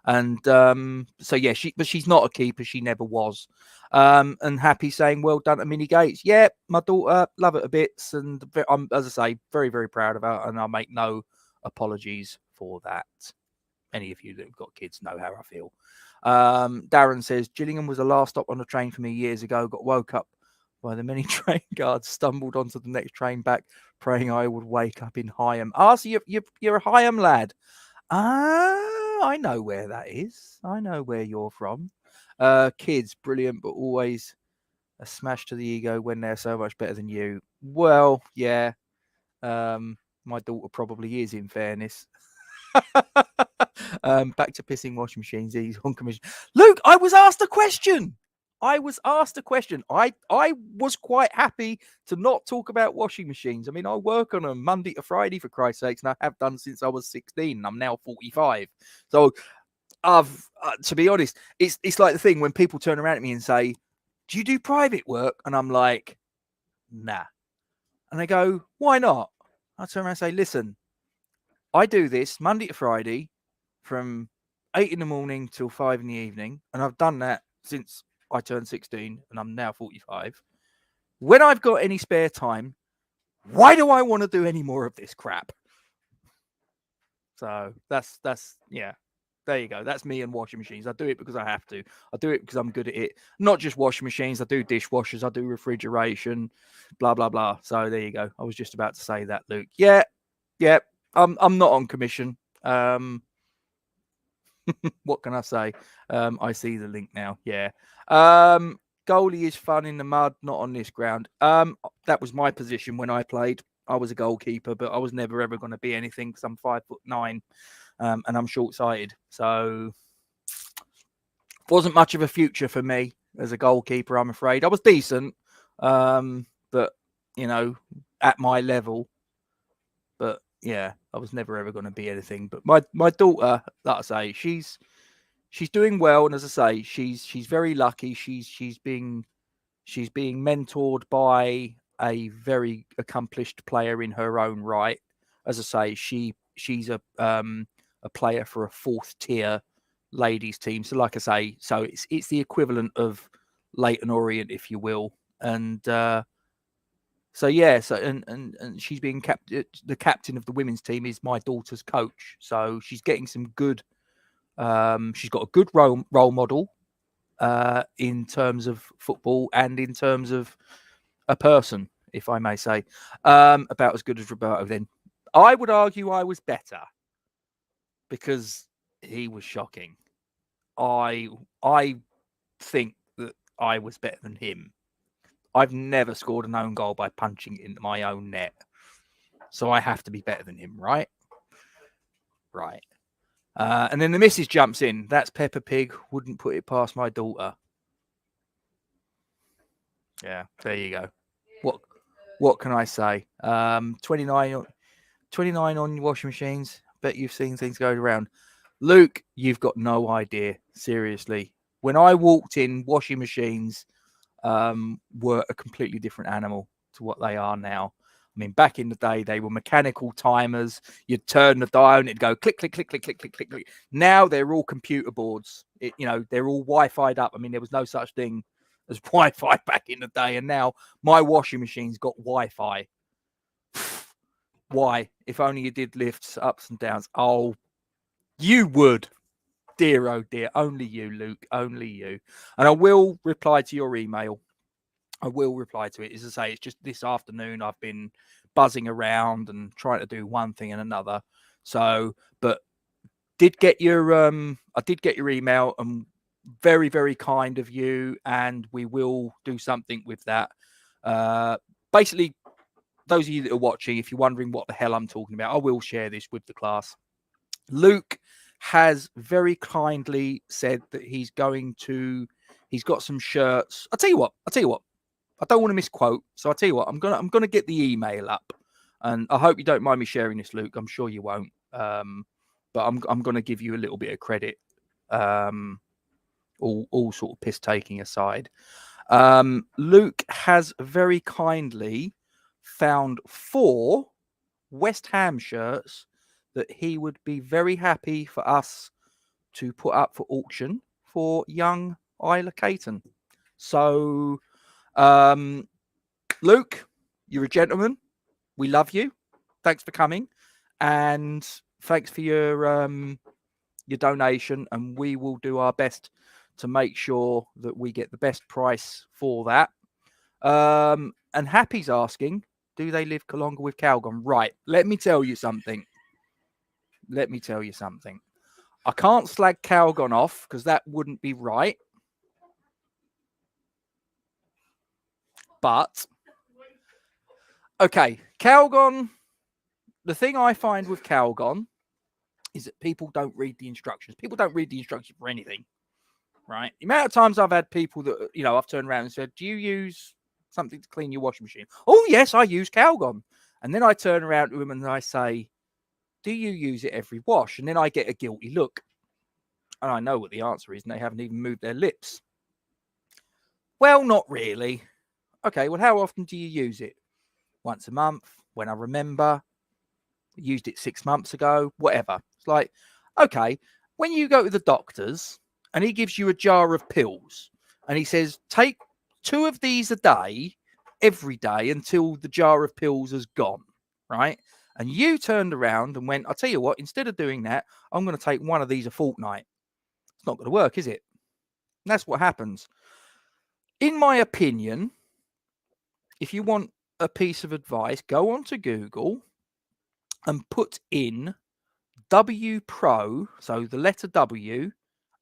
And so yeah, but she's not a keeper. She never was. And Happy saying, "Well done to Minnie Gates." Yeah, my daughter, love it a bits, and I'm, as I say, very very proud of her, and I'll make no apologies for that. Any of you that have got kids know how I feel. Darren says Gillingham was the last stop on the train for me years ago. Got woke up by the many train guards. Stumbled onto the next train back, praying I would wake up in Higham. Ah, so you're a Higham lad. Ah, I know where that is. I know where you're from. Kids, brilliant, but always a smash to the ego when they're so much better than you. Well, yeah. My daughter probably is, in fairness. Back to pissing washing machines. He's on commission. Luke, I was asked a question. I was quite happy to not talk about washing machines. I mean, I work on them Monday to Friday, for Christ's sakes, and I have done since I was 16. And I'm now 45. So to be honest, it's like the thing when people turn around at me and say, "Do you do private work?" And I'm like, "Nah." And they go, "Why not?" I turn around and say, "Listen, I do this Monday to Friday from 8 in the morning till 5 in the evening. And I've done that since I turned 16 and I'm now 45. When I've got any spare time, why do I want to do any more of this crap?" So that's yeah. There you go. That's me and washing machines. I do it because I have to. I do it because I'm good at it. Not just washing machines. I do dishwashers. I do refrigeration, blah blah blah. So there you go. I was just about to say that, Luke. Yeah. I'm not on commission. What can I say? I see the link now. Yeah. Goalie is fun in the mud, not on this ground. That was my position when I played. I was a goalkeeper, but I was never ever going to be anything because I'm 5'9", and I'm short-sighted. So wasn't much of a future for me as a goalkeeper, I'm afraid. I was decent, but at my level. But yeah, I was never ever going to be anything. But my daughter, like I say, she's doing well, and as I say, she's very lucky. She's being mentored by a very accomplished player in her own right. As I say, she's a player for a 4th tier ladies team. So like I say, so it's the equivalent of Leighton Orient, if you will, and so yeah, so and she's being the captain of the women's team is my daughter's coach. So she's getting some good. She's got a good role model in terms of football and in terms of a person, if I may say, about as good as Roberto. Then I would argue I was better because he was shocking. I think that I was better than him. I've never scored an own goal by punching it into my own net. So I have to be better than him, right? Right. And then the missus jumps in. That's Peppa Pig. Wouldn't put it past my daughter. Yeah, there you go. What can I say? 29 on washing machines. Bet you've seen things go around. Luke, you've got no idea. Seriously. When I walked in, washing machines were a completely different animal to what they are now. I mean, back in the day, they were mechanical timers. You'd turn the dial and it'd go click, click, click, click, click, click, click, click. Now they're all computer boards. They're all Wi-Fi'd up. I mean, there was no such thing as Wi-Fi back in the day. And now my washing machine's got Wi-Fi. Why? If only you did lifts, ups and downs. Oh, you would. Dear, oh dear. Only you, Luke. Only you. And I will reply to your email. I will reply to it. As I say, it's just this afternoon I've been buzzing around and trying to do one thing and another. So, but I did get your email, and very, very kind of you, and we will do something with that. Basically, those of you that are watching, if you're wondering what the hell I'm talking about, I will share this with the class. Luke has very kindly said that he's got some shirts. I'll tell you what. I don't want to misquote, so I'll tell you what. I'm gonna get the email up, and I hope you don't mind me sharing this, Luke. I'm sure you won't. But I'm gonna give you a little bit of credit, or all sort of piss taking aside. Luke has very kindly found 4 West Ham shirts that he would be very happy for us to put up for auction for young Isla Caton. So, Luke, you're a gentleman. We love you. Thanks for coming, and thanks for your donation. And we will do our best to make sure that we get the best price for that. And Happy's asking, do they live longer with Calgon? Right. Let me tell you something. I can't slag Calgon off because that wouldn't be right. But, okay, Calgon, the thing I find with Calgon is that people don't read the instructions. People don't read the instructions for anything, right? The amount of times I've had people that, I've turned around and said, do you use something to clean your washing machine? Oh, yes, I use Calgon. And then I turn around to them and I say, do you use it every wash? And then I get a guilty look. And I know what the answer is, and they haven't even moved their lips. Well, not really. Okay, well, how often do you use it? Once a month, when I remember. Used it 6 months ago, whatever. It's like, okay, when you go to the doctor's and he gives you a jar of pills and he says, take 2 of these a day, every day until the jar of pills has gone, right? And you turned around and went, I'll tell you what, instead of doing that, I'm going to take 1 of these a fortnight. It's not going to work, is it? And that's what happens. In my opinion, if you want a piece of advice, go onto Google and put in W Pro, so the letter W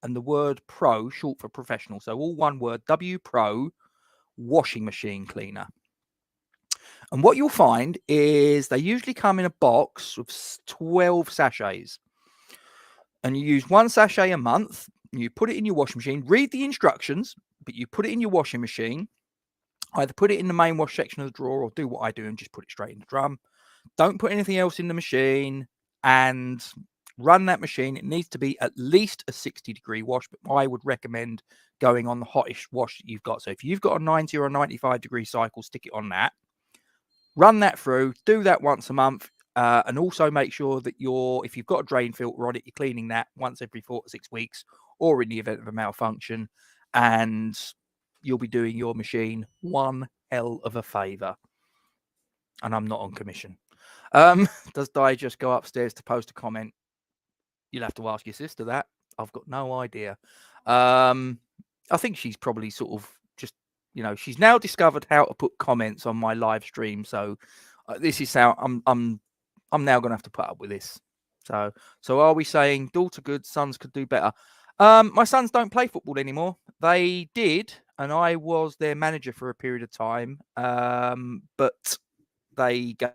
and the word pro, short for professional. So all one word, W Pro washing machine cleaner. And what you'll find is they usually come in a box of 12 sachets. And you use 1 sachet a month. You put it in your washing machine, read the instructions, but you put it in your washing machine. Either put it in the main wash section of the drawer or do what I do and just put it straight in the drum. Don't put anything else in the machine and run that machine. It needs to be at least a 60-degree wash, but I would recommend going on the hottest wash that you've got. So if you've got a 90 or a 95-degree cycle, stick it on that. Run that through. Do that once a month. And also make sure that if you've got a drain filter on it, you're cleaning that once every 4 to 6 weeks, or in the event of a malfunction. And you'll be doing your machine one hell of a favor. And I'm not on commission. Does Di just go upstairs to post a comment? You'll have to ask your sister that. I've got no idea. I think she's probably sort of just, she's now discovered how to put comments on my live stream. So this is how I'm now going to have to put up with this. So are we saying daughter good, sons could do better? My sons don't play football anymore. They did, and I was their manager for a period of time. But they gave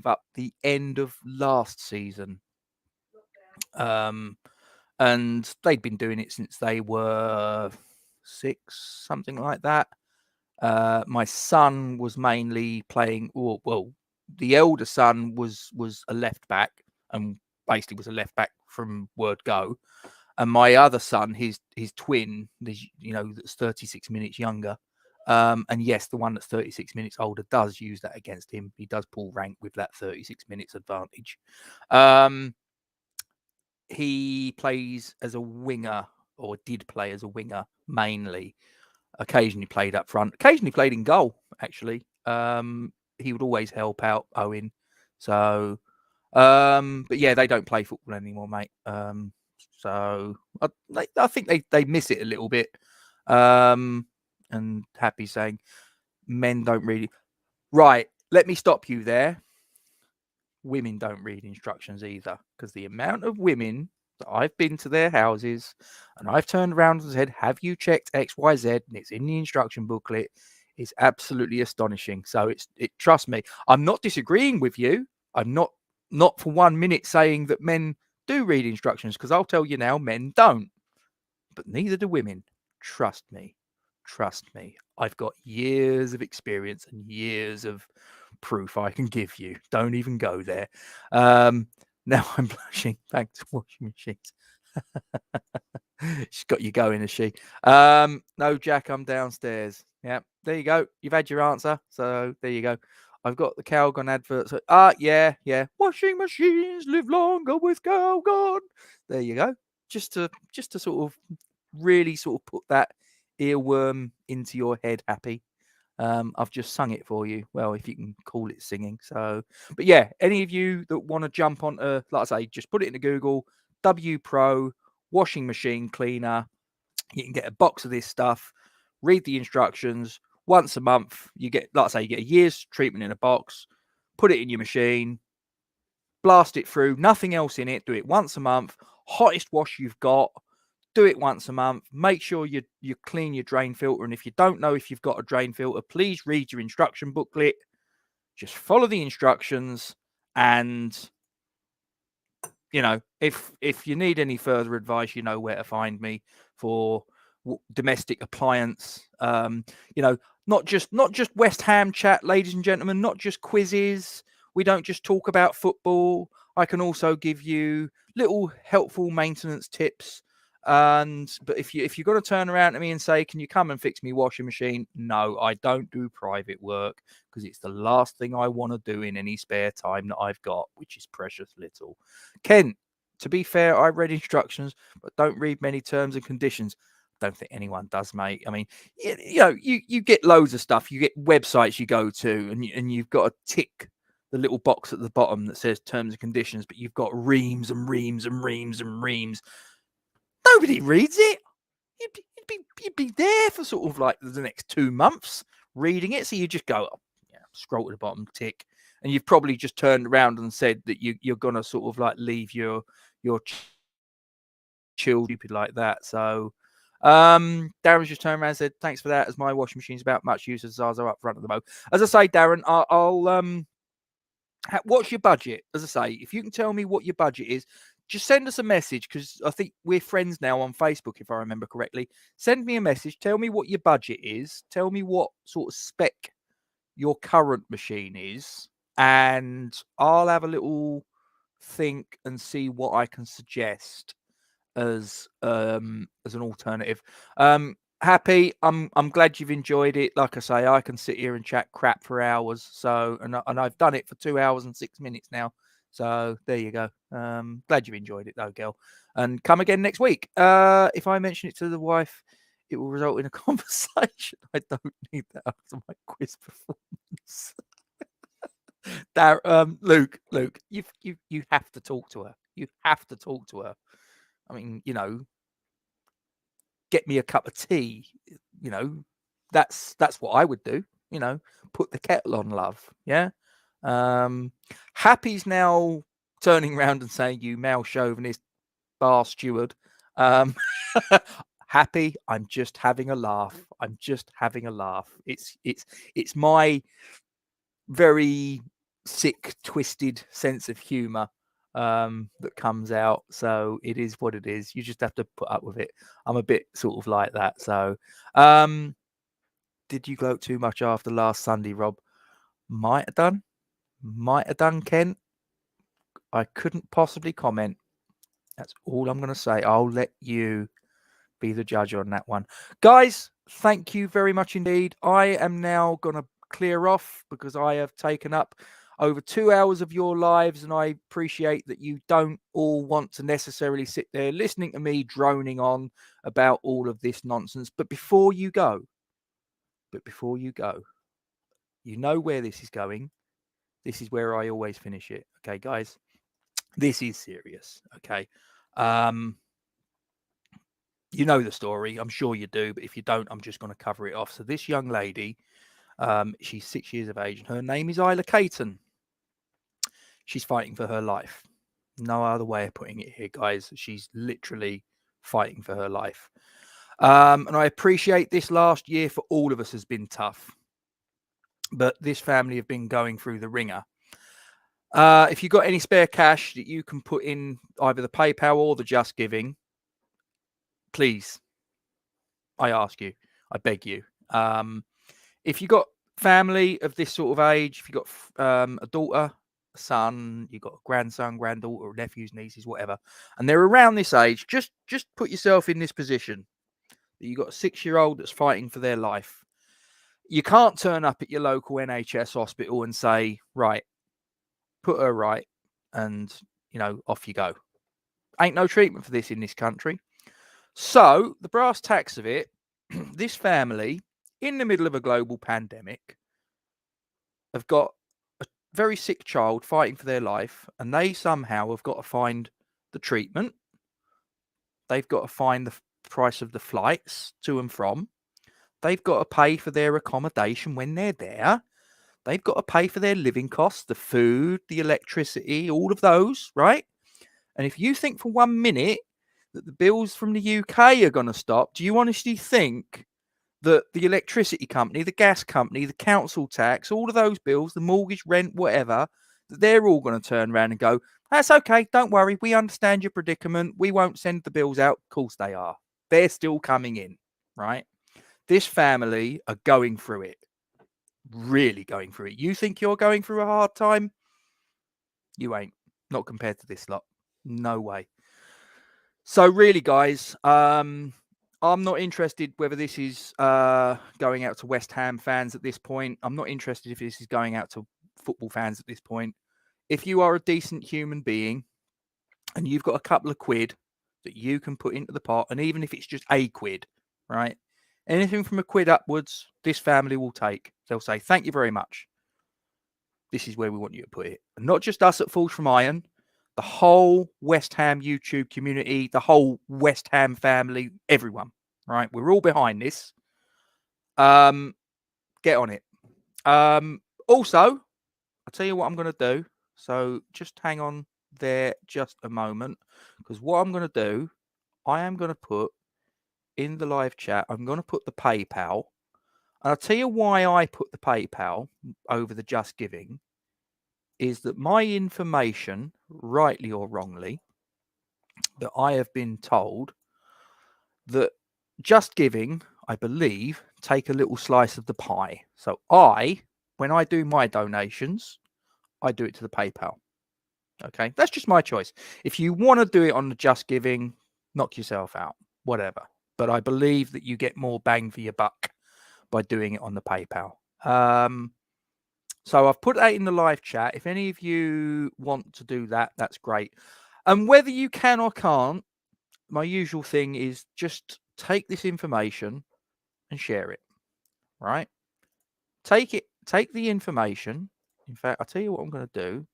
up the end of last season. And they'd been doing it since they were 6, something like that. My son was mainly playing, well, the elder son was a left back and basically was a left back from word go. And my other son, his twin, that's 36 minutes younger. And yes, the one that's 36 minutes older does use that against him. He does pull rank with that 36 minutes advantage. He plays as a winger, or did play as a winger mainly. Occasionally played up front. Occasionally played in goal, actually. He would always help out Owen. So, but yeah, they don't play football anymore, mate. So I think they miss it a little bit. And Happy saying men don't really. Right, let me stop you there. Women don't read instructions either, because the amount of women that I've been to their houses and I've turned around and said, have you checked XYZ? And it's in the instruction booklet. Is absolutely astonishing. So trust me, I'm not disagreeing with you. I'm not for 1 minute saying that men do read instructions, because I'll tell you now, men don't. But neither do women. Trust me. I've got years of experience and years of proof I can give you. Don't even go there. Now I'm blushing. Back to washing machines. She's got you going, has she? No, Jack, I'm downstairs. Yeah, there you go. You've had your answer. So there you go. I've got the Calgon advert. So, yeah. Washing machines live longer with Calgon. There you go. Just to sort of really sort of put that earworm into your head, Happy. I've just sung it for you. Well, if you can call it singing. So, but yeah, any of you that want to jump onto, like I say, just put it into Google, W Pro washing machine cleaner. You can get a box of this stuff, read the instructions. Once a month, you get, like I say, you get a year's treatment in a box, put it in your machine, blast it through, nothing else in it, do it once a month, hottest wash you've got, do it once a month, make sure you clean your drain filter. And if you don't know if you've got a drain filter, please read your instruction booklet, just follow the instructions, and if you need any further advice, you know where to find me for domestic appliance. Not just West Ham chat, ladies and gentlemen, not just quizzes. We don't just talk about football. I can also give you little helpful maintenance tips. But if you're going to turn around to me and say, can you come and fix me washing machine? No, I don't do private work, because it's the last thing I want to do in any spare time that I've got, which is precious little. Ken, to be fair, I read instructions, but don't read many terms and conditions. Don't think anyone does, mate. I mean, you get loads of stuff. You get websites you go to, and you've got to tick the little box at the bottom that says terms and conditions, but you've got reams and reams and reams and reams. Nobody reads it. You'd be there for sort of like the next 2 months reading it. So you just go, scroll to the bottom, tick, and you've probably just turned around and said that you're gonna sort of like leave your children stupid like that. So Darren's just turned around and said, thanks for that, as my washing machine's about much use as Zaza up front of the mo. As I say, Darren, I'll what's your budget? As I say, if you can tell me what your budget is, just send us a message, because I think we're friends now on Facebook, if I remember correctly. Send me a message. Tell me what your budget is. Tell me what sort of spec your current machine is, and I'll have a little think and see what I can suggest as an alternative. Happy, I'm glad you've enjoyed it. Like I say, I can sit here and chat crap for hours. So and I've done it for 2 hours and 6 minutes now. So there you go. Glad you've enjoyed it though, girl. And come again next week. If I mention it to the wife, it will result in a conversation. I don't need that after my quiz performance. Luke, you have to talk to her. You have to talk to her. I mean, get me a cup of tea. That's what I would do. Put the kettle on, love. Yeah. Happy's now turning around and saying, you male chauvinist bar steward. Happy, I'm just having a laugh. I'm just having a laugh. It's my very sick, twisted sense of humor that comes out. So it is what it is. You just have to put up with it. I'm a bit sort of like that. So did you gloat too much after last Sunday, Rob? Might have done, Ken. I couldn't possibly comment. That's all I'm going to say. I'll let you be the judge on that one. Guys, thank you very much indeed. I am now going to clear off, because I have taken up over 2 hours of your lives, and I appreciate that you don't all want to necessarily sit there listening to me droning on about all of this nonsense. But before you go, you know where this is going. This is where I always finish it. Okay, guys, this is serious. Okay. You know the story. I'm sure you do. But if you don't, I'm just going to cover it off. So this young lady, she's 6 years of age, and her name is Isla Caton. She's fighting for her life. No other way of putting it here, guys. She's literally fighting for her life. And I appreciate this last year for all of us has been tough. But this family have been going through the ringer. If you've got any spare cash that you can put in either the PayPal or the Just Giving, please, I ask you, I beg you. If you've got family of this sort of age, if you've got a daughter, a son, you've got a grandson, granddaughter, nephews, nieces, whatever, and they're around this age, just put yourself in this position. You've got a 6-year-old that's fighting for their life. You can't turn up at your local NHS hospital and say, right, put her right, and, off you go. Ain't no treatment for this in this country. So the brass tacks of it, this family, in the middle of a global pandemic, have got a very sick child fighting for their life, and they somehow have got to find the treatment. They've got to find the price of the flights to and from. They've got to pay for their accommodation when they're there. They've got to pay for their living costs, the food, the electricity, all of those, right? And if you think for 1 minute that the bills from the UK are going to stop, do you honestly think that the electricity company, the gas company, the council tax, all of those bills, the mortgage, rent, whatever, that they're all going to turn around and go, that's okay, don't worry, we understand your predicament, we won't send the bills out? Of course they are. They're still coming in, right? This family are going through it, really going through it. You think you're going through a hard time? You ain't. Not compared to this lot. No way. So really, guys, I'm not interested whether this is going out to West Ham fans at this point. I'm not interested if this is going out to football fans at this point. If you are a decent human being and you've got a couple of quid that you can put into the pot, and even if it's just a quid, right? Anything from a quid upwards, this family will take. They'll say, thank you very much. This is where we want you to put it. And not just us at Falls from Iron, the whole West Ham YouTube community, the whole West Ham family, everyone, right? We're all behind this. Get on it. Also, I'll tell you what I'm going to do. So just hang on there just a moment, because what I'm going to do, I am going to put in the live chat, I'm going to put the PayPal. And I'll tell you why I put the PayPal over the Just Giving is that my information, rightly or wrongly, that I have been told that Just Giving, I believe, take a little slice of the pie. So when I do my donations, I do it to the PayPal. Okay, that's just my choice. If you want to do it on the Just Giving, knock yourself out, whatever. But I believe that you get more bang for your buck by doing it on the PayPal. So I've put that in the live chat. If any of you want to do that, that's great. And whether you can or can't, my usual thing is just take this information and share it, right? Take the information. In fact, I'll tell you what I'm going to do.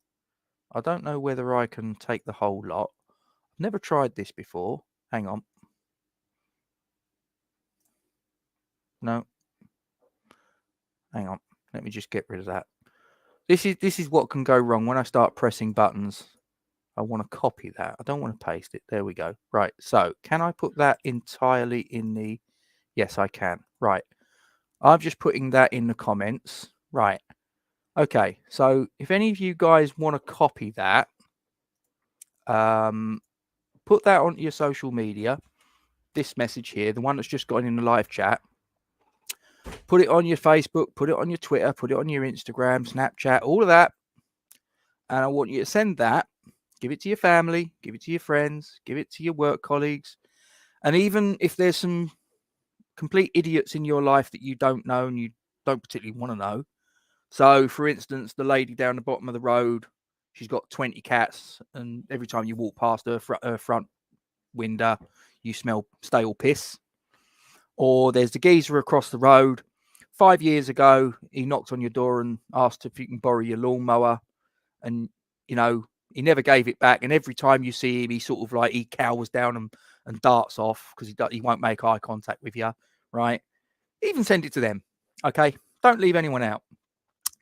I don't know whether I can take the whole lot. I've never tried this before. Hang on. No. Hang on. Let me just get rid of that. This is what can go wrong when I start pressing buttons. I want to copy that. I don't want to paste it. There we go. Right. So can I put that entirely in the... Yes, I can. Right. I'm just putting that in the comments. Right. Okay. So if any of you guys want to copy that, put that onto your social media. This message here, the one that's just gone in the live chat. Put it on your Facebook, put it on your Twitter, put it on your Instagram, Snapchat, all of that. And I want you to send that. Give it to your family, give it to your friends, give it to your work colleagues. And even if there's some complete idiots in your life that you don't know and you don't particularly want to know. So, for instance, the lady down the bottom of the road, she's got 20 cats, and every time you walk past her front window, you smell stale piss. Or there's the geezer across the road. 5 years ago, he knocked on your door and asked if you can borrow your lawnmower. And, he never gave it back. And every time you see him, he sort of like, he cowers down and darts off because he won't make eye contact with you, right? Even send it to them, okay? Don't leave anyone out.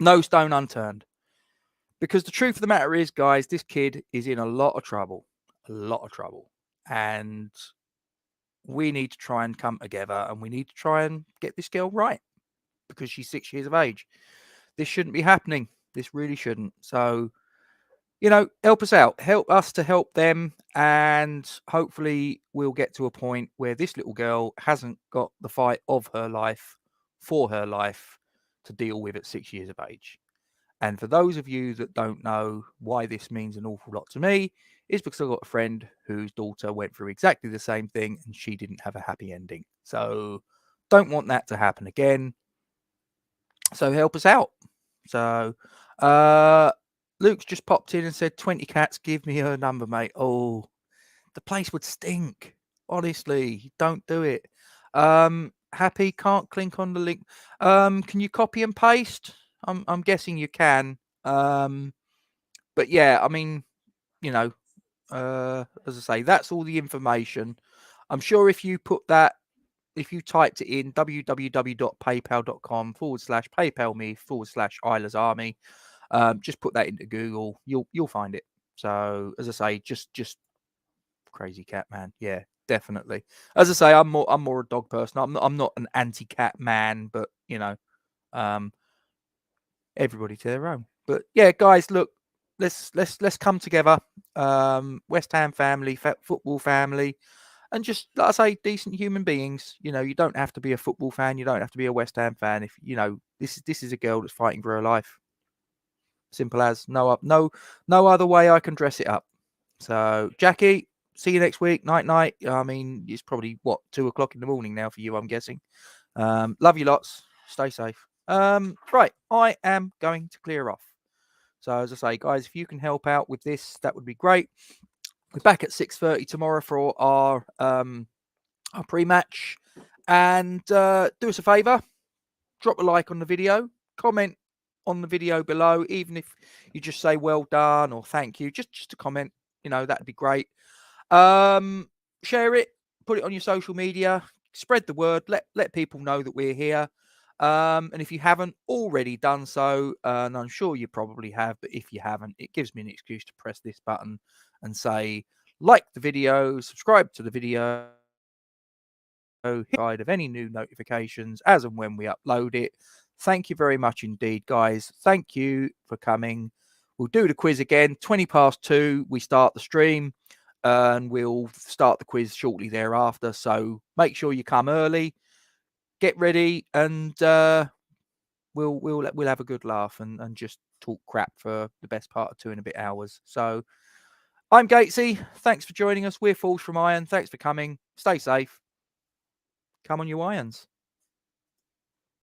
No stone unturned. Because the truth of the matter is, guys, this kid is in a lot of trouble. And we need to try and come together, and we need to try and get this girl right because she's 6 years of age. This shouldn't be happening. This really shouldn't. So, help us out. Help us to help them. And hopefully we'll get to a point where this little girl hasn't got the fight of her life for her life to deal with at 6 years of age. And for those of you that don't know why this means an awful lot to me, is because I've got a friend whose daughter went through exactly the same thing and she didn't have a happy ending. So don't want that to happen again. So help us out. So Luke's just popped in and said 20 cats, give me her number, mate. Oh, the place would stink. Honestly, don't do it. Happy, can't click on the link. Can you copy and paste? I'm guessing you can. But yeah, I mean, you know, as I say, that's all the information. I'm sure if you put that, if you typed it in www.paypal.com/PayPal me/Isla's Army, just put that into Google, you'll find it. So as I say, just crazy cat man, yeah, definitely. As I say, I'm more a dog person. I'm not an anti-cat man, but um, everybody to their own. But yeah, guys, look, let's come together. West Ham family, football family, and just like I say, decent human beings. You don't have to be a football fan. You don't have to be a West Ham fan. If this is a girl that's fighting for her life. Simple as. No other way I can dress it up. So Jackie, see you next week. Night. I mean, it's probably 2:00 in the morning now for you, I'm guessing. Love you lots. Stay safe. Right, I am going to clear off. So as I say, guys, if you can help out with this, that would be great. We're back at 6:30 tomorrow for our pre-match, and do us a favour, drop a like on the video, comment on the video below, even if you just say well done or thank you, just a comment, that'd be great. Share it, put it on your social media, spread the word, let people know that we're here. And if you haven't already done so, and I'm sure you probably have, but if you haven't, it gives me an excuse to press this button and say like the video, subscribe to the video, hit side of any new notifications as and when we upload it. Thank you very much indeed, guys. Thank you for coming. We'll do the quiz again. 2:20. We start the stream, and we'll start the quiz shortly thereafter. So make sure you come early, get ready, and we'll have a good laugh and just talk crap for the best part of 2 and a bit hours. So I'm Gatesy. Thanks for joining us. We're Falls from Iron. Thanks for coming. Stay safe. Come on, you irons.